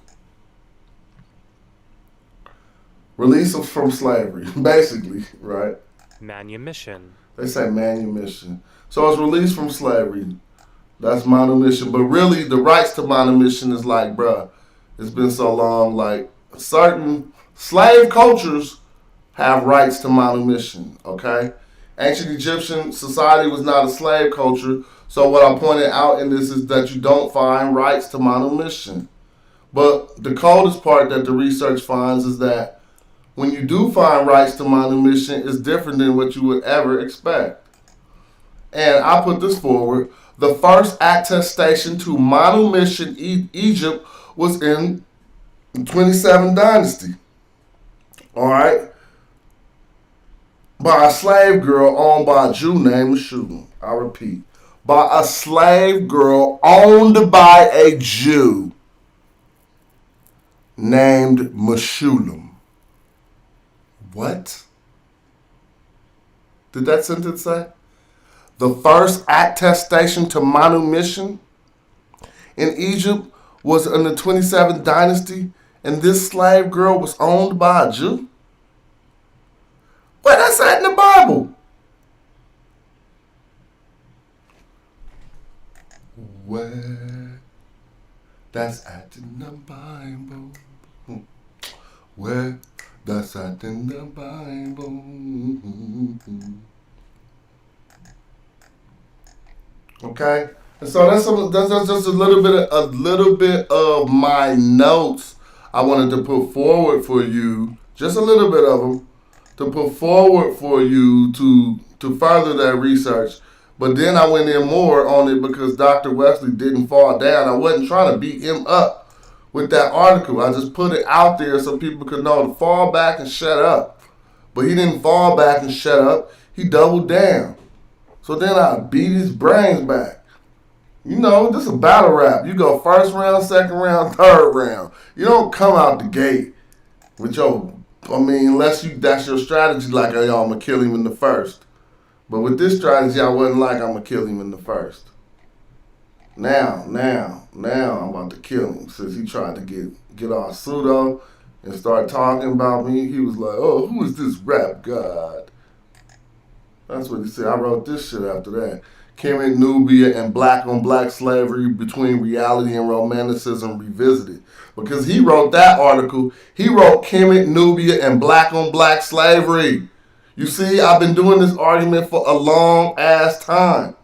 Release from slavery, basically, right? Manumission. They say manumission. So it's release from slavery. That's manumission. But really, the rights to manumission is like, bruh, it's been so long. Like, certain slave cultures have rights to manumission, okay? Ancient Egyptian society was not a slave culture. So what I pointed out in this is that you don't find rights to manumission. But the coldest part that the research finds is that when you do find rights to manumission, it's different than what you would ever expect. And I put this forward. The first attestation to manumission Egypt was in the 27th dynasty. All right? By a slave girl owned by a Jew named Meshulam. I repeat. By a slave girl owned by a Jew named Meshulam. What? Did that sentence say? The first attestation to manumission in Egypt was in the 27th dynasty, and this slave girl was owned by a Jew? Where that's at in the Bible? Where that's at in the Bible? Where that's at in the Bible? Okay, and so that's just a little bit of my notes I wanted to put forward for you, just a little bit of them to put forward for you to further that research. But then I went in more on it because Dr. Wesley didn't fall down. I wasn't trying to beat him up with that article. I just put it out there so people could know to fall back and shut up. But he didn't fall back and shut up. He doubled down. So then I beat his brains back. You know, this is a battle rap. You go first round, second round, third round. You don't come out the gate with unless that's your strategy, like, I'm going to kill him in the first. But with this strategy, I wasn't like, I'm going to kill him in the first. Now, I'm about to kill him. Since he tried to get all pseudo and start talking about me, he was like, oh, who is this rap god? That's what he said. I wrote this shit after that. Kemet, Nubia, and black-on-black slavery between reality and romanticism revisited. Because he wrote that article. He wrote Kemet, Nubia, and black-on-black slavery. You see, I've been doing this argument for a long-ass time.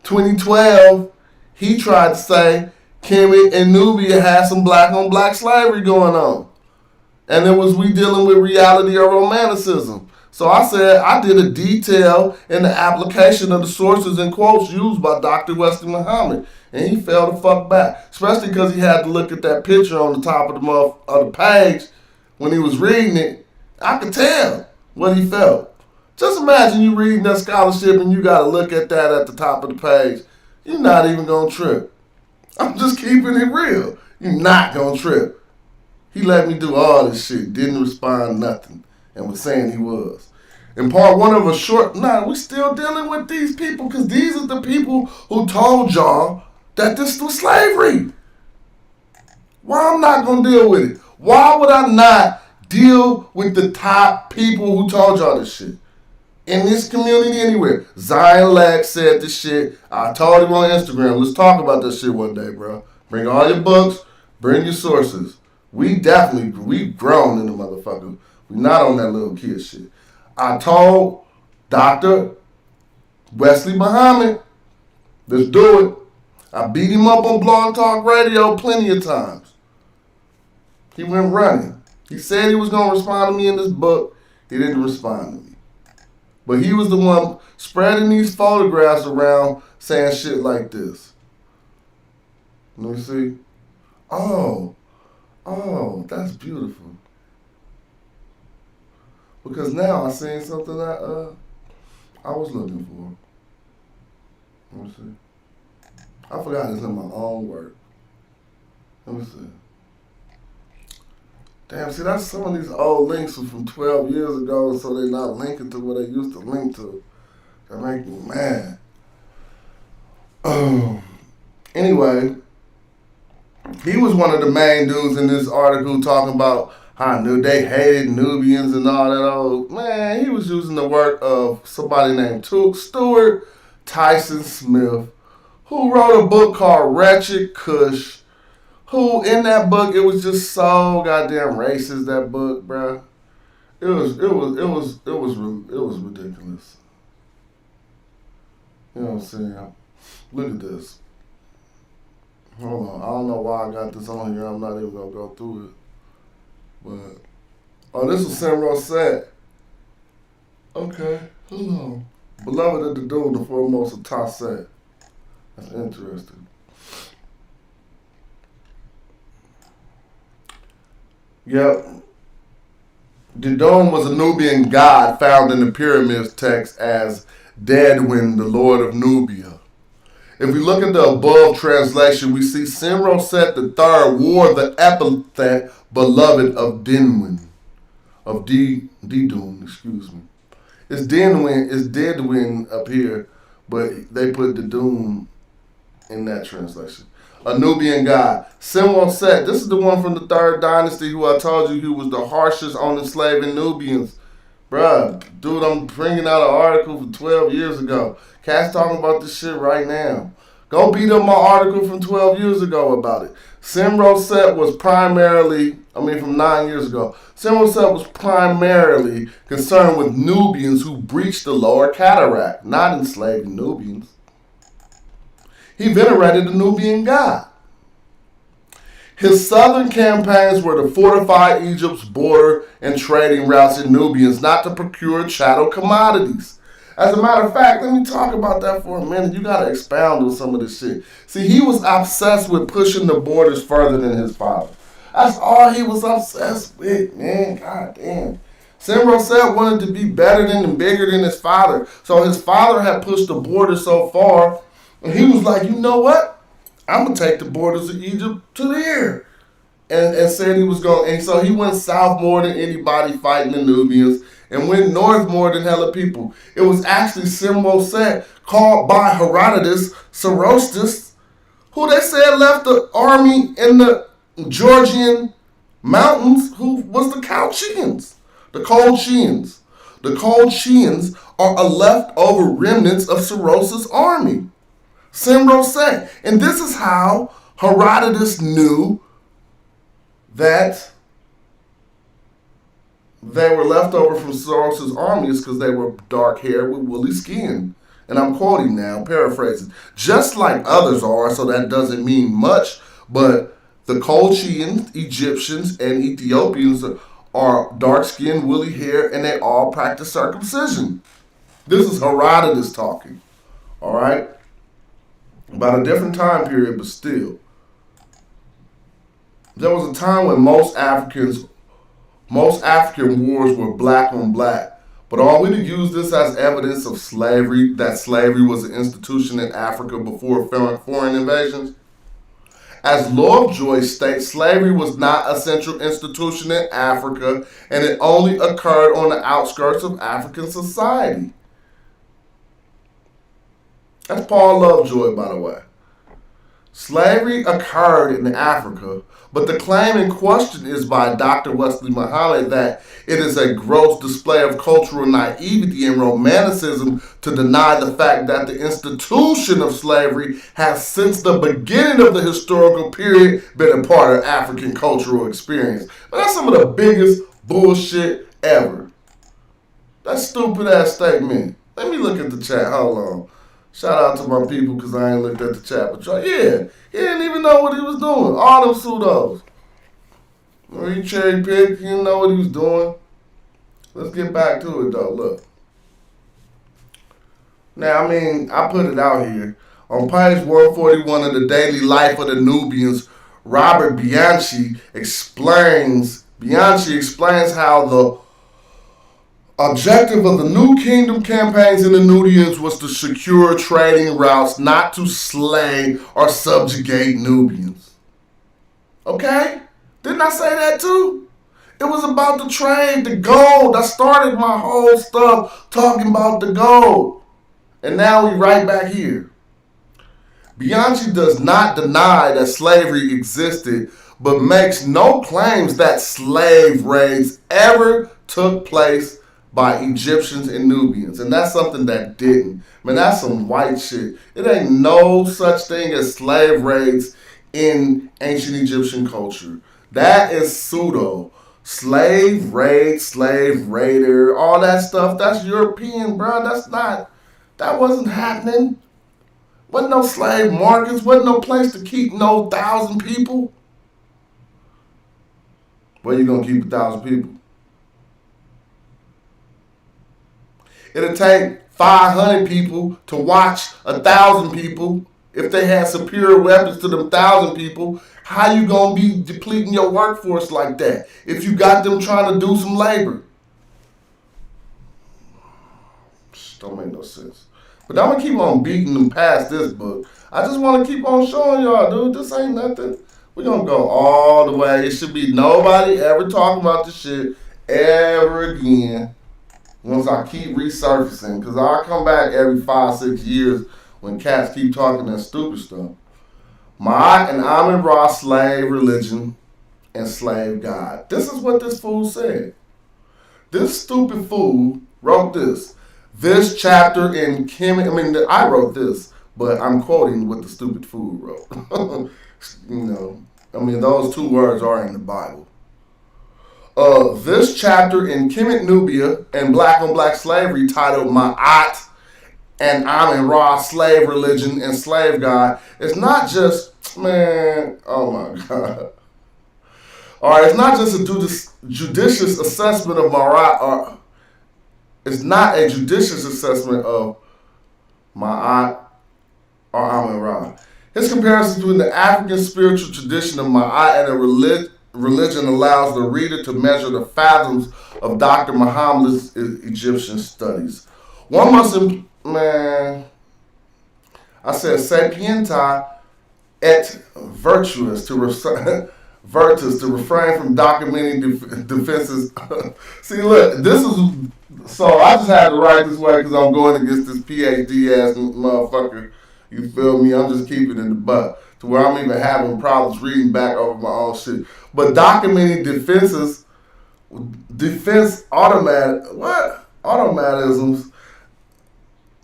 2012, he tried to say Kemet and Nubia had some black-on-black slavery going on. And it was we dealing with reality or romanticism. So I said I did a detail in the application of the sources and quotes used by Dr. Wesley Muhammad. And he fell the fuck back. Especially because he had to look at that picture on the top of the page when he was reading it. I could tell what he felt. Just imagine you reading that scholarship and you got to look at that at the top of the page. You're not even going to trip. I'm just keeping it real. You're not going to trip. He let me do all this shit, didn't respond nothing, and was saying he was. In part one of a short, we still dealing with these people because these are the people who told y'all that this was slavery. Why I'm not going to deal with it? Why would I not deal with the top people who told y'all this shit? In this community anywhere. Zion Lex said this shit. I told him on Instagram, let's talk about this shit one day, bro. Bring all your books, bring your sources. We've grown in the motherfucker. We not on that little kid shit. I told Dr. Wesley Muhammad, let's do it. I beat him up on Blog Talk Radio plenty of times. He went running. He said he was going to respond to me in this book. He didn't respond to me. But he was the one spreading these photographs around saying shit like this. Let me see. Oh, that's beautiful. Because now I seen something that I was looking for. Let me see. I forgot it's in my own work. Let me see. Damn, see, that's some of these old links are from 12 years ago, so they're not linking to what they used to link to. That make me mad. Anyway, he was one of the main dudes in this article talking about how they hated Nubians and all that old. Man, he was using the work of somebody named Stuart Tyson Smith, who wrote a book called Wretched Kush, who in that book, it was just so goddamn racist, that book, bruh. It was ridiculous. You know what I'm saying? Look at this. Hold on. I don't know why I got this on here. I'm not even going to go through it. But, oh, this was Simro Set. Okay. Hold on. Beloved of the Doom, the foremost of Tasset. That's interesting. Yep. Debunking was a Nubian god found in the pyramids text as Debunking, the lord of Nubia. If we look at the above translation, we see Simro Set III wore the epithet beloved of Dinwin, of Didun, excuse me. It's Didwin up here, but they put Didun in that translation. A Nubian god. Simro Set, this is the one from the 3rd dynasty who I told you who was the harshest on enslaving Nubians. Bruh, dude, I'm bringing out an article from 12 years ago. Cat's talking about this shit right now. Go beat up my article from 12 years ago about it. Simro Set was from 9 years ago. Simro Set was primarily concerned with Nubians who breached the lower cataract, not enslaving Nubians. He venerated the Nubian god. His southern campaigns were to fortify Egypt's border and trading routes in Nubians, not to procure chattel commodities. As a matter of fact, let me talk about that for a minute. You got to expound on some of this shit. See, he was obsessed with pushing the borders further than his father. That's all he was obsessed with, man. God damn. Simro Set wanted to be better than and bigger than his father. So his father had pushed the border so far, and he was like, you know what? I'm going to take the borders of Egypt to the air. And said he was going, and so he went south more than anybody fighting the Nubians, and went north more than hella people. It was actually Simro Set, called by Herodotus, Sarostus, who they said left the army in the Georgian mountains, who was the Colchians. The Colchians. The Colchians are a leftover remnants of Sarostus' army. Simro Set. And this is how Herodotus knew that they were left over from Saros's armies because they were dark-haired with woolly skin. And I'm quoting now, paraphrasing. Just like others are, so that doesn't mean much, but the Colchians, Egyptians, and Ethiopians are dark-skinned, woolly hair, and they all practice circumcision. This is Herodotus talking, all right? About a different time period, but still. There was a time when most African wars were black on black. But are we to use this as evidence of slavery, that slavery was an institution in Africa before foreign invasions? As Lovejoy states, slavery was not a central institution in Africa, and it only occurred on the outskirts of African society. That's Paul Lovejoy, by the way. Slavery occurred in Africa, but the claim in question is by Dr. Wesley Muhammad that it is a gross display of cultural naivety and romanticism to deny the fact that the institution of slavery has since the beginning of the historical period been a part of African cultural experience. But that's some of the biggest bullshit ever. That's stupid ass statement. Let me look at the chat. Hold on. Shout out to my people because I ain't looked at the chat. But yeah, he didn't even know what he was doing. All them pseudos. When he cherry picked, he didn't know what he was doing. Let's get back to it though. Look. Now, I put it out here. On page 141 of the Daily Life of the Nubians, Robert Bianchi explains how the Objective of the New Kingdom campaigns in the Nubians was to secure trading routes, not to slay or subjugate Nubians. Okay? Didn't I say that too? It was about the trade, the gold. I started my whole stuff talking about the gold. And now we right back here. Bianchi does not deny that slavery existed, but makes no claims that slave raids ever took place by Egyptians and Nubians. And that's something that didn't. Man, that's some white shit. It ain't no such thing as slave raids in ancient Egyptian culture. That is pseudo. Slave raid, slave raider, all that stuff, that's European, bro. That wasn't happening. Wasn't no slave markets, wasn't no place to keep no 1,000 people. Where you gonna keep 1,000 people? It'll take 500 people to watch 1,000 people. If they had superior weapons to them 1,000 people, how you gonna be depleting your workforce like that if you got them trying to do some labor? Don't make no sense. But I'm gonna keep on beating them past this book. I just want to keep on showing y'all, dude. This ain't nothing. We're gonna go all the way. It should be nobody ever talking about this shit ever again. Once I keep resurfacing, because I come back every 5-6 years when cats keep talking that stupid stuff. Ma'at and Amun-Ra slave religion and slave god. This is what this fool said. This stupid fool wrote this. This chapter in I wrote this, but I'm quoting what the stupid fool wrote. Those two words are in the Bible. This chapter in Kemet Nubia and Black on Black Slavery, titled Ma'at and Amun-Ra Slave Religion and Slave God, it's not just, man, oh my God. Alright, it's not just a judicious assessment of Ma'at, it's not a judicious assessment of Ma'at or Amun-Ra. His comparison between the African spiritual tradition of Ma'at and a religion allows the reader to measure the fathoms of Dr. Muhammad's Egyptian studies. One must, sapienta et virtuous to refrain from documenting defenses. See, look, this is, so I just had to write this way because I'm going against this PhD ass motherfucker. You feel me? I'm just keeping it in the butt to where I'm even having problems reading back over my own shit. But documenting automatisms,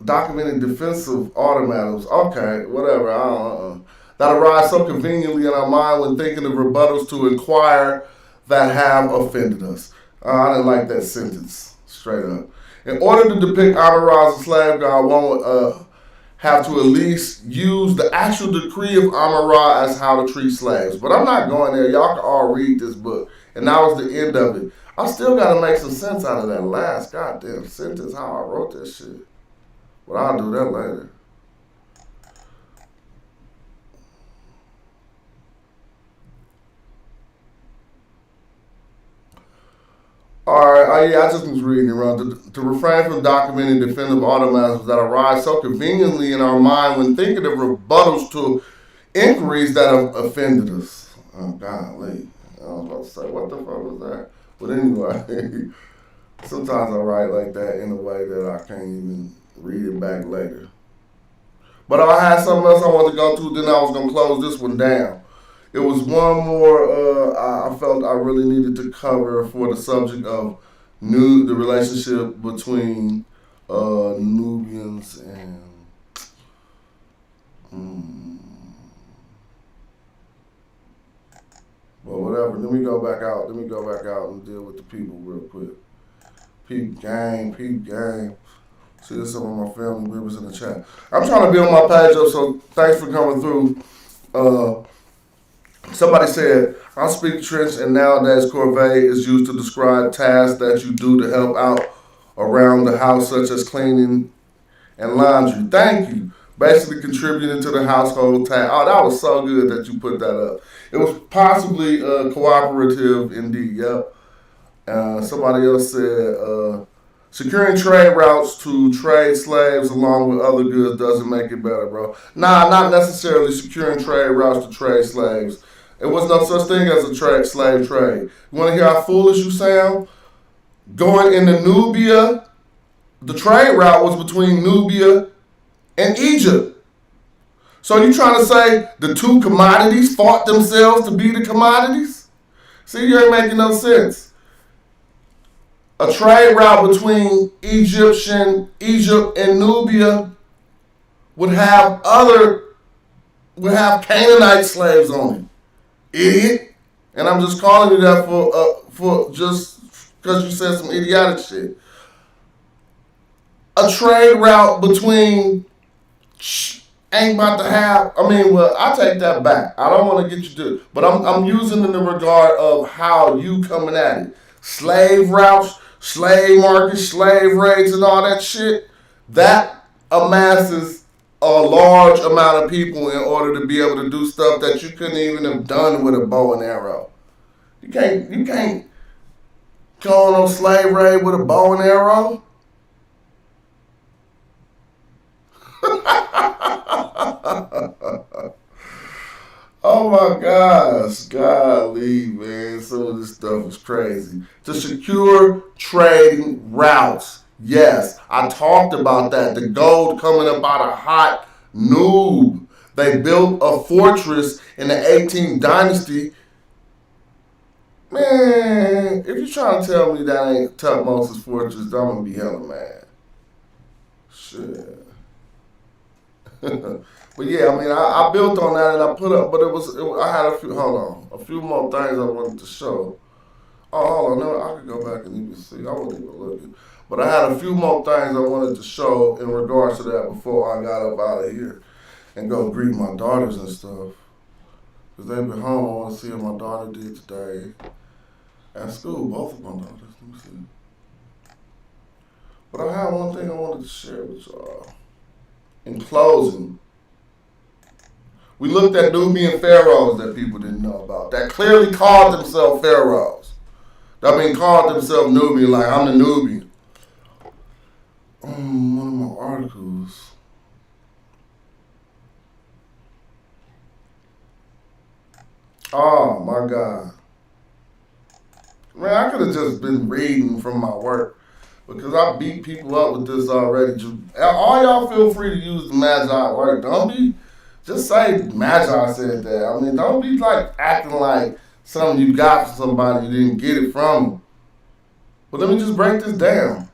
documenting defensive automatisms. Okay, whatever. That arise so conveniently in our mind when thinking of rebuttals to inquire that have offended us. I didn't like that sentence, straight up. In order to depict Amun-Ra as a slave god, one would have to at least use the actual decree of Amun-Ra as how to treat slaves. But I'm not going there. Y'all can all read this book. And that was the end of it. I still got to make some sense out of that last goddamn sentence, how I wrote this shit. But I'll do that later. Alright, I just was reading around. To refrain from documenting definitive automatisms that arise so conveniently in our mind when thinking of rebuttals to inquiries that have offended us. Oh, golly. I was about to say, what the fuck was that? But anyway, sometimes I write like that in a way that I can't even read it back later. But I had something else I wanted to go to, then I was going to close this one down. It was one more I felt I really needed to cover for the subject of the relationship between Nubians and well, whatever. Let me go back out and deal with the people real quick. Peep gang. See, there's some of my family members in the chat. I'm trying to build my page up, so thanks for coming through. Somebody said, I speak French, and nowadays Corvee is used to describe tasks that you do to help out around the house, such as cleaning and laundry. Thank you. Basically contributing to the household task. Oh, that was so good that you put that up. It was possibly cooperative indeed, yep. Somebody else said, Securing trade routes to trade slaves along with other goods doesn't make it better, bro. Nah, not necessarily securing trade routes to trade slaves. It was no such thing as a slave trade. You want to hear how foolish you sound? Going into Nubia, the trade route was between Nubia and Egypt. So you trying to say the two commodities fought themselves to be the commodities? See, you ain't making no sense. A trade route between Egypt and Nubia would have Canaanite slaves on it. Idiot. And I'm just calling you that for just because you said some idiotic shit. A trade route between ain't about to have. I take that back. I don't want to get you to, but I'm using in the regard of how you coming at it. Slave routes, slave markets, slave rates, and all that shit. That amasses a large amount of people in order to be able to do stuff that you couldn't even have done with a bow and arrow. You can't go on no slave raid with a bow and arrow. Oh my gosh, golly, man, some of this stuff is crazy. To secure trading routes, yes, I talked about that. The gold coming up out of hot Nube. They built a fortress in the 18th dynasty. Man, if you're trying to tell me that ain't Tutmosis fortress, I'm gonna be hella mad. Shit. But yeah, I built on that and I put up, but I had a few more things I wanted to show. Oh, hold on, no, I could go back and even see. I wasn't even looking. But I had a few more things I wanted to show in regards to that before I got up out of here and go greet my daughters and stuff. Because they've been home. I want to see what my daughter did today at school, both of my daughters. Let me see. But I had one thing I wanted to share with y'all. In closing, we looked at Nubian pharaohs that people didn't know about, that clearly called themselves pharaohs. Called themselves Nubian, like I'm the Nubian. One of my articles. Oh my God. Man, I could have just been reading from my work because I beat people up with this already. All y'all feel free to use the Magi word. Just say Magi said that. Don't be like acting like something you got from somebody you didn't get it from. But let me just break this down.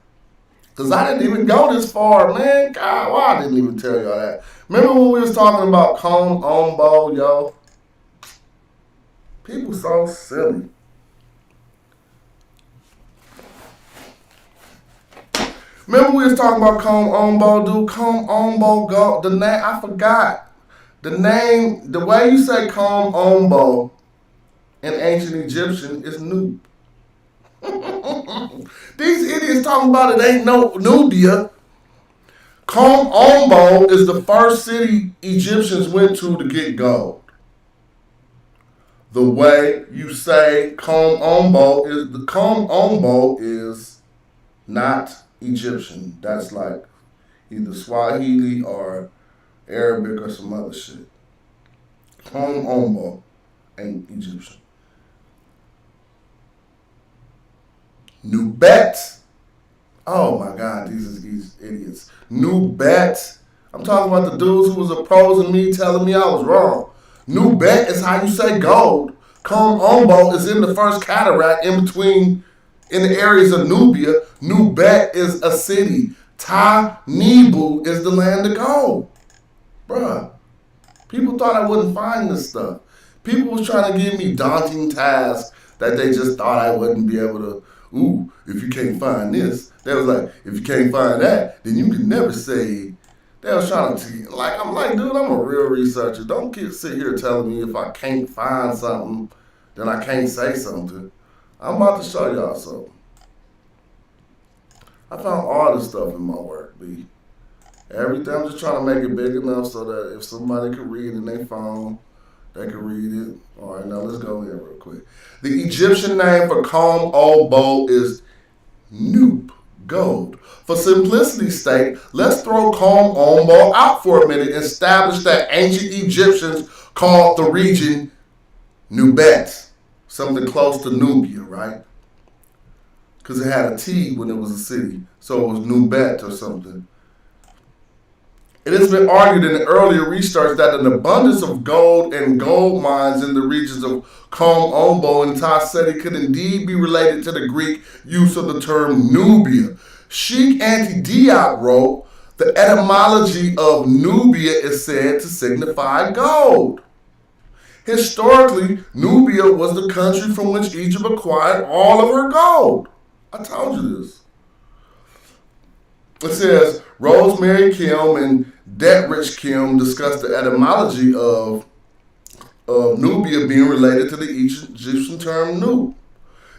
Because I didn't even go this far, man. God, why I didn't even tell y'all that. Remember when we was talking about comb on bow, yo? People so silly. Remember we was talking about comb on bow, dude? Comb on bow, go. The name, I forgot. The name, the way you say comb on bow in ancient Egyptian is Nub. These idiots talking about it ain't no Nubia. Comb on bow is the first city Egyptians went to get gold. The way you say comb on bow is not Egyptian. That's like either Swahili or Arabic or some other shit. Comb on bow ain't Egyptian. Nubet. Oh my God, these idiots. Nubet. I'm talking about the dudes who was opposing me, telling me I was wrong. Nubet is how you say gold. Comb on bow is in the first cataract in the areas of Nubia. Nubet is a city. Ta Nebu is the land of gold. Bruh, people thought I wouldn't find this stuff. People was trying to give me daunting tasks that they just thought I wouldn't be able to. Ooh, if you can't find this. They was like, if you can't find that, then you can never say. They was trying to, I'm like, dude, I'm a real researcher. Don't sit here telling me if I can't find something, then I can't say something. I'm about to show y'all something. I found all this stuff in my work, B. Everything, I'm just trying to make it big enough so that if somebody could read it in their phone, they could read it. All right, now let's go in real quick. The Egyptian name for comb on bow is Nub. gold. For simplicity's sake, let's throw Combe Ombo out for a minute and establish that ancient Egyptians called the region Nubet, something close to Nubia, right? Because it had a T when it was a city, so it was Nubet or something. It has been argued in earlier research that an abundance of gold and gold mines in the regions of Combe Ombo and Tarseti could indeed be related to the Greek use of the term Nubia. Sheikh Anti-Diop wrote, the etymology of Nubia is said to signify gold. Historically, Nubia was the country from which Egypt acquired all of her gold. I told you this. It says, Rosemary Kim and Detrich Kim discussed the etymology of Nubia being related to the Egyptian term Nub.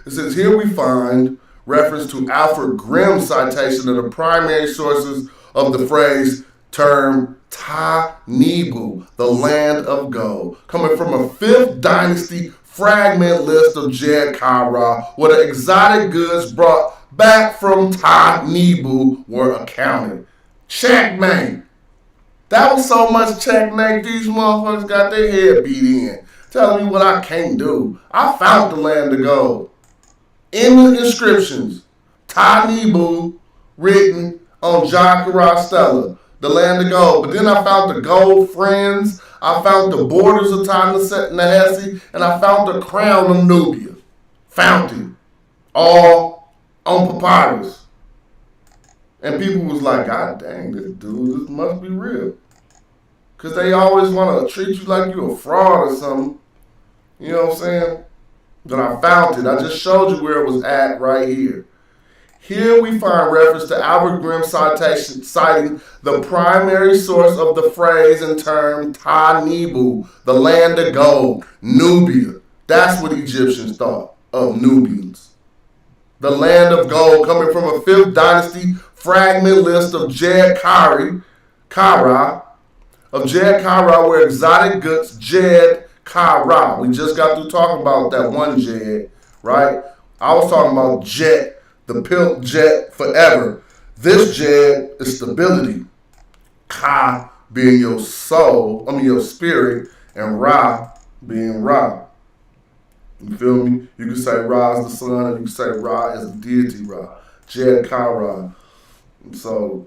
It says, here we find reference to Alfred Grimm's citation of the primary sources of the phrase term Ta-Nebu, the land of gold, coming from a 5th dynasty fragment list of Jed Kara, where the exotic goods brought back from Ta-Nebu were accounted. Checkmate. That was so much checkmate, these motherfuckers got their head beat in, telling me what I can't do. I found the land of gold. In the inscriptions, Ta-Nebu written on Jacara Stela, the land of gold. But then I found the gold friends, I found the borders of Ta-Nehesi, and I found the crown of Nubia. Found it. All on papyrus. And people was like, God dang, this dude, this must be real. Because they always want to treat you like you a fraud or something. You know what I'm saying? But I found it. I just showed you where it was at right here. Here we find reference to Albert Grimm's citation citing the primary source of the phrase and term Ta-Nebu, the land of gold, Nubia. That's what Egyptians thought of Nubians. The land of gold, coming from a 5th dynasty fragment list of Jed Kara, where exotic goods, Jed Kara. We just got through talking about that one Jed, right? I was talking about Jet, the pimp jet forever. This Jed is stability. Ka being your soul, your spirit, and Ra being Ra. You feel me? You can say Ra is the sun, and you can say Ra is the deity Ra. Jed Kara. So,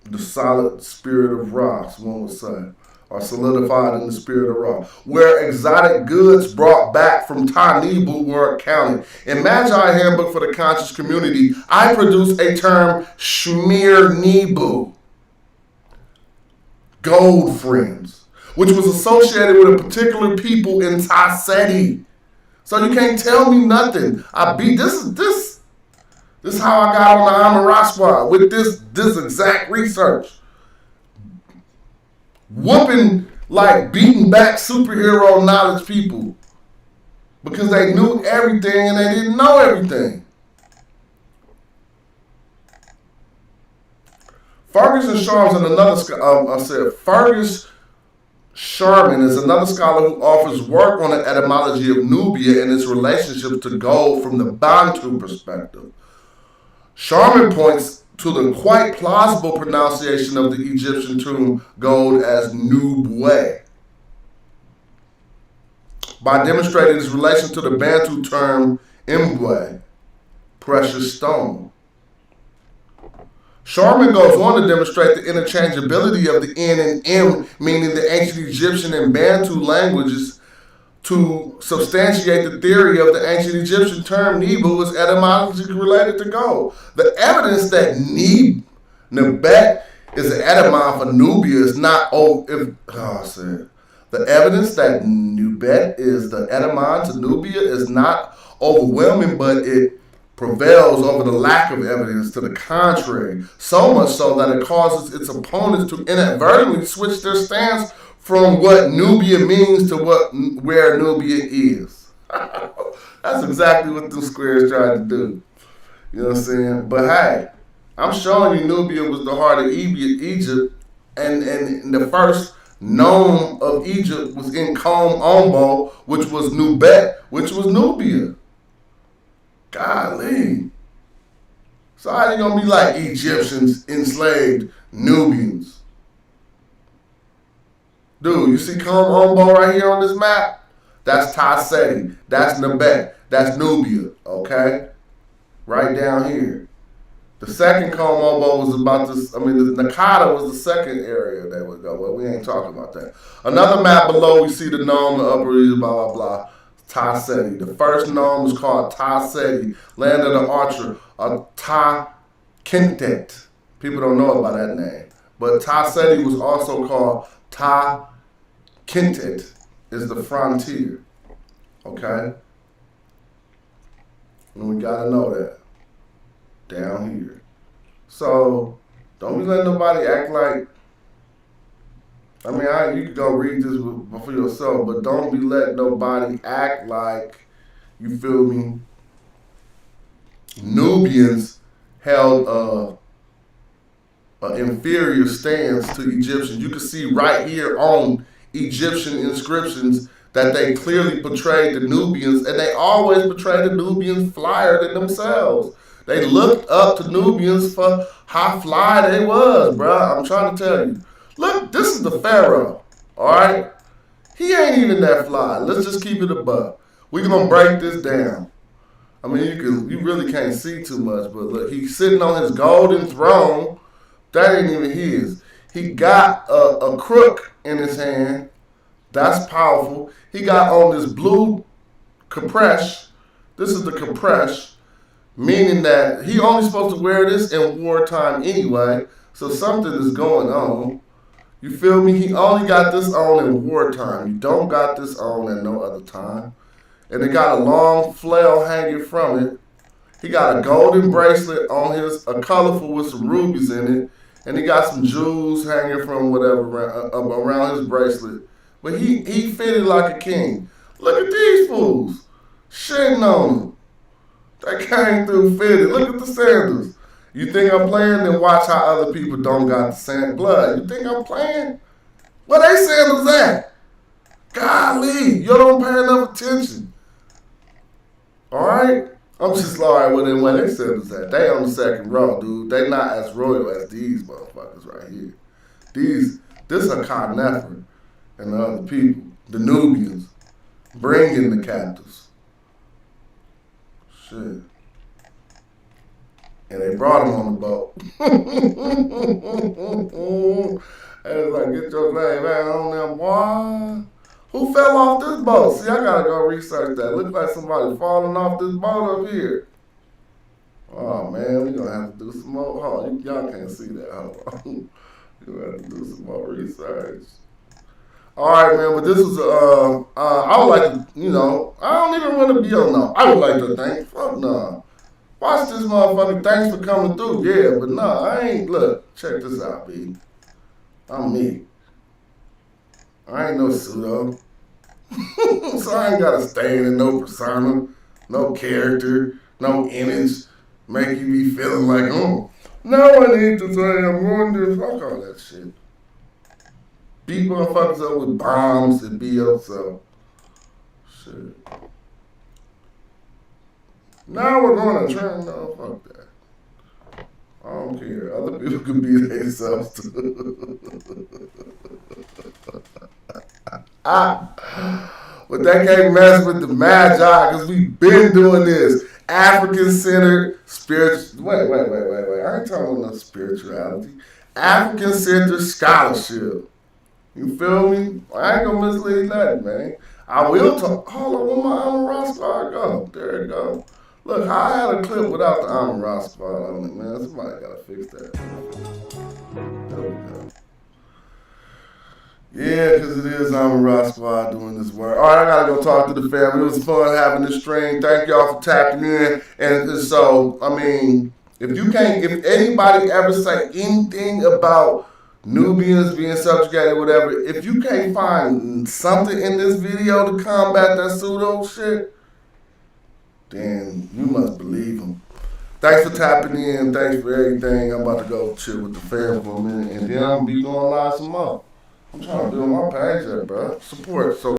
the solid spirit of Ra, one would say, are solidified in the spirit of Ra. Where exotic goods brought back from Ta-Nebu were accounted. In Magi Handbook for the Conscious Community, I produced a term, Shmir Nebu, gold friends, which was associated with a particular people in Tarseti. So you can't tell me nothing. This is how I got on the Amara Squad with this exact research. Whooping, like beating back superhero knowledge people because they knew everything and they didn't know everything. Fergus Sharman is another scholar who offers work on the etymology of Nubia and its relationship to gold from the Bantu perspective. Sharman points to the quite plausible pronunciation of the Egyptian term gold as Nubwe, by demonstrating its relation to the Bantu term Mbwe, precious stone. Sharman goes on to demonstrate the interchangeability of the N and M, meaning the ancient Egyptian and Bantu languages, to substantiate the theory of the ancient Egyptian term Nebu is etymologically related to gold. The evidence that Nebet is an etymon for Nubia is not the evidence that Nubet is the etymon to Nubia is not overwhelming, but it prevails over the lack of evidence to the contrary, so much so that it causes its opponents to inadvertently switch their stance from what Nubia means to where Nubia is. That's exactly what them squares tried to do. You know what I'm saying? But hey, I'm showing you Nubia was the heart of Egypt, and the first gnome of Egypt was in Combe Ombo, which was Nubet, which was Nubia. Golly. So how you gonna be like Egyptians enslaved Nubians? Dude, you see Ombo right here on this map? That's Tasseti. That's Nebet. That's Nubia. Okay? Right down here. The second Ombo was about this. I mean, the Nakata was the second area that would go. Well, we ain't talking about that. Another map below, we see the Gnome, the upper region, blah, blah, blah. Tasseti. The first Gnome was called Tasseti, land of the archer, Ta Kentet. People don't know about that name. But Tasseti was also called Ta Kentet, is the frontier. Okay? And we gotta know that. Down here. So, don't be letting nobody act like, I mean, you can go read this for yourself, but don't be letting nobody act like, you feel me, Nubians held an inferior stance to Egyptians. You can see right here on Egyptian inscriptions that they clearly portrayed the Nubians, and they always portrayed the Nubians flyer than themselves. They looked up to Nubians for how fly they was, bruh. I'm trying to tell you. Look, this is the Pharaoh, all right? He ain't even that fly. Let's just keep it a buck. We're going to break this down. I mean, you really can't see too much, but look, he's sitting on his golden throne. That ain't even his. He got a crook in his hand. That's powerful. He got on this blue capresh. This is the capresh, meaning that he only supposed to wear this in wartime anyway, so something is going on. You feel me? He only got this on in wartime. You don't got this on at no other time. And it got a long flail hanging from it. He got a golden bracelet on a colorful with some rubies in it, and he got some jewels hanging from whatever around his bracelet. But he fitted like a king. Look at these fools. Shitting on him. They came through fitted. Look at the sandals. You think I'm playing? Then watch how other people don't got the sand blood. You think I'm playing? Where they sandals at? Golly, you don't pay enough attention. Alright? I'm just like, well then where they sandals at? They on the second row, dude. They not as royal as these motherfuckers right here. This are Carnefer and the other people. The Nubians. Bringing the captives. Shit. And they brought him on the boat. They was like, get your name out on them, boy. Who fell off this boat? See, I gotta go research that. Look like somebody falling off this boat up here. Oh man, we gonna have to do some more. Oh, y'all can't see that. Hold on. You have to do some more research. All right, man, but this was, I would like to, I don't even want to be on no. I would like to thank, fuck no. Watch this motherfucker, thanks for coming through, yeah, but no, I ain't, look, check this out, B. I'm me. I ain't no pseudo. So I ain't got to stay in no persona, no character, no image, make you be feeling like, now I need to say I'm going to, fuck all that shit. Beat motherfuckers up with bombs and be yourself. Shit. Now we're going to turn, no, fuck that. I don't care. Other people can be themselves too. But they can't mess with the Magi because we've been doing this. African-centered spiritual. Wait. I ain't talking about no spirituality. African-centered scholarship. You feel me? I ain't gonna mislead nothing, man. I will talk. Hold on, where my Amon-Ra spot go? There it go. Look, I had a clip without the Amon-Ra spot on it, man. Somebody gotta fix that. There we go. Yeah, because it is Amon-Ra Squad doing this work. All right, I gotta go talk to the family. It was fun having this stream. Thank y'all for tapping in. And so, I mean, if anybody ever say anything about Nubians being subjugated, whatever, if you can't find something in this video to combat that pseudo shit, then you must believe them. Thanks for tapping in. Thanks for everything. I'm about to go chill with the fam for a minute, and then I'm going to be going live some more. I'm trying to build my page up, bro. Support. So